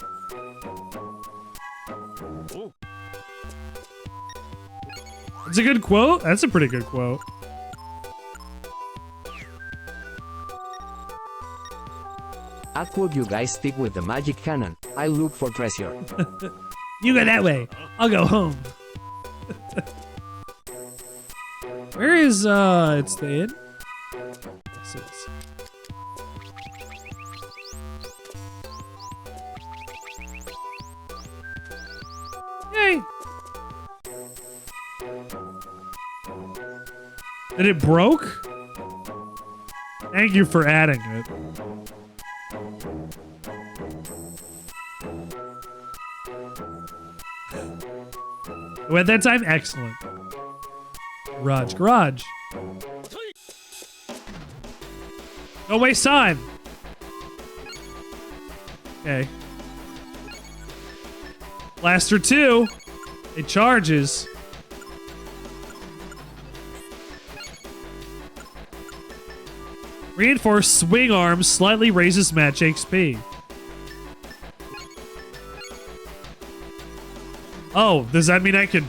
S11: It's a good quote? That's a pretty good quote.
S12: How could you guys stick with the magic cannon? I look for treasure.
S11: You go that way. I'll go home. Where is, it's the inn? Yes, it is. That it broke? Thank you for adding it. Who had that time? Excellent. Garage. Don't waste time. Okay. Blaster 2. It charges. Reinforced swing arm slightly raises match XP. Oh, does that mean I can...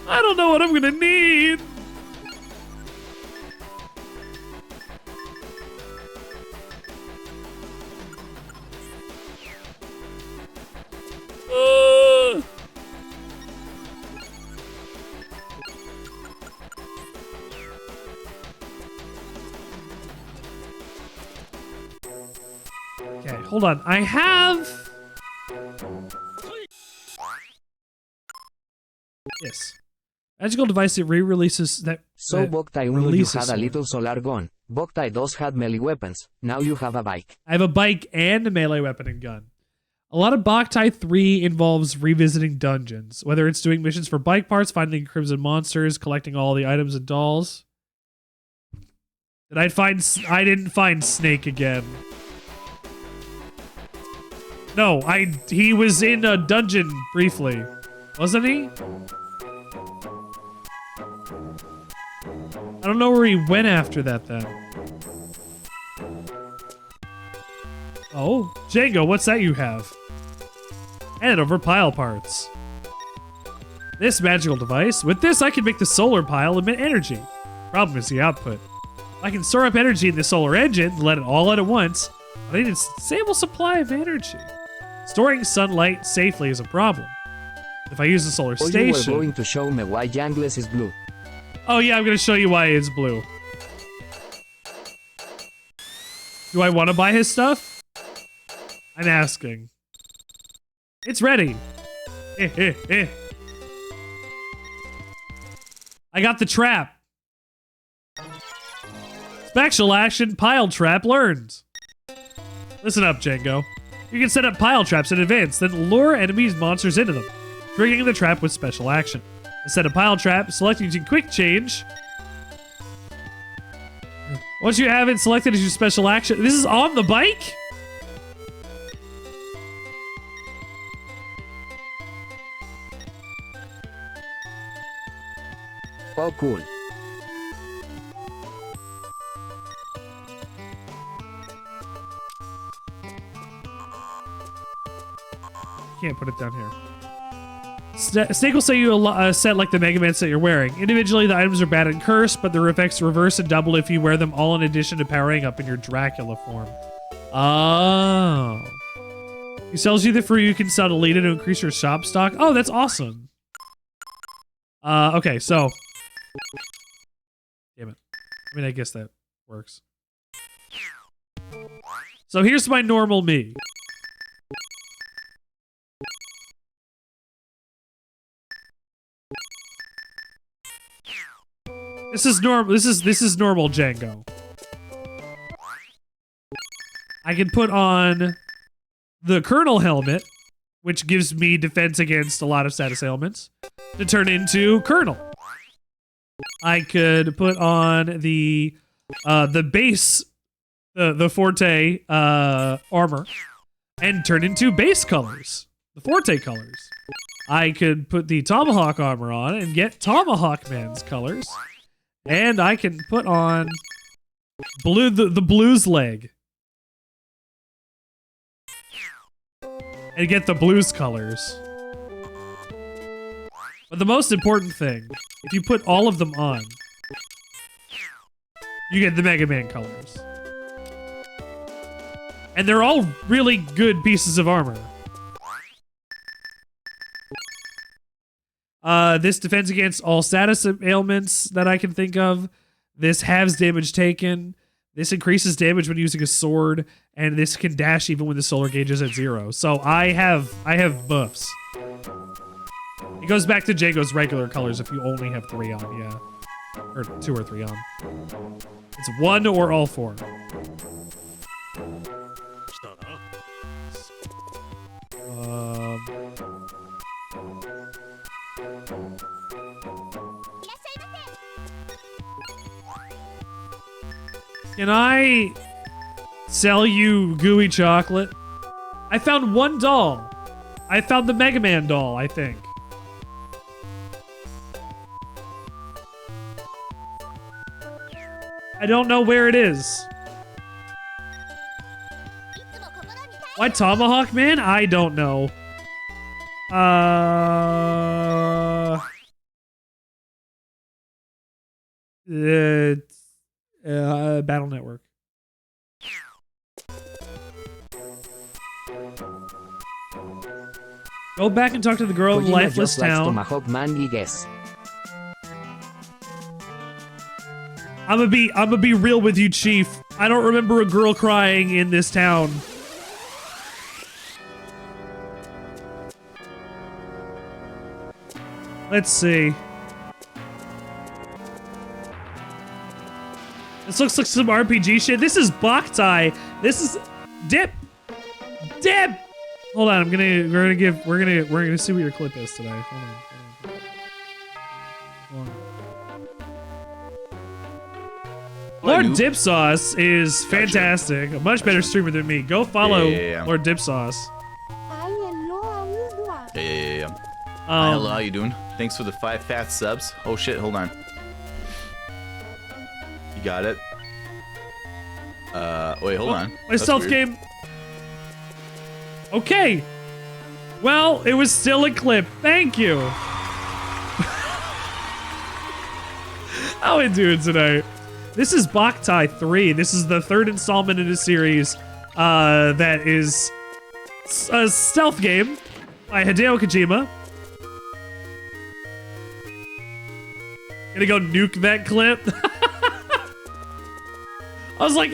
S11: I don't know what I'm gonna need. Okay, hold on. I have... Yes. Magical device that re-releases that...
S12: So Boktai 1 you had a little solar gun. Boktai 2 had melee weapons. Now you have a bike.
S11: I have a bike and a melee weapon and gun. A lot of Boktai 3 involves revisiting dungeons. Whether it's doing missions for bike parts, finding crimson monsters, collecting all the items and dolls. I didn't find Snake again. No, he was in a dungeon briefly. Wasn't he? I don't know where he went after that then. Oh, Django, what's that you have? And over pile parts. This magical device. With this, I can make the solar pile emit energy. Problem is the output. I can store up energy in the solar engine, let it all out at once, but I need a stable supply of energy. Storing sunlight safely is a problem. If I use the solar station...
S12: You were going to show me why Jangles is blue.
S11: Oh yeah, I'm going to show you why it's blue. Do I want to buy his stuff? I'm asking. It's ready. I got the trap. Special action pile trap learned. Listen up, Django. You can set up pile traps in advance, then lure enemies monsters into them, triggering the trap with special action. To set a pile trap, select using quick change. Once you have it selected as your special action, this is on the bike?
S12: Oh, cool.
S11: Can't put it down here. Snake will say you set like the Mega Man set you're wearing. Individually, the items are bad and cursed, but their effects reverse and double if you wear them all in addition to powering up in your Dracula form. Oh. He sells you the fruit you can sell to lead it to increase your shop stock. Oh, that's awesome. Okay, so. Damn it. I mean, I guess that works. So here's my normal me. This is normal. This is normal Django. I can put on the Colonel helmet, which gives me defense against a lot of status ailments, to turn into Colonel. I could put on the base, the Forte armor, and turn into base colors, the Forte colors. I could put the Tomahawk armor on and get Tomahawk Man's colors. And I can put on the blues leg. And get the blues colors. But the most important thing, if you put all of them on, you get the Mega Man colors. And they're all really good pieces of armor. This defends against all status ailments that I can think of. This halves damage taken. This increases damage when using a sword, and this can dash even when the solar gauge is at 0. So I have buffs. It goes back to Django's regular colors if you only have 3 on, yeah. Or 2 or 3 on. It's 1 or all 4. Can I sell you gooey chocolate? I found 1 doll. I found the Mega Man doll, I think. I don't know where it is. Why Tomahawk Man? I don't know. Battle Network. Go back and talk to the girl in Lifeless Town.
S12: Tomahawk Man, guess.
S11: I'm gonna be real with you, Chief. I don't remember a girl crying in this town. Let's see. This looks like some RPG shit. This is Boktai. This is Dip. Hold on, we're gonna see what your clip is today. Hold on. Lord Dip Sauce is fantastic. A much better streamer than me. Go follow Lord Dip Sauce.
S15: Yeah. Hi, hello, how you doing? Thanks for the 5 fat subs. Oh shit, hold on. You got it. Wait, hold on.
S11: My stealth game. Okay. Well, it was still a clip. Thank you. How we doing tonight? This is Boktai 3. This is the 3rd installment in a series that is a stealth game by Hideo Kojima. Gonna go nuke that clip. I was like,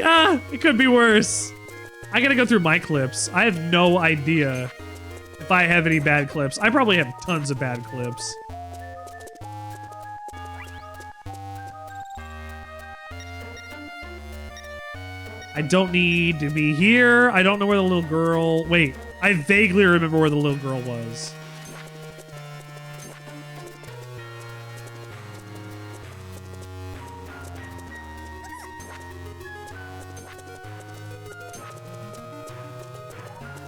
S11: it could be worse. I gotta go through my clips. I have no idea if I have any bad clips. I probably have tons of bad clips. I don't need to be here. I don't know where the little girl... Wait, I vaguely remember where the little girl was.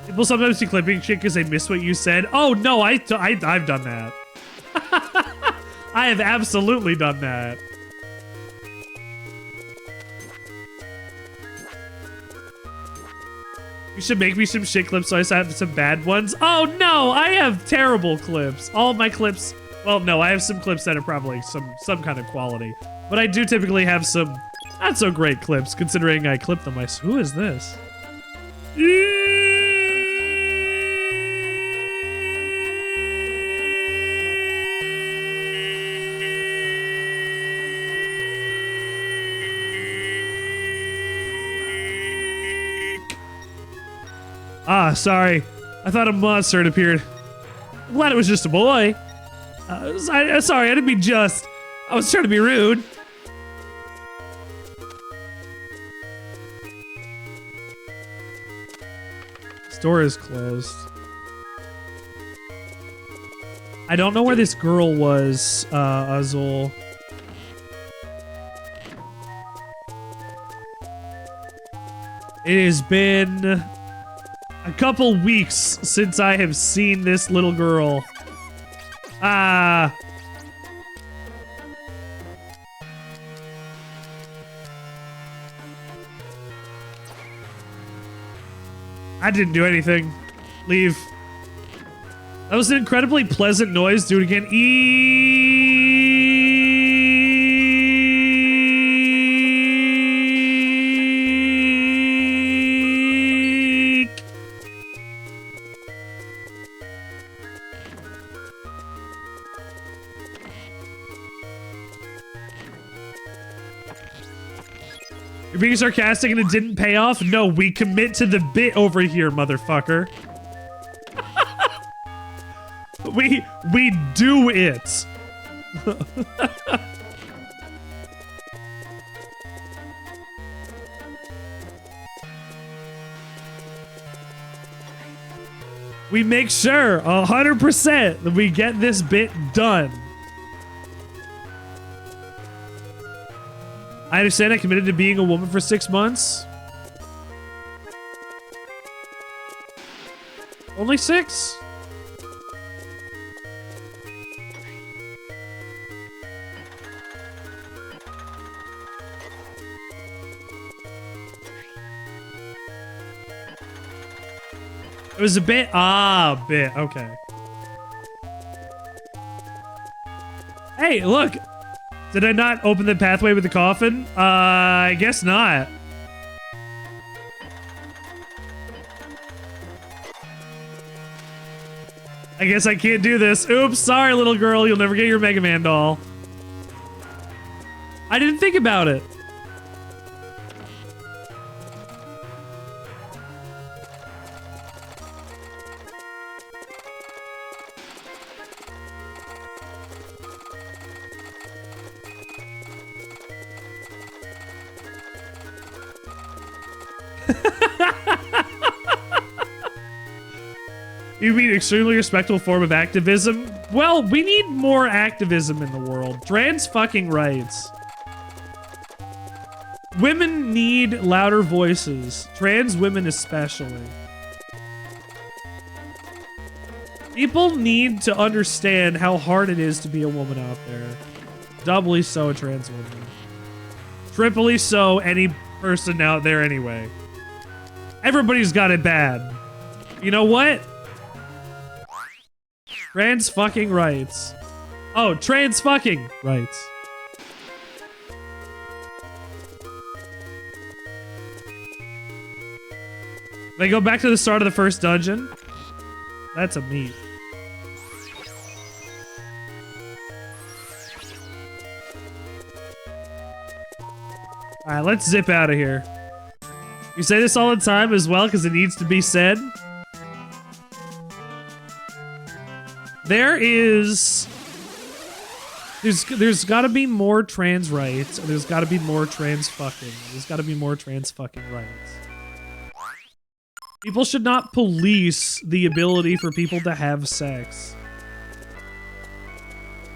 S11: People sometimes do clipping shit because they miss what you said. Oh no, I've done that. I have absolutely done that. You should make me some shit clips so I have some bad ones. Oh no, I have terrible clips. All of my clips, well no, I have some clips that are probably some kind of quality. But I do typically have some not so great clips considering I clip them. Who is this? Ah, sorry. I thought a monster had appeared. I'm glad it was just a boy. Sorry, I didn't mean just. I was trying to be rude. This door is closed. I don't know where this girl was, Azul. It has been a couple weeks since I have seen this little girl. I didn't do anything. Leave. That was an incredibly pleasant noise. Do it again.
S1: You're being sarcastic and it didn't pay off? No, we commit to the bit over here, motherfucker. we do it. We make sure 100% that we get this bit done. I understand I committed to being a woman for 6 months. Only 6? It was a bit. Ah, bit. Okay. Hey, look. Did I not open the pathway with the coffin? I guess not. I guess I can't do this. Oops, sorry, little girl. You'll never get your Mega Man doll. I didn't think about it. You mean extremely respectful form of activism? Well, we need more activism in the world. Trans fucking rights. Women need louder voices. Trans women especially. People need to understand how hard it is to be a woman out there. Doubly so a trans woman. Triply so any person out there anyway. Everybody's got it bad. You know what? Trans fucking rights. Oh, trans fucking rights. They go back to the start of the first dungeon. That's a meat. Alright, let's zip out of here. You say this all the time as well because it needs to be said. There's gotta be more trans rights, and there's gotta be more trans fucking. There's gotta be more trans fucking rights. People should not police the ability for people to have sex.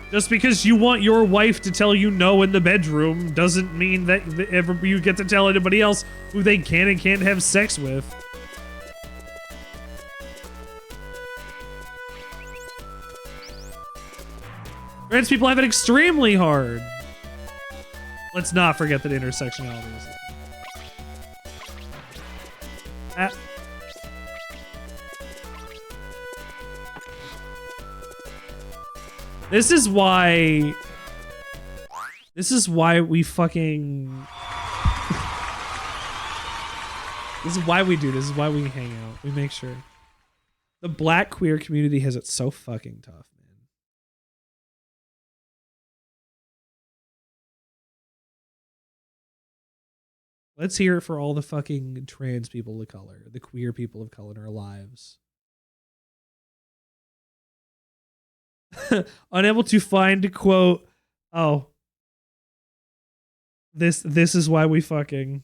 S1: Just because you want your wife to tell you no in the bedroom doesn't mean that ever you get to tell anybody else who they can and can't have sex with. Trans people have it extremely hard. Let's not forget that intersectionality is a thing. This is why we fucking... This is why we do this. This is why we hang out. We make sure. The black queer community has it so fucking tough. Let's hear it for all the fucking trans people of color, the queer people of color in our lives. Unable to find a quote. Oh. This is why we fucking.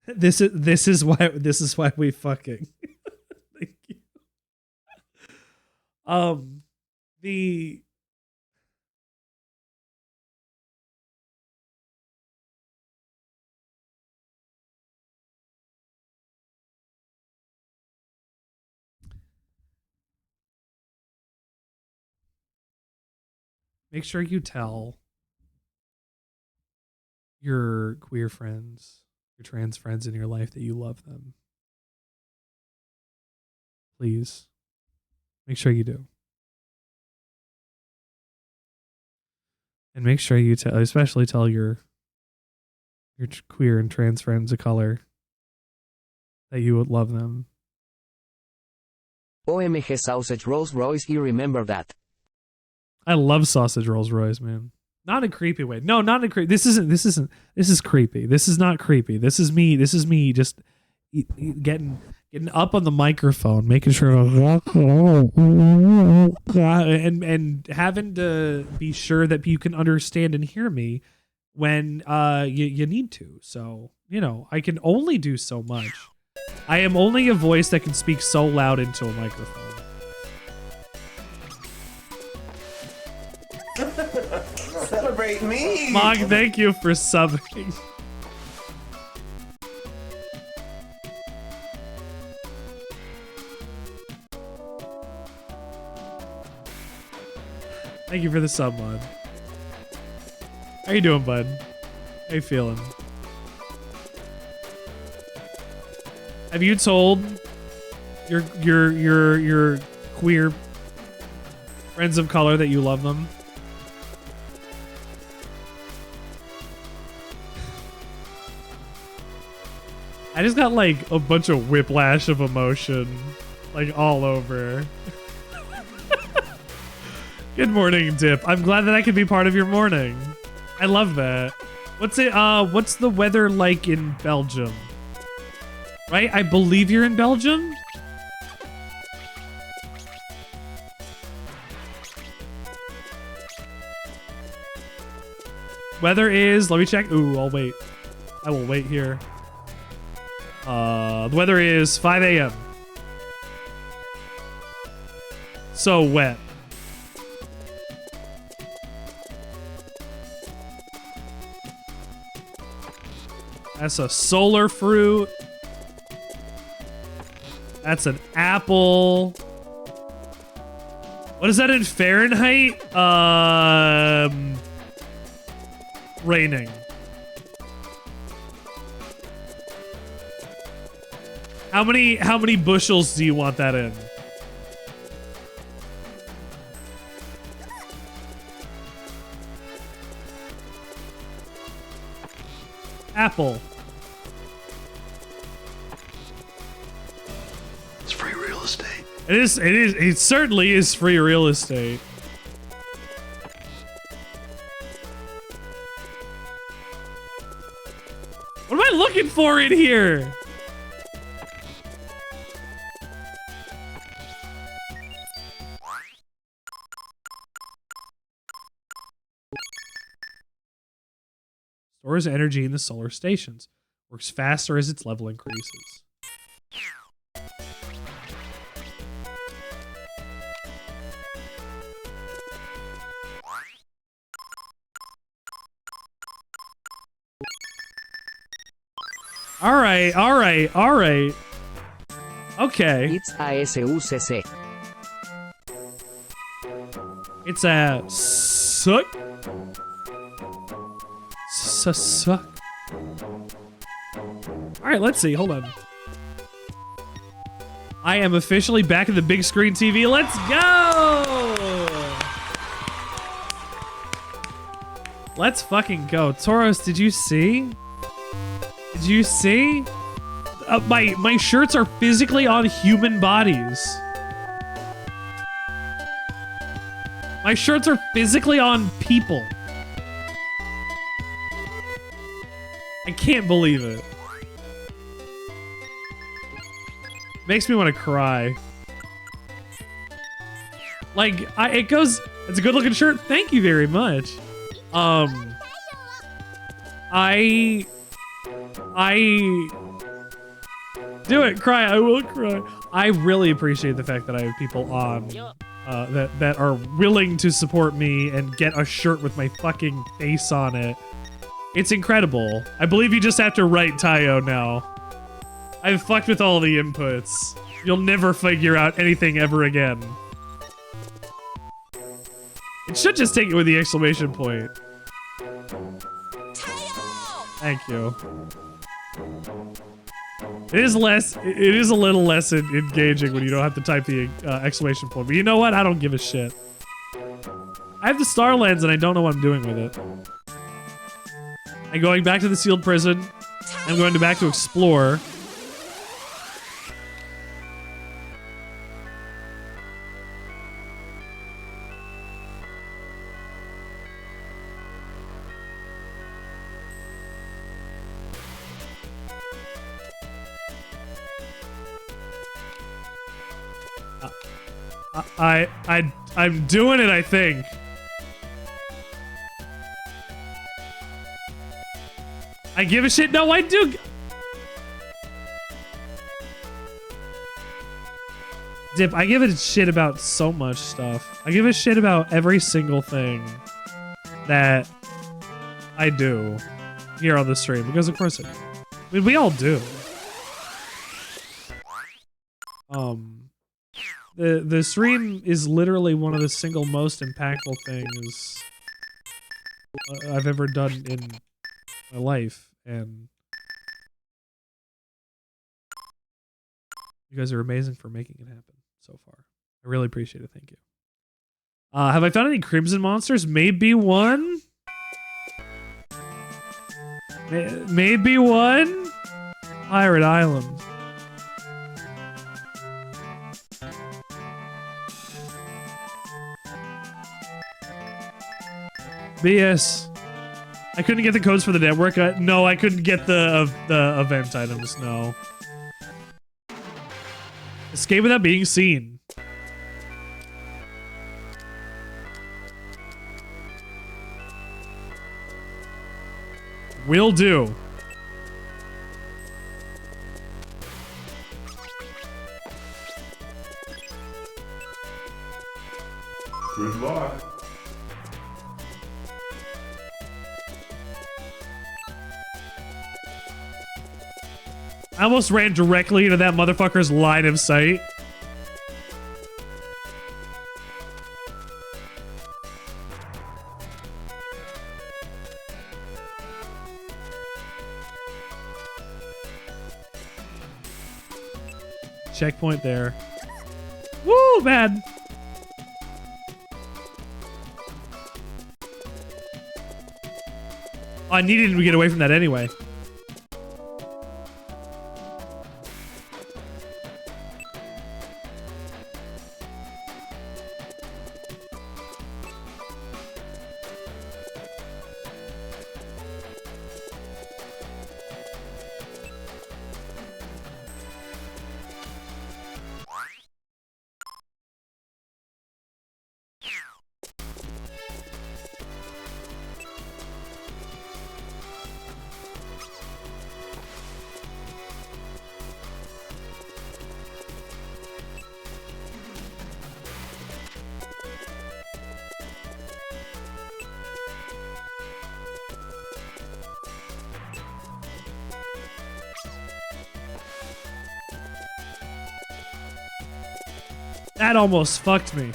S1: This is why we fucking. Thank you. The Make sure you tell your queer friends, your trans friends in your life that you love them. Please. Make sure you do. And make sure you tell, especially tell your queer and trans friends of color that you would love them.
S12: OMG sausage Rolls Royce, you remember that?
S1: I love sausage Rolls Royce, man.
S11: Not in a creepy way. No, not in a creepy. This is creepy. This is not creepy. This is me just getting up on the microphone, making sure and having to be sure that you can understand and hear me when you need to. So, you know, I can only do so much. I am only a voice that can speak so loud into a microphone.
S10: Celebrate me!
S11: Mog, thank you for subbing. Thank you for the sub, Mod. How you doing, bud? How you feeling? Have you told your queer friends of color that you love them? I just got like a bunch of whiplash of emotion, like all over. Good morning, Dip. I'm glad that I could be part of your morning. I love that. What's the weather like in Belgium? Right? I believe you're in Belgium? Weather is, let me check. Ooh, I'll wait. I will wait here. The weather is 5 a.m. So wet. That's a solar fruit. That's an apple. What is that in Fahrenheit? Raining. How many bushels do you want that in? Apple.
S13: It's free real estate.
S11: It certainly is free real estate. What am I looking for in here? Stores energy in the solar stations. Works faster as its level increases. All right. Okay.
S12: It's ASUCC.
S11: It's a suck. Suck. All right, let's see. Hold on. I am officially back at the big screen TV. Let's go! Let's fucking go. Tauros, did you see? Did you see? My shirts are physically on human bodies. My shirts are physically on people. I can't believe it. Makes me want to cry. Like, it's a good looking shirt. Thank you very much. Do it, cry. I will cry. I really appreciate the fact that I have people on that are willing to support me and get a shirt with my fucking face on it. It's incredible. I believe you just have to write Taiyoh now. I've fucked with all the inputs. You'll never figure out anything ever again. It should just take it with the exclamation point. Thank you. It is a little less engaging when you don't have to type the exclamation point. But you know what? I don't give a shit. I have the star lens and I don't know what I'm doing with it. I'm going back to the sealed prison. I'm going back to explore.
S1: I'm doing it, I think. I give a shit. No, I do. Dip, I give a shit about so much stuff. I give a shit about every single thing that I do here on the stream, because of course I mean, we all do. The stream is literally one of the single most impactful things I've ever done in my life, and you guys are amazing for making it happen so far. I really appreciate it. Thank you. Have I found any Crimson monsters? Maybe one? Maybe one? Pirate Island. BS. I couldn't get the codes for the network. No, I couldn't get the event items. No. Escape without being seen. Will do.
S6: Good luck.
S1: I almost ran directly into that motherfucker's line of sight. Checkpoint there. Woo, bad. I needed to get away from that anyway. That almost fucked me.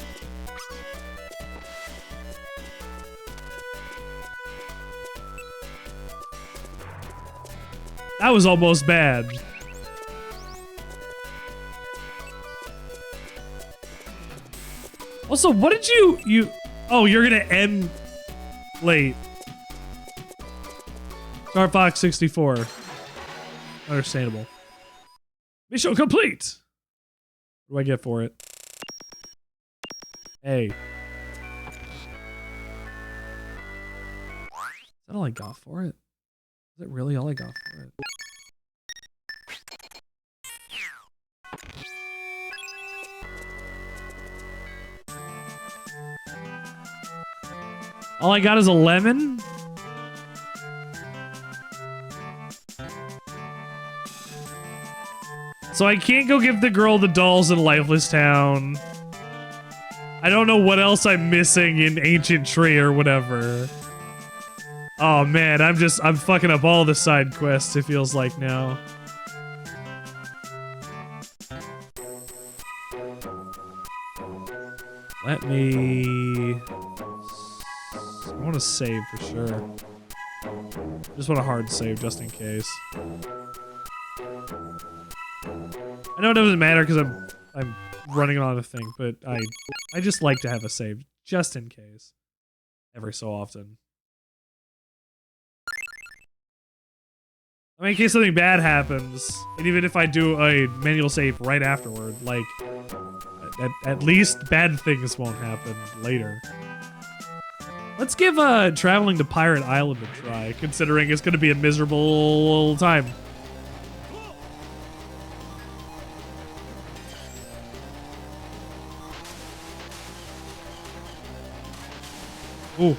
S1: That was almost bad. Also, what did you... Oh, you're gonna end late. Star Fox 64. Understandable. Mission complete! What do I get for it? Hey. Is that all I got for it? Is that really all I got for it? All I got is a lemon? So I can't go give the girl the dolls in Lifeless Town. I don't know what else I'm missing in Ancient Tree or whatever. Oh man, I'm fucking up all the side quests, it feels like now. Let me... I want to save for sure. Just want a hard save just in case. I know it doesn't matter because I'm running on a thing, but I just like to have a save just in case. Every so often. I mean, in case something bad happens, and even if I do a manual save right afterward, like, at least bad things won't happen later. Let's give traveling to Pirate Island a try, considering it's going to be a miserable time. Ooh.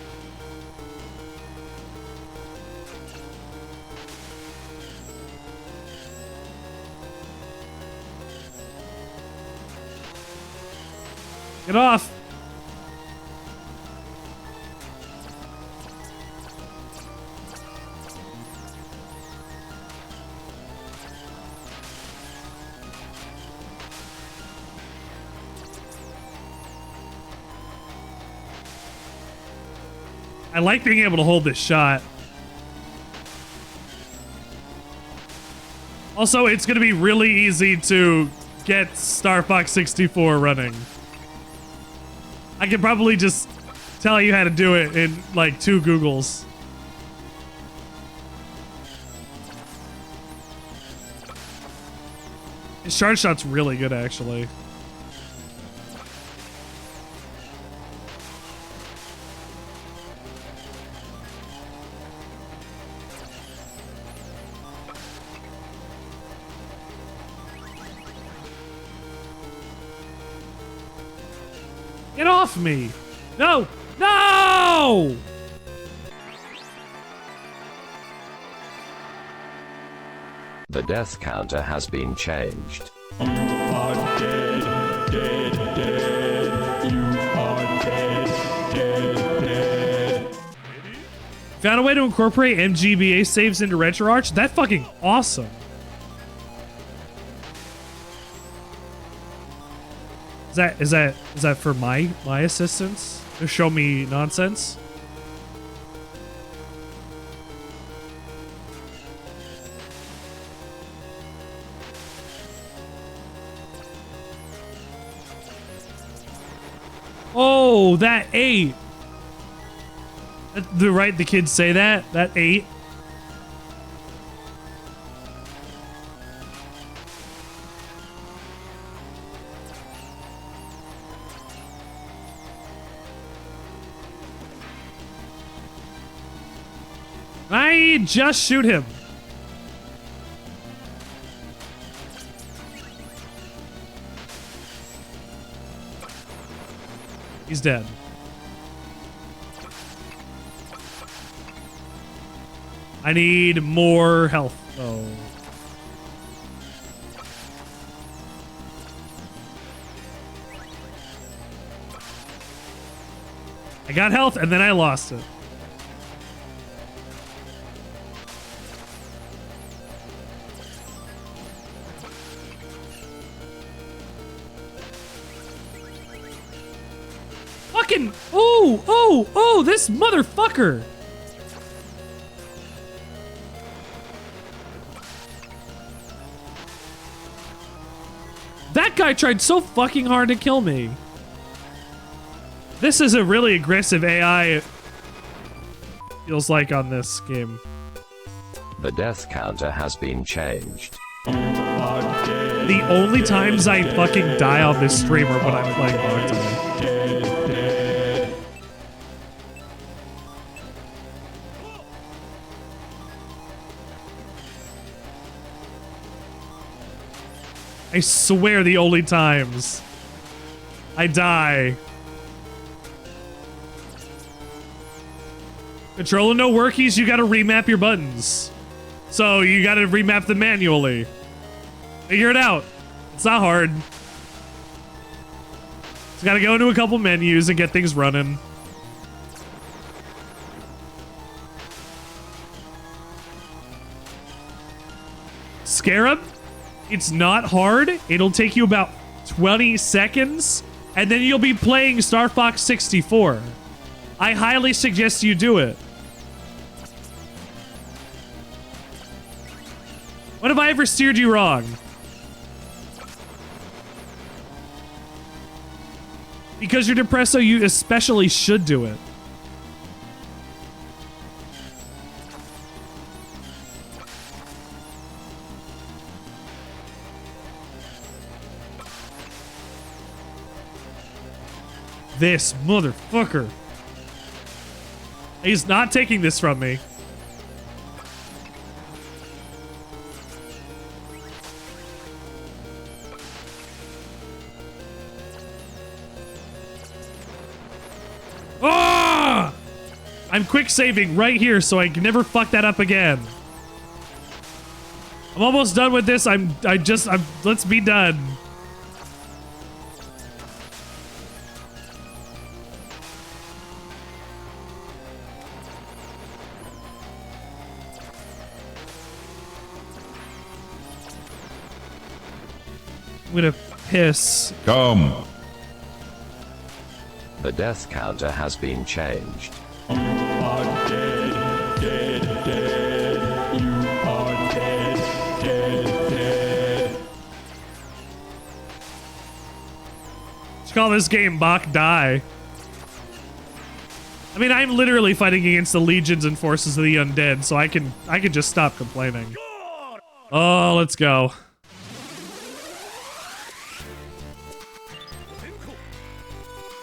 S1: Get off. I like being able to hold this shot. Also, it's going to be really easy to get Star Fox 64 running. I could probably just tell you how to do it in like 2 Googles. His charge shot's really good, actually. Get off me! No! No!
S3: The death counter has been changed.
S6: You are dead, dead, dead. You are dead, dead, dead.
S1: Found a way to incorporate MGBA saves into RetroArch? That's fucking awesome. Is that for my assistance to show me nonsense? Oh, that 8. The kids say that? That 8? I just shoot him. He's dead. I need more health. Oh. I got health and then I lost it. Fucking, oh, this motherfucker. That guy tried so fucking hard to kill me. This is a really aggressive AI, it feels like, on this game.
S3: The death counter has been changed.
S1: The only times I fucking die on this stream are when I'm playing Boktai. I swear the only times I die. Controller no workies, you gotta remap your buttons. So you gotta remap them manually. Figure it out. It's not hard. Just gotta go into a couple menus and get things running. Scarab? It's not hard. It'll take you about 20 seconds, and then you'll be playing Star Fox 64. I highly suggest you do it. When have I ever steered you wrong? Because you're depressed, so you especially should do it. This motherfucker. He's not taking this from me. Ah! I'm quick saving right here so I can never fuck that up again. I'm almost done with this. Let's be done. I'm gonna piss.
S6: Come.
S3: The death counter has been changed.
S6: You are dead, dead, dead. You are dead, dead, dead.
S1: Let's call this game Boktai. I mean, I'm literally fighting against the legions and forces of the undead, so I can just stop complaining. Oh, let's go.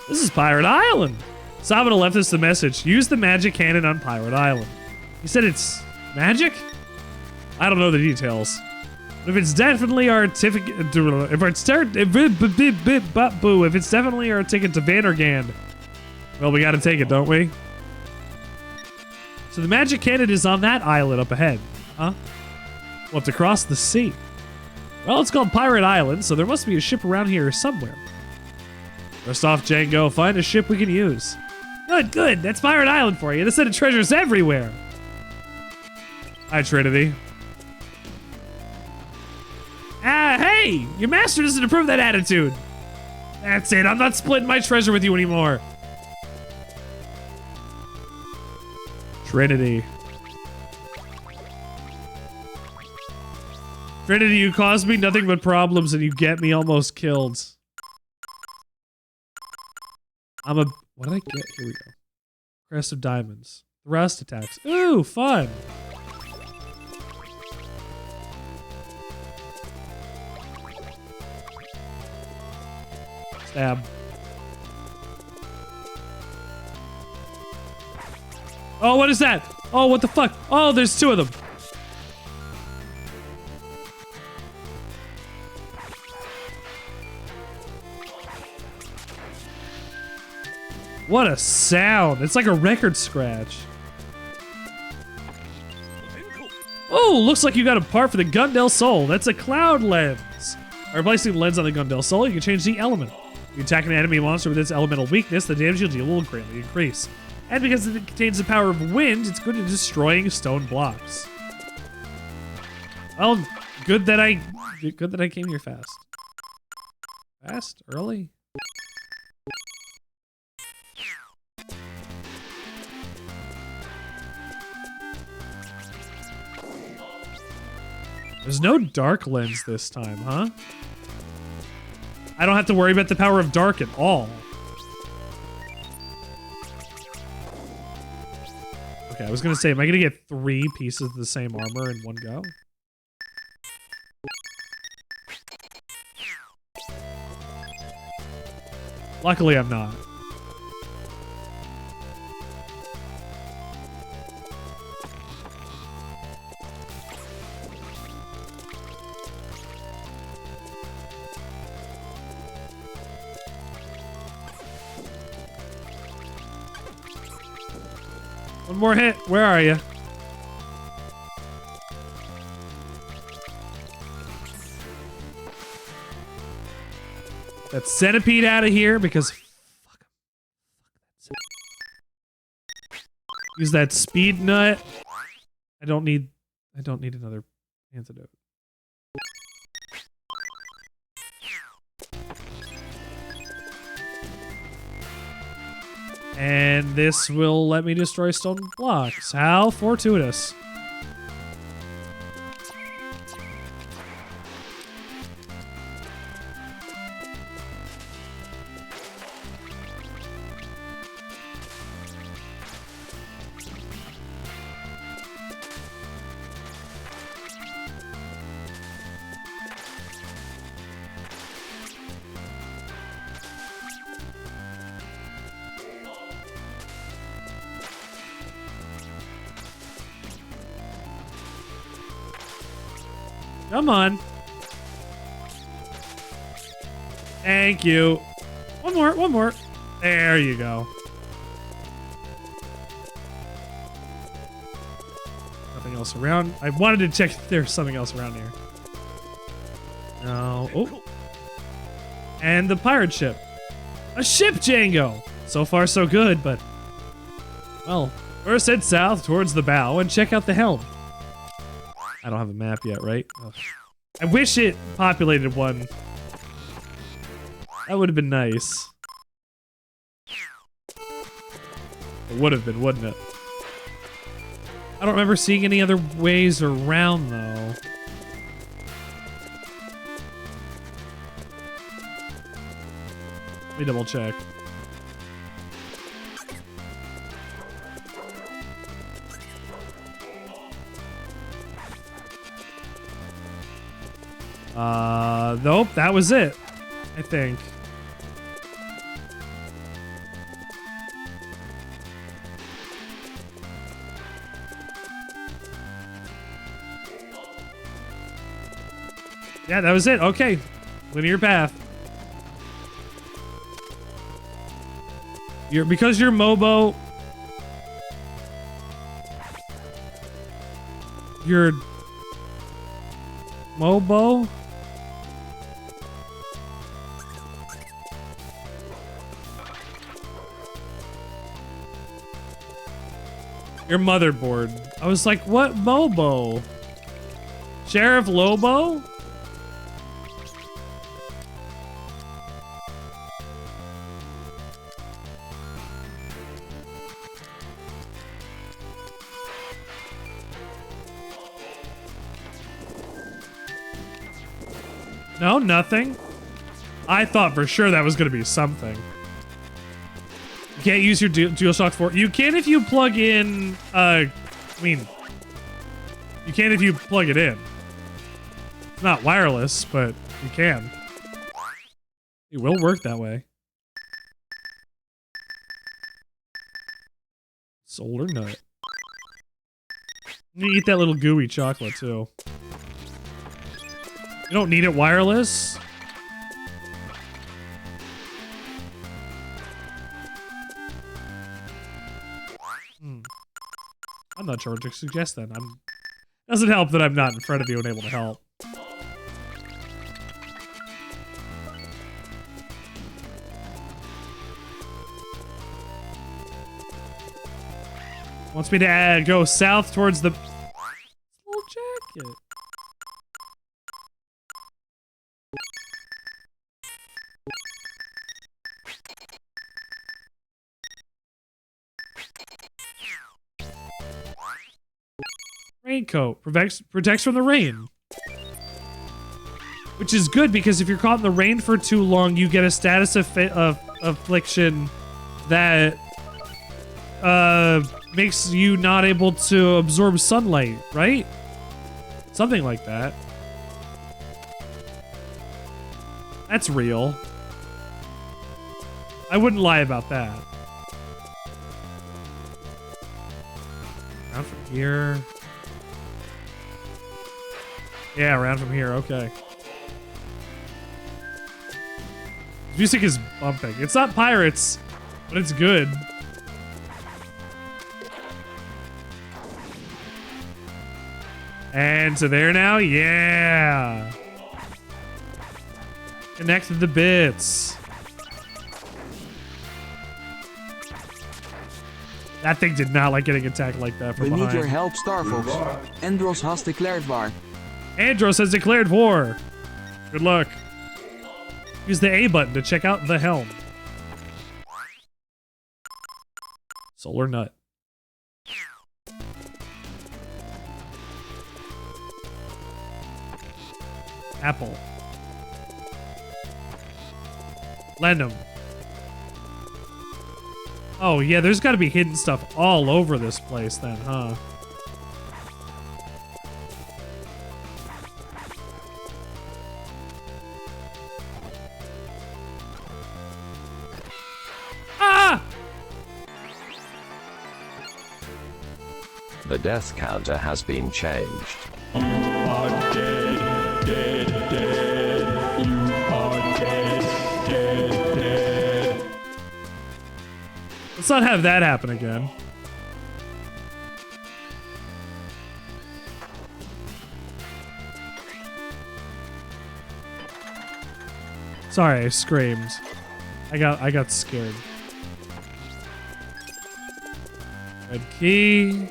S1: This is Pirate Island. Sabata left us the message. Use the magic cannon on Pirate Island. He said it's magic? I don't know the details. But if it's definitely our ticket, if it's definitely our ticket to Vandergand, well, we gotta take it, don't we? So the magic cannon is on that island up ahead, huh? We'll have to cross the sea. Well, it's called Pirate Island, so there must be a ship around here somewhere. First off, Django, find a ship we can use. Good, good. That's Pirate Island for you. This set of treasures everywhere. Hi, Trinity. Ah, hey! Your master doesn't approve that attitude. That's it. I'm not splitting my treasure with you anymore. Trinity. Trinity, you caused me nothing but problems and you get me almost killed. What did I get? Here we go. Crest of Diamonds. Thrust attacks. Ooh, fun. Stab. Oh, what is that? Oh, what the fuck? Oh, there's two of them. What a sound. It's like a record scratch. Oh, looks like you got a part for the Gundel Soul. That's a cloud lens. By replacing the lens on the Gundel Soul, you can change the element. You attack an enemy monster with its elemental weakness, the damage you'll deal will greatly increase. And because it contains the power of wind, it's good at destroying stone blocks. Well, good that I came here fast. Fast? Early? There's no dark lens this time, huh? I don't have to worry about the power of dark at all. Okay, I was gonna say, am I gonna get 3 pieces of the same armor in one go? Luckily, I'm not. One more hit. Where are you? That centipede out of here because fuck that centipede. Use that speed nut. I don't need another antidote. And this will let me destroy stone blocks. How fortuitous. Come on. Thank you. One more. There you go.
S11: something else around. I wanted to check if there's something else around here. No. Oh. And the pirate ship. A ship, Django! So far, so good, but... Well, first head south towards the bow and check out the helm. I don't have a map yet, right? Ugh. I wish it populated one. That would have been nice. It would have been, wouldn't it? I don't remember seeing any other ways around, though. Let me double check. Nope, that was it, I think. Yeah, that was it. Okay. Linear path. Because you're Mobo. You're Mobo? Your motherboard. I was like, what Mobo? Sheriff Lobo? No, nothing. I thought for sure that was going to be something. You can't use your DualShock 4. You can if you plug in, I mean, you can if you plug it in. It's not wireless, but you can. It will work that way. Solar nut. You eat that little gooey chocolate, too. You don't need it wireless. I'm not sure what to suggest then. Doesn't help that I'm not in front of you and able to help. Wants me to go south towards the little jacket. Raincoat protects from the rain, which is good because if you're caught in the rain for too long, you get a status of affliction that makes you not able to absorb sunlight, right? Something like that. That's real. I wouldn't lie about that. Around from here. Yeah, around from here, okay. Music is bumping. It's not pirates, but it's good. And so there now, yeah. Connected the bits. That thing did not like getting attacked like that from behind.
S10: We need your help, Star Fox. Andros has declared war.
S11: Andros has declared war. Good luck. Use the A button to check out the helm. Solar nut. Apple. Lenum. Oh yeah, there's got to be hidden stuff all over this place then, huh?
S3: The death counter has been changed.
S6: You are dead, dead, dead. You are dead, dead, dead.
S11: Let's not have that happen again. Sorry, I screamed. I got scared. Red key.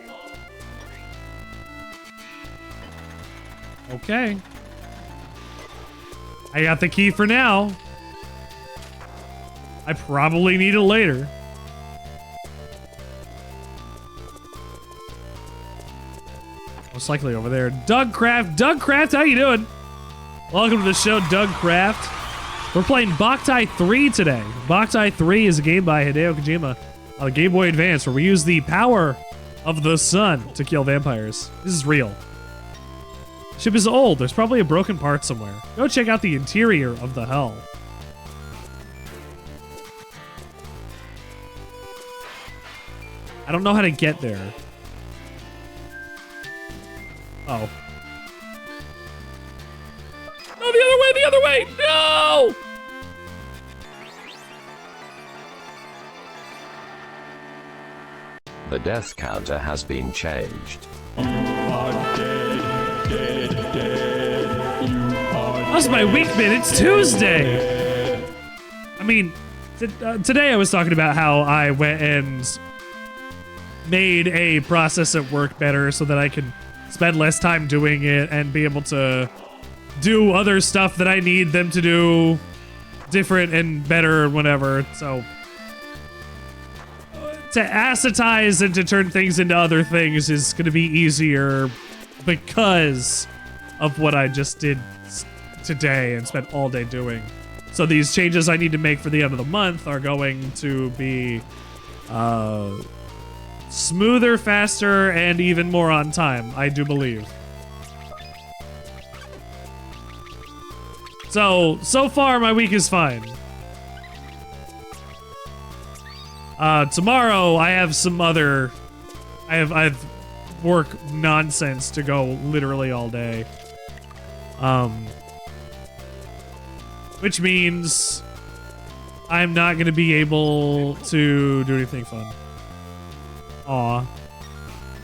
S11: Okay. I got the key for now. I probably need it later. Most likely over there. Doug Craft. Doug Craft, how you doing? Welcome to the show, Doug Craft. We're playing Boktai 3 today. Boktai 3 is a game by Hideo Kojima on the Game Boy Advance where we use the power of the sun to kill vampires. This is real. The ship is old. There's probably a broken part somewhere. Go check out the interior of the hull. I don't know how to get there. Oh. No, the other way, the other way! No!
S3: The death counter has been changed.
S11: How's my week been? It's Tuesday! I mean, today I was talking about how I went and made a process at work better so that I can spend less time doing it and be able to do other stuff that I need them to do different and better and whatever. So to acetize and to turn things into other things is going to be easier because of what I just did today and spent all day doing. So these changes I need to make for the end of the month are going to be smoother, faster, and even more on time, I do believe. So far my week is fine. Tomorrow I have some other... I have work nonsense to go literally all day. Which means I'm not going to be able to do anything fun. Aw.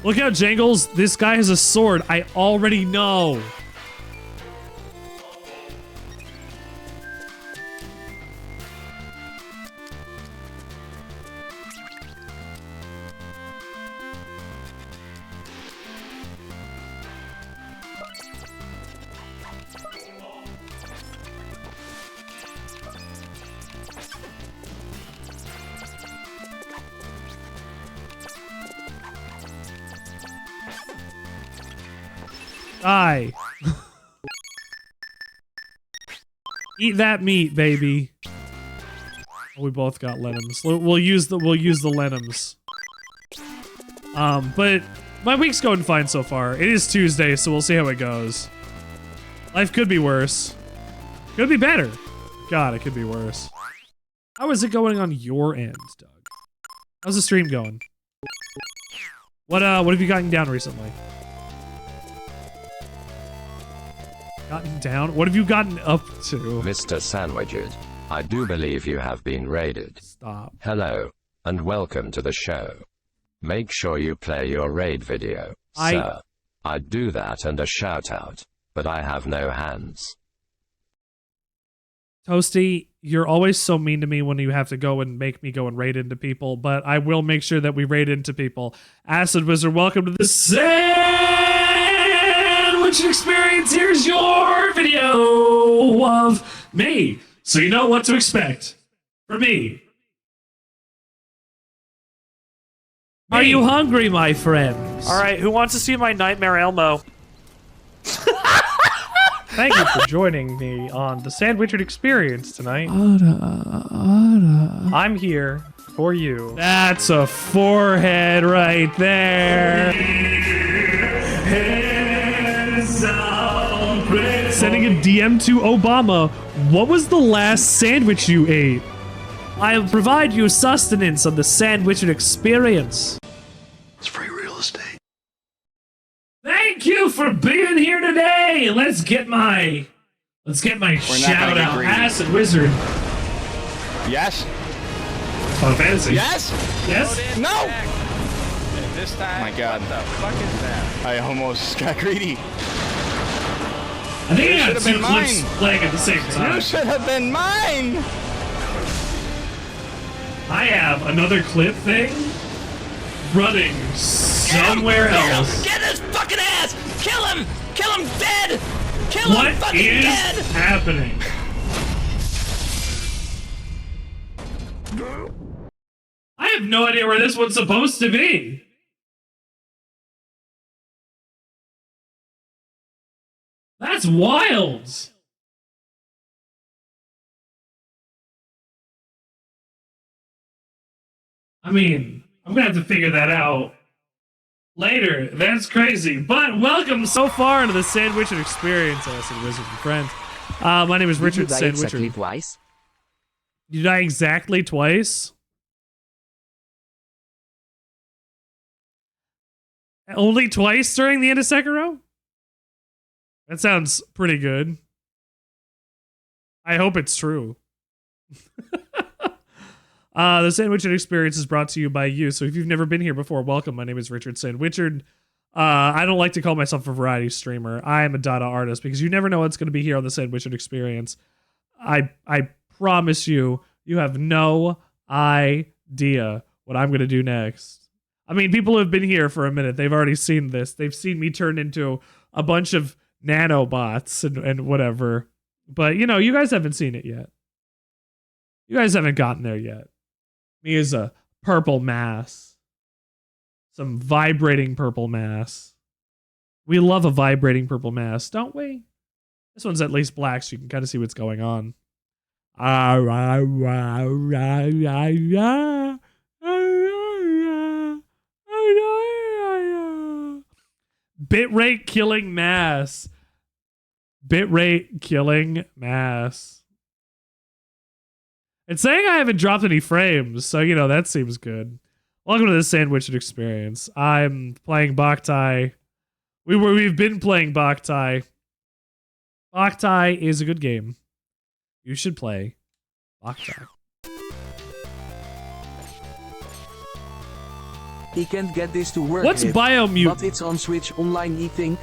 S11: Look out, Jangles. This guy has a sword. I already know. Die. Eat that meat, baby. Oh, we both got lenims. We'll use the lenims. But my week's going fine so far. It is Tuesday, so we'll see how it goes. Life could be worse. Could be better. God, it could be worse. How is it going on your end, Doug? How's the stream going? What have you gotten down recently? Gotten down? What have you gotten up to?
S3: Mr. Sandwichard, I do believe you have been raided.
S11: Stop.
S3: Hello, and welcome to the show. Make sure you play your raid video, sir. I'd do that and a shout out, but I have no hands.
S11: Toasty, you're always so mean to me when you have to go and make me go and raid into people, but I will make sure that we raid into people. Acid Wizard, welcome to the Sandwich Experience. Here's your video of me, so you know what to expect from me. Are you hungry, my friends?
S1: All right, who wants to see my Nightmare Elmo?
S7: Thank you for joining me on the Sandwichard Experience tonight. I'm here for you.
S11: That's a forehead right there. Sending a DM to Obama. What was the last sandwich you ate? I'll provide you sustenance on the Sandwichard Experience.
S13: It's free real estate.
S11: Thank you for being here today. Let's get my shout out, Acid Wizard.
S6: Yes.
S11: Final Fantasy.
S6: Yes.
S11: Yes.
S6: No.
S2: And this time,
S6: Oh my God.
S2: what the fuck is that?
S6: I almost got greedy.
S1: I think
S6: You
S1: I
S6: should
S1: got
S6: have
S1: 2
S6: been
S1: clips
S6: mine.
S1: playing at the same time.
S6: You should have been mine.
S1: I have another clip thing running somewhere else.
S2: Get his fucking ass! Kill him! Kill him dead! Kill
S1: What
S2: him fucking
S1: is
S2: dead!
S1: happening? I have no idea where this one's supposed to be. That's wild. I mean, I'm gonna have to figure that out later. That's crazy. But welcome so far into the Sandwichard experience, Acid Wizard and friends. My name is Richard
S12: Did you die
S1: Sandwichard.
S12: exactly twice?
S1: You die exactly twice? Only twice during the end of Sekiro? That sounds pretty good. I hope it's true. The Sandwichard experience is brought to you by you. So if you've never been here before, welcome. My name is Richard Sandwichard. I don't like to call myself a variety streamer. I am a data artist because you never know what's going to be here on the Sandwichard experience. I promise you, you have no idea what I'm going to do next. I mean, people who have been here for a minute, they've already seen this. They've seen me turn into a bunch of nanobots and whatever. But, you know, you guys haven't seen it yet. You guys haven't gotten there yet. Me as a purple mass. Some vibrating purple mass. We love a vibrating purple mass, don't we? This one's at least black, so you can kind of see what's going on. Bitrate killing mass. Bitrate killing mass. It's saying I haven't dropped any frames, so, you know, that seems good. Welcome to the Sandwichard experience. I'm playing Boktai. We've been playing Boktai. Boktai is a good game. You should play Boktai.
S10: He can't get this to work.
S1: What's
S10: yet,
S1: Biomutant?
S10: But it's on Switch Online, you think?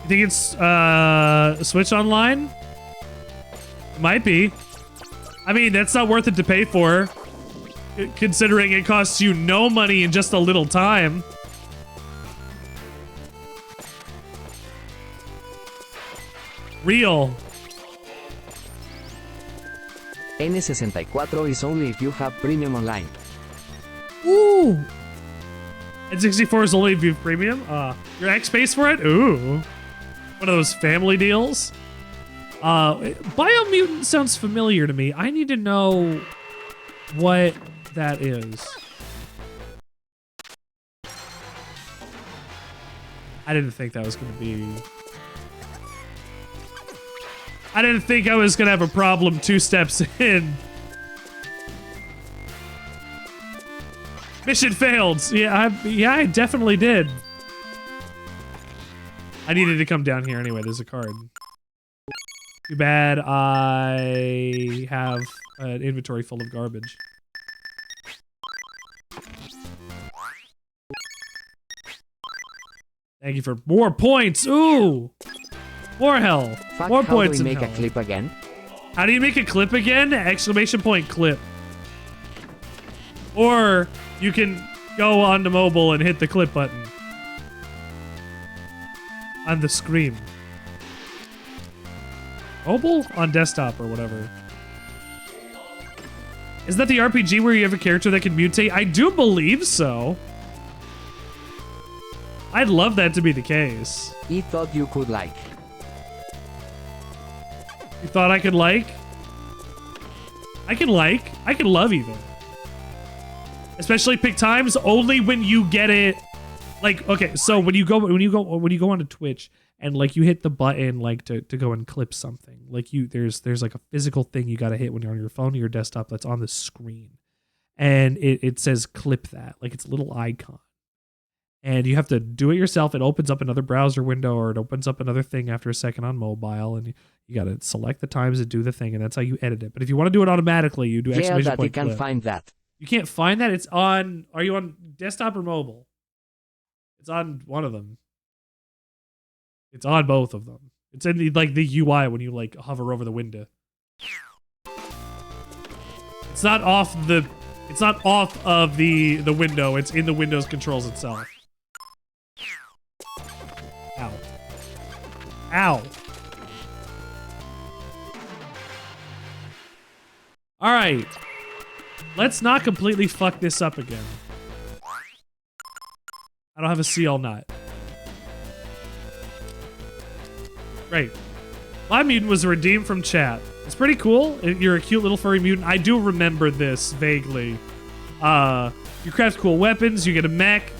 S1: You think it's Switch Online? Might be. I mean, that's not worth it to pay for, considering it costs you no money in just a little time. Real.
S12: N64 is only if you have premium online.
S1: Ooh. N64 is only if you have premium? Your X pays for it? Ooh. One of those family deals? Biomutant sounds familiar to me. I need to know what that is. I didn't think that was going to be... I didn't think I was going to have a problem 2 steps in. Mission failed. Yeah, I definitely did. I needed to come down here anyway. There's a card. Too bad I have an inventory full of garbage. Thank you for more points. Ooh, more hell.
S12: Fuck,
S1: more
S12: how
S1: points.
S12: do we
S1: in
S12: make
S1: hell.
S12: a clip again?
S1: How do you make a clip again? Exclamation point clip. Or you can go onto mobile and hit the clip button on the screen. Mobile? On desktop or whatever. Is that the RPG where you have a character that can mutate? I do believe so. I'd love that to be the case.
S12: He thought you could like.
S1: You thought I could like? I can like. I can love even. Especially pick times only when you get it. Like, okay, so when you go onto Twitch and like you hit the button like to go and clip something, like there's like a physical thing you gotta hit when you're on your phone or your desktop that's on the screen. And it says clip that, like it's a little icon. And you have to do it yourself. It opens up another browser window or it opens up another thing after a second on mobile, and you got to select the times to do the thing, and that's how you edit it. But if you want to do it automatically, you do exclamation
S12: that
S1: point
S12: you can
S1: clip.
S12: find that.
S1: You can't find that? It's on... Are you on desktop or mobile? It's on one of them. It's on both of them. It's in the like the UI when you like hover over the window. It's not off the. It's not off of the window. It's in the Windows controls itself. Ow. Ow. All right. Let's not completely fuck this up again. I don't have a CL nut. Great. My mutant was redeemed from chat. It's pretty cool. You're a cute little furry mutant. I do remember this vaguely. You craft cool weapons. You get a mech.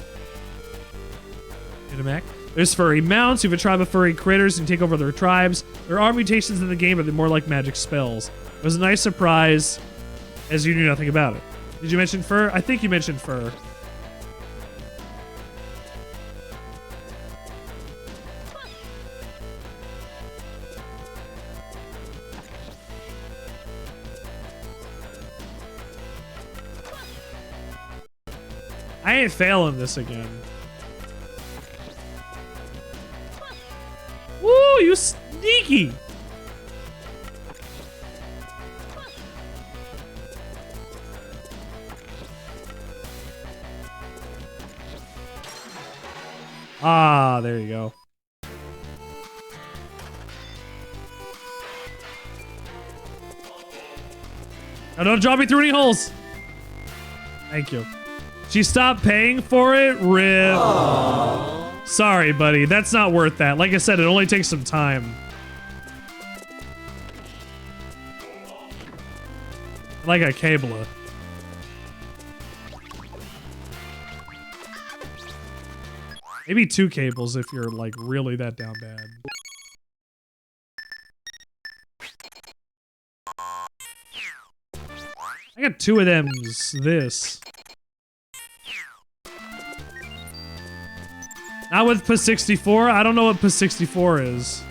S1: Get a mech. There's furry mounts. You have a tribe of furry critters and take over their tribes. There are mutations in the game, but they're more like magic spells. It was a nice surprise, as you knew nothing about it. Did you mention fur? I think you mentioned fur. I ain't failing this again. Woo, you sneaky! Ah, there you go. Now don't drop me through any holes. Thank you. She stopped paying for it? RIP. Aww. Sorry, buddy. That's not worth that. Like I said, it only takes some time. Like a cabler. Maybe 2 cables if you're like really that down bad. I got 2 of them's this. Not with P64. I don't know what P64 is.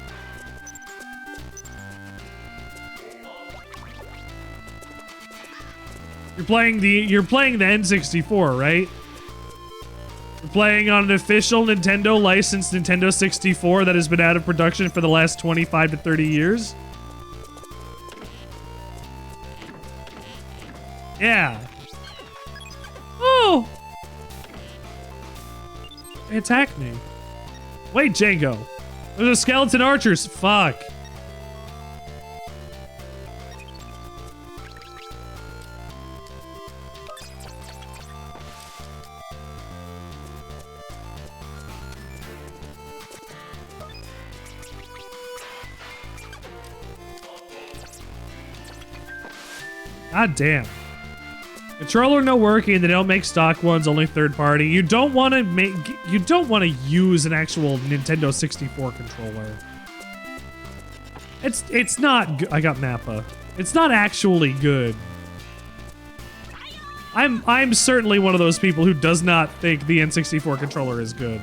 S1: You're playing the N64, right? You're playing on an official Nintendo licensed Nintendo 64 that has been out of production for the last 25 to 30 years. Yeah. Oh. They attacked me. Wait, Django. There's a skeleton archers. Fuck. God damn. Controller no working, they don't make stock ones, only third party. You don't want to use an actual Nintendo 64 controller. It's not I got Mappa. It's not actually good. I'm certainly one of those people who does not think the N64 controller is good.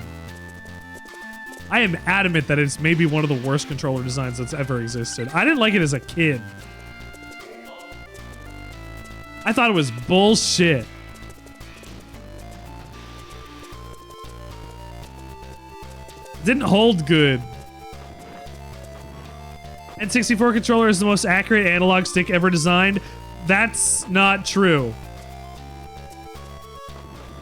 S1: I am adamant that it's maybe one of the worst controller designs that's ever existed. I didn't like it as a kid. I thought it was bullshit. It didn't hold good. N64 controller is the most accurate analog stick ever designed. That's not true.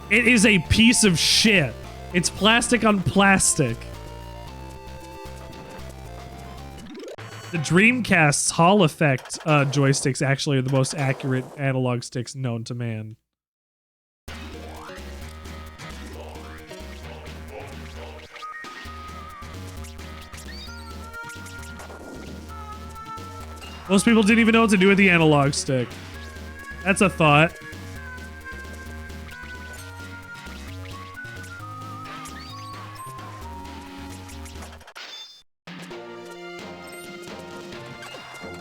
S1: It is a piece of shit. It's plastic on plastic. The Dreamcast's Hall Effect joysticks actually are the most accurate analog sticks known to man. Most people didn't even know what to do with the analog stick. That's a thought.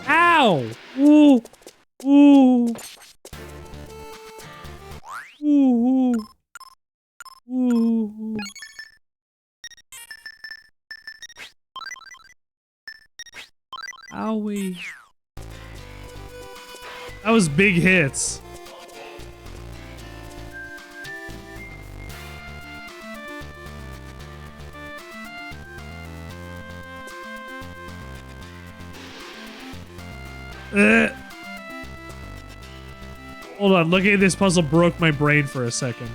S1: Ow! Ooh! Ooh! Ooh! Ooh! Owie. That was big hits.
S11: Hold on, looking at this puzzle broke my brain for a second.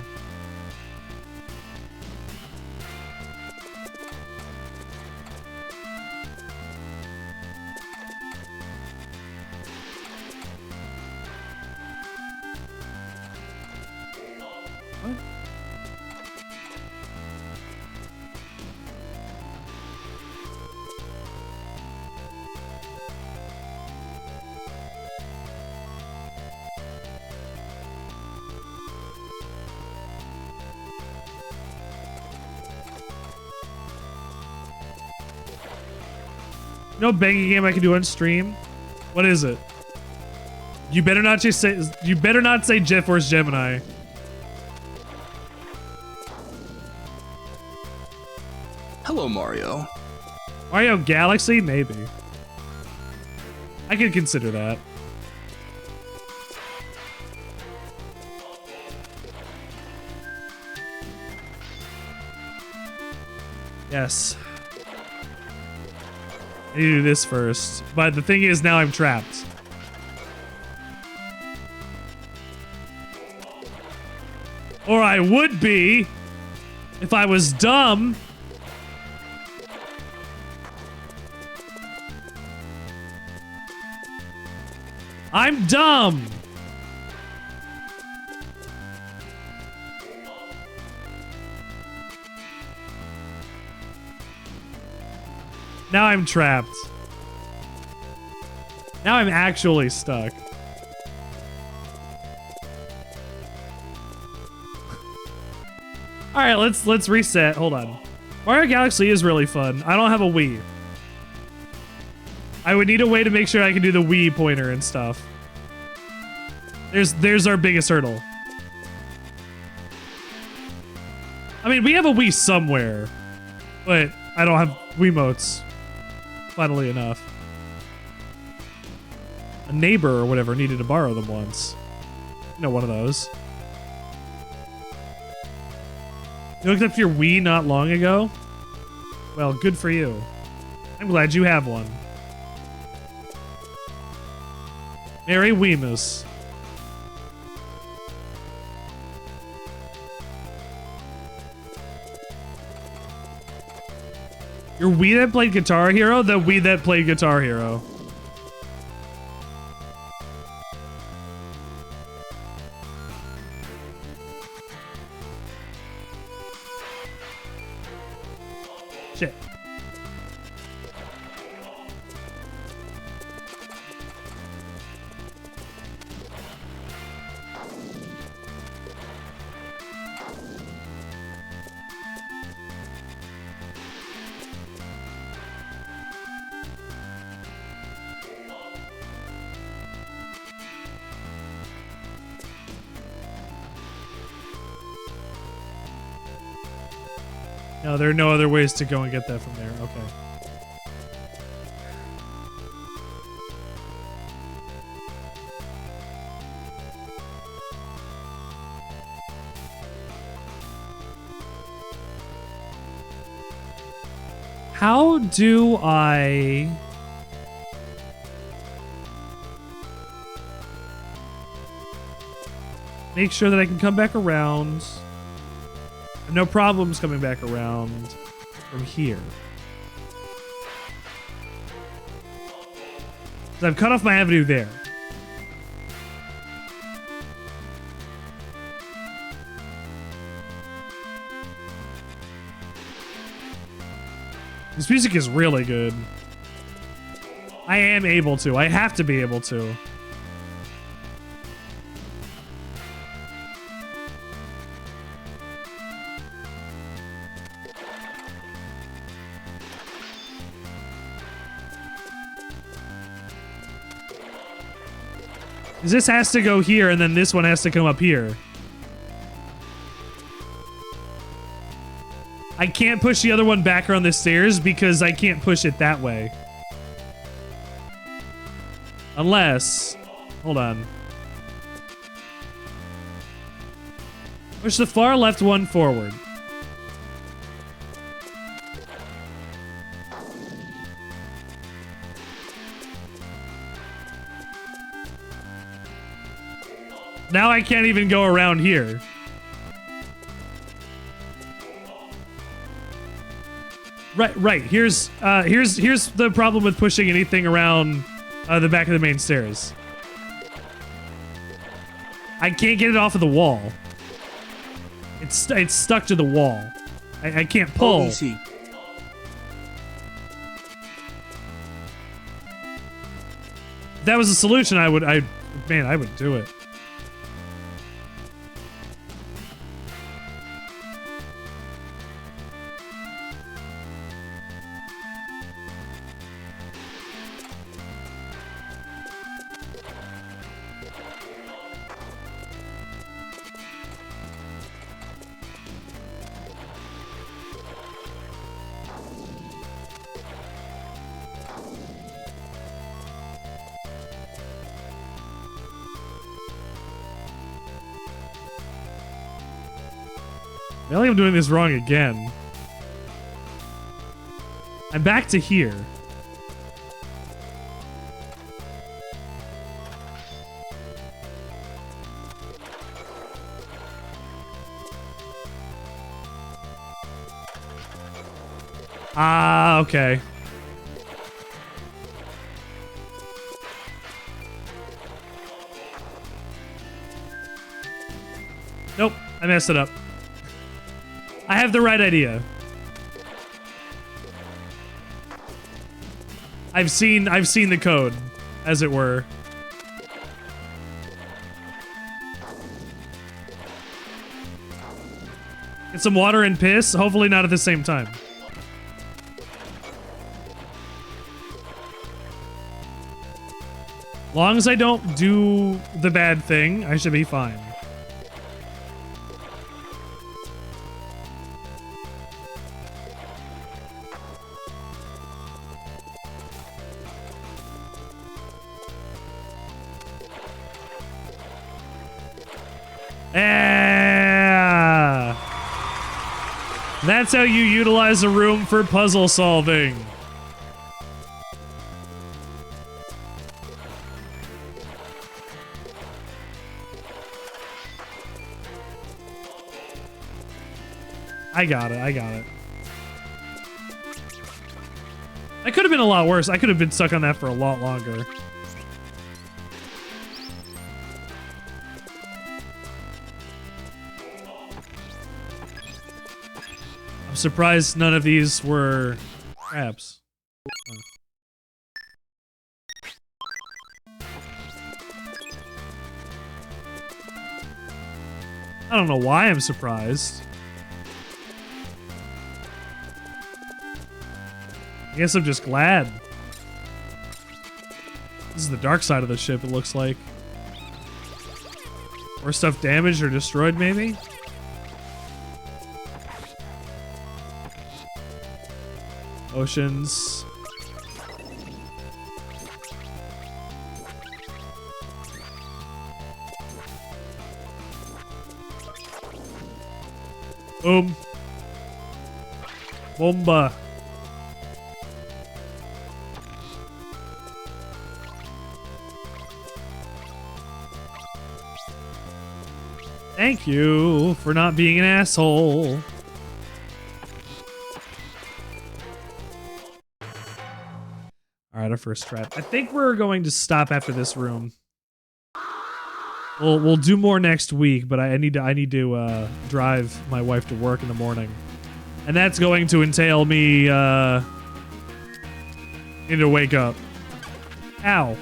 S11: No banging game I can do on stream. What is it? You better not just say. You better not say Jet Force Gemini.
S16: Hello, Mario.
S11: Mario Galaxy, maybe. I could consider that. Yes. I need to do this first. But the thing is, now I'm trapped. Or I would be if I was dumb. I'm dumb. Now I'm trapped. Now I'm actually stuck. All right, let's reset. Hold on. Mario Galaxy is really fun. I don't have a Wii. I would need a way to make sure I can do the Wii pointer and stuff. There's our biggest hurdle. I mean, we have a Wii somewhere, but I don't have Wiimotes. Funnily enough. A neighbor or whatever needed to borrow them once. You know, one of those. You looked up your Wii not long ago? Well, good for you. I'm glad you have one. Merry Weemus. Your Wii that played Guitar Hero? The Wii that played Guitar Hero. Shit. No, there are no other ways to go and get that from there. Okay. How do I... make sure that I can come back around? No problems coming back around from here. So I've cut off my avenue there. This music is really good. I am able to. I have to be able to. This has to go here, and then this one has to come up here. I can't push the other one back around the stairs because I can't push it that way. Unless... hold on. Push the far left one forward.
S1: Now I can't even go around here. Right. Here's the problem with pushing anything around the back of the main stairs. I can't get it off of the wall. It's stuck to the wall. I can't pull.
S10: Easy.
S1: If that was a solution, I would do it. I think I'm doing this wrong again. I'm back to here. Ah, okay. Nope, I messed it up. I have the right idea. I've seen the code, as it were. Get some water and piss, hopefully not at the same time. Long as I don't do the bad thing, I should be fine. Yeah! That's how you utilize a room for puzzle solving. I got it. That could have been a lot worse. I could have been stuck on that for a lot longer. I'm surprised none of these were crabs. I don't know why I'm surprised. I guess I'm just glad. This is the dark side of the ship, it looks like. Or stuff damaged or destroyed, maybe? Oceans. Boom. Bomba. Thank you for not being an asshole. Alright, our first trap. I think we're going to stop after this room. We'll do more next week, but I need to drive my wife to work in the morning. And that's going to entail me need to wake up. Ow.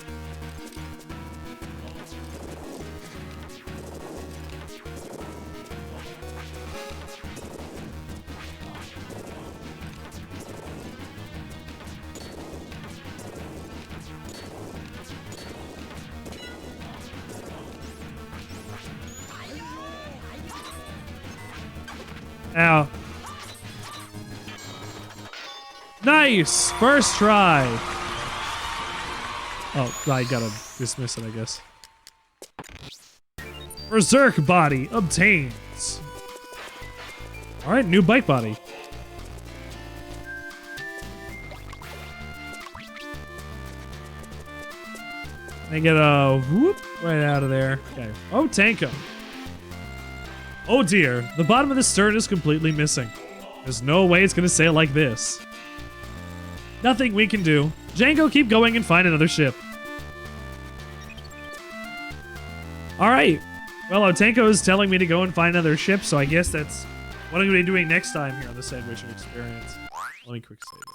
S1: Ow. Nice! First try! Oh, I gotta dismiss it, I guess. Berserk body obtains. Alright, new bike body.
S11: Can I get a whoop right out of there? Okay. Oh, Tanko. Oh dear, the bottom of the stern is completely missing. There's no way it's gonna sail like this. Nothing we can do. Django, keep going and find another ship. Alright. Well, Otenko is telling me to go and find another ship, so I guess that's what I'm gonna be doing next time here on the Sandwichard Experience. Let me quick save it.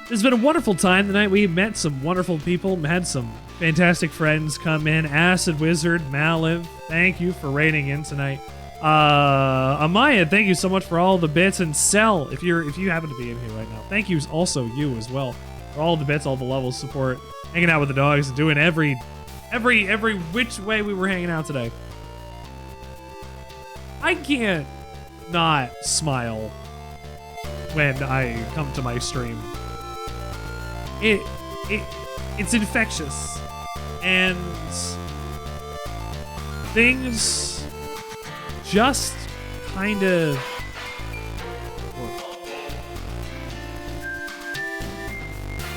S11: It's been a wonderful time tonight. We met some wonderful people, had some fantastic friends come in. Acid Wizard, Maliv, thank you for raiding in tonight. Amaya, thank you so much for all the bits, and Cell, if you happen to be in here right now, thank you also you as well for all the bits, all the levels, support, hanging out with the dogs, and doing every which way we were hanging out today. I can't not smile when I come to my stream. It's infectious, and things just kind of work.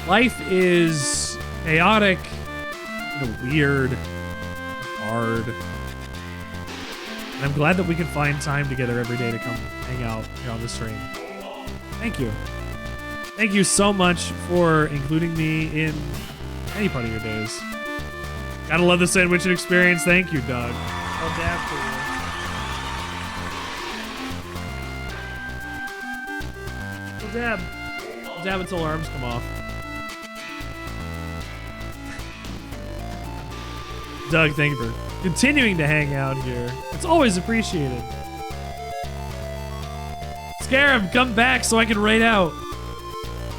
S11: Life is chaotic, weird, hard, and I'm glad that we can find time together every day to come hang out here on the stream. Thank you. Thank you so much for including me in any part of your days. Gotta love the Sandwichard Experience. Thank you, Doug. I'll dab for you. We'll dab. We'll dab until our arms come off. Doug, thank you for continuing to hang out here. It's always appreciated. Scarab, come back so I can raid out.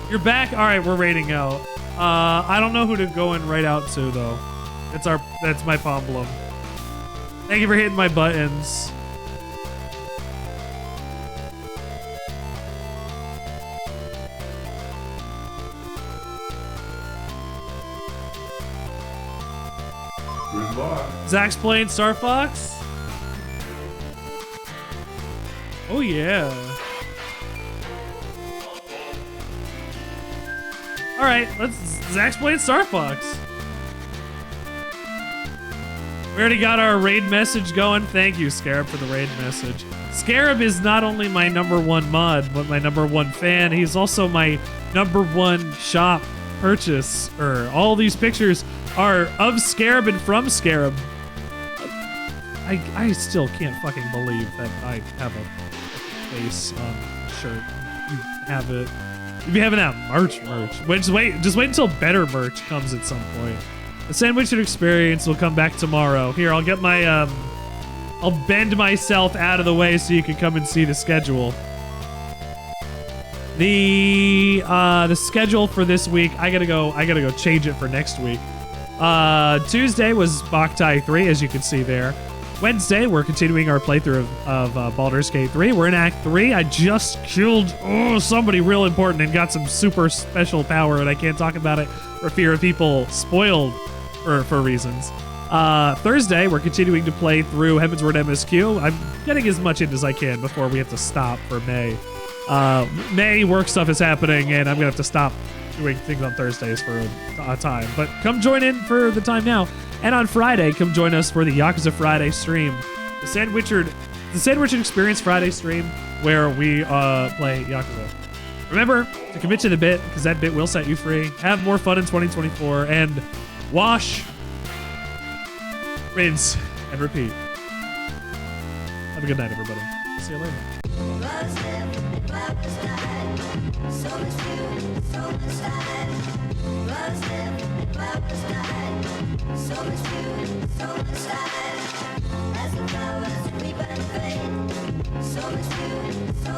S11: You're back? Alright, we're raiding out. I don't know who to go and raid out to, though. That's my problem. Thank you for hitting my buttons.
S17: Goodbye.
S11: Zach's playing Star Fox? Oh, yeah. Alright, Zach's playing Star Fox. We already got our raid message going. Thank you, Scarab, for the raid message. Scarab is not only my #1 mod, but my #1 fan. He's also my #1 shop purchaser. All these pictures are of Scarab and from Scarab. I still can't fucking believe that I have a face on a shirt. You have it. You'll be having that merch. Wait, just wait until better merch comes at some point. The Sandwichard Experience will come back tomorrow. Here, I'll get my I'll bend myself out of the way so you can come and see the schedule. The schedule for this week, I gotta go change it for next week. Tuesday was Boktai 3, as you can see there. Wednesday, we're continuing our playthrough of Baldur's Gate 3. We're in Act 3. I just killed somebody real important and got some super special power, and I can't talk about it for fear of people spoiled for reasons. Thursday, we're continuing to play through Heavensward MSQ. I'm getting as much in as I can before we have to stop for May. May work stuff is happening, and I'm going to have to stop doing things on Thursdays for a time. But come join in for the time now. And on Friday, come join us for the Yakuza Friday stream. The Sandwichard Experience Friday stream, where we play Yakuza. Remember to commit to the bit, because that bit will set you free. Have more fun in 2024, and wash, rinse, and repeat. Have a good night, everybody. See you later.
S18: So much food, so much time.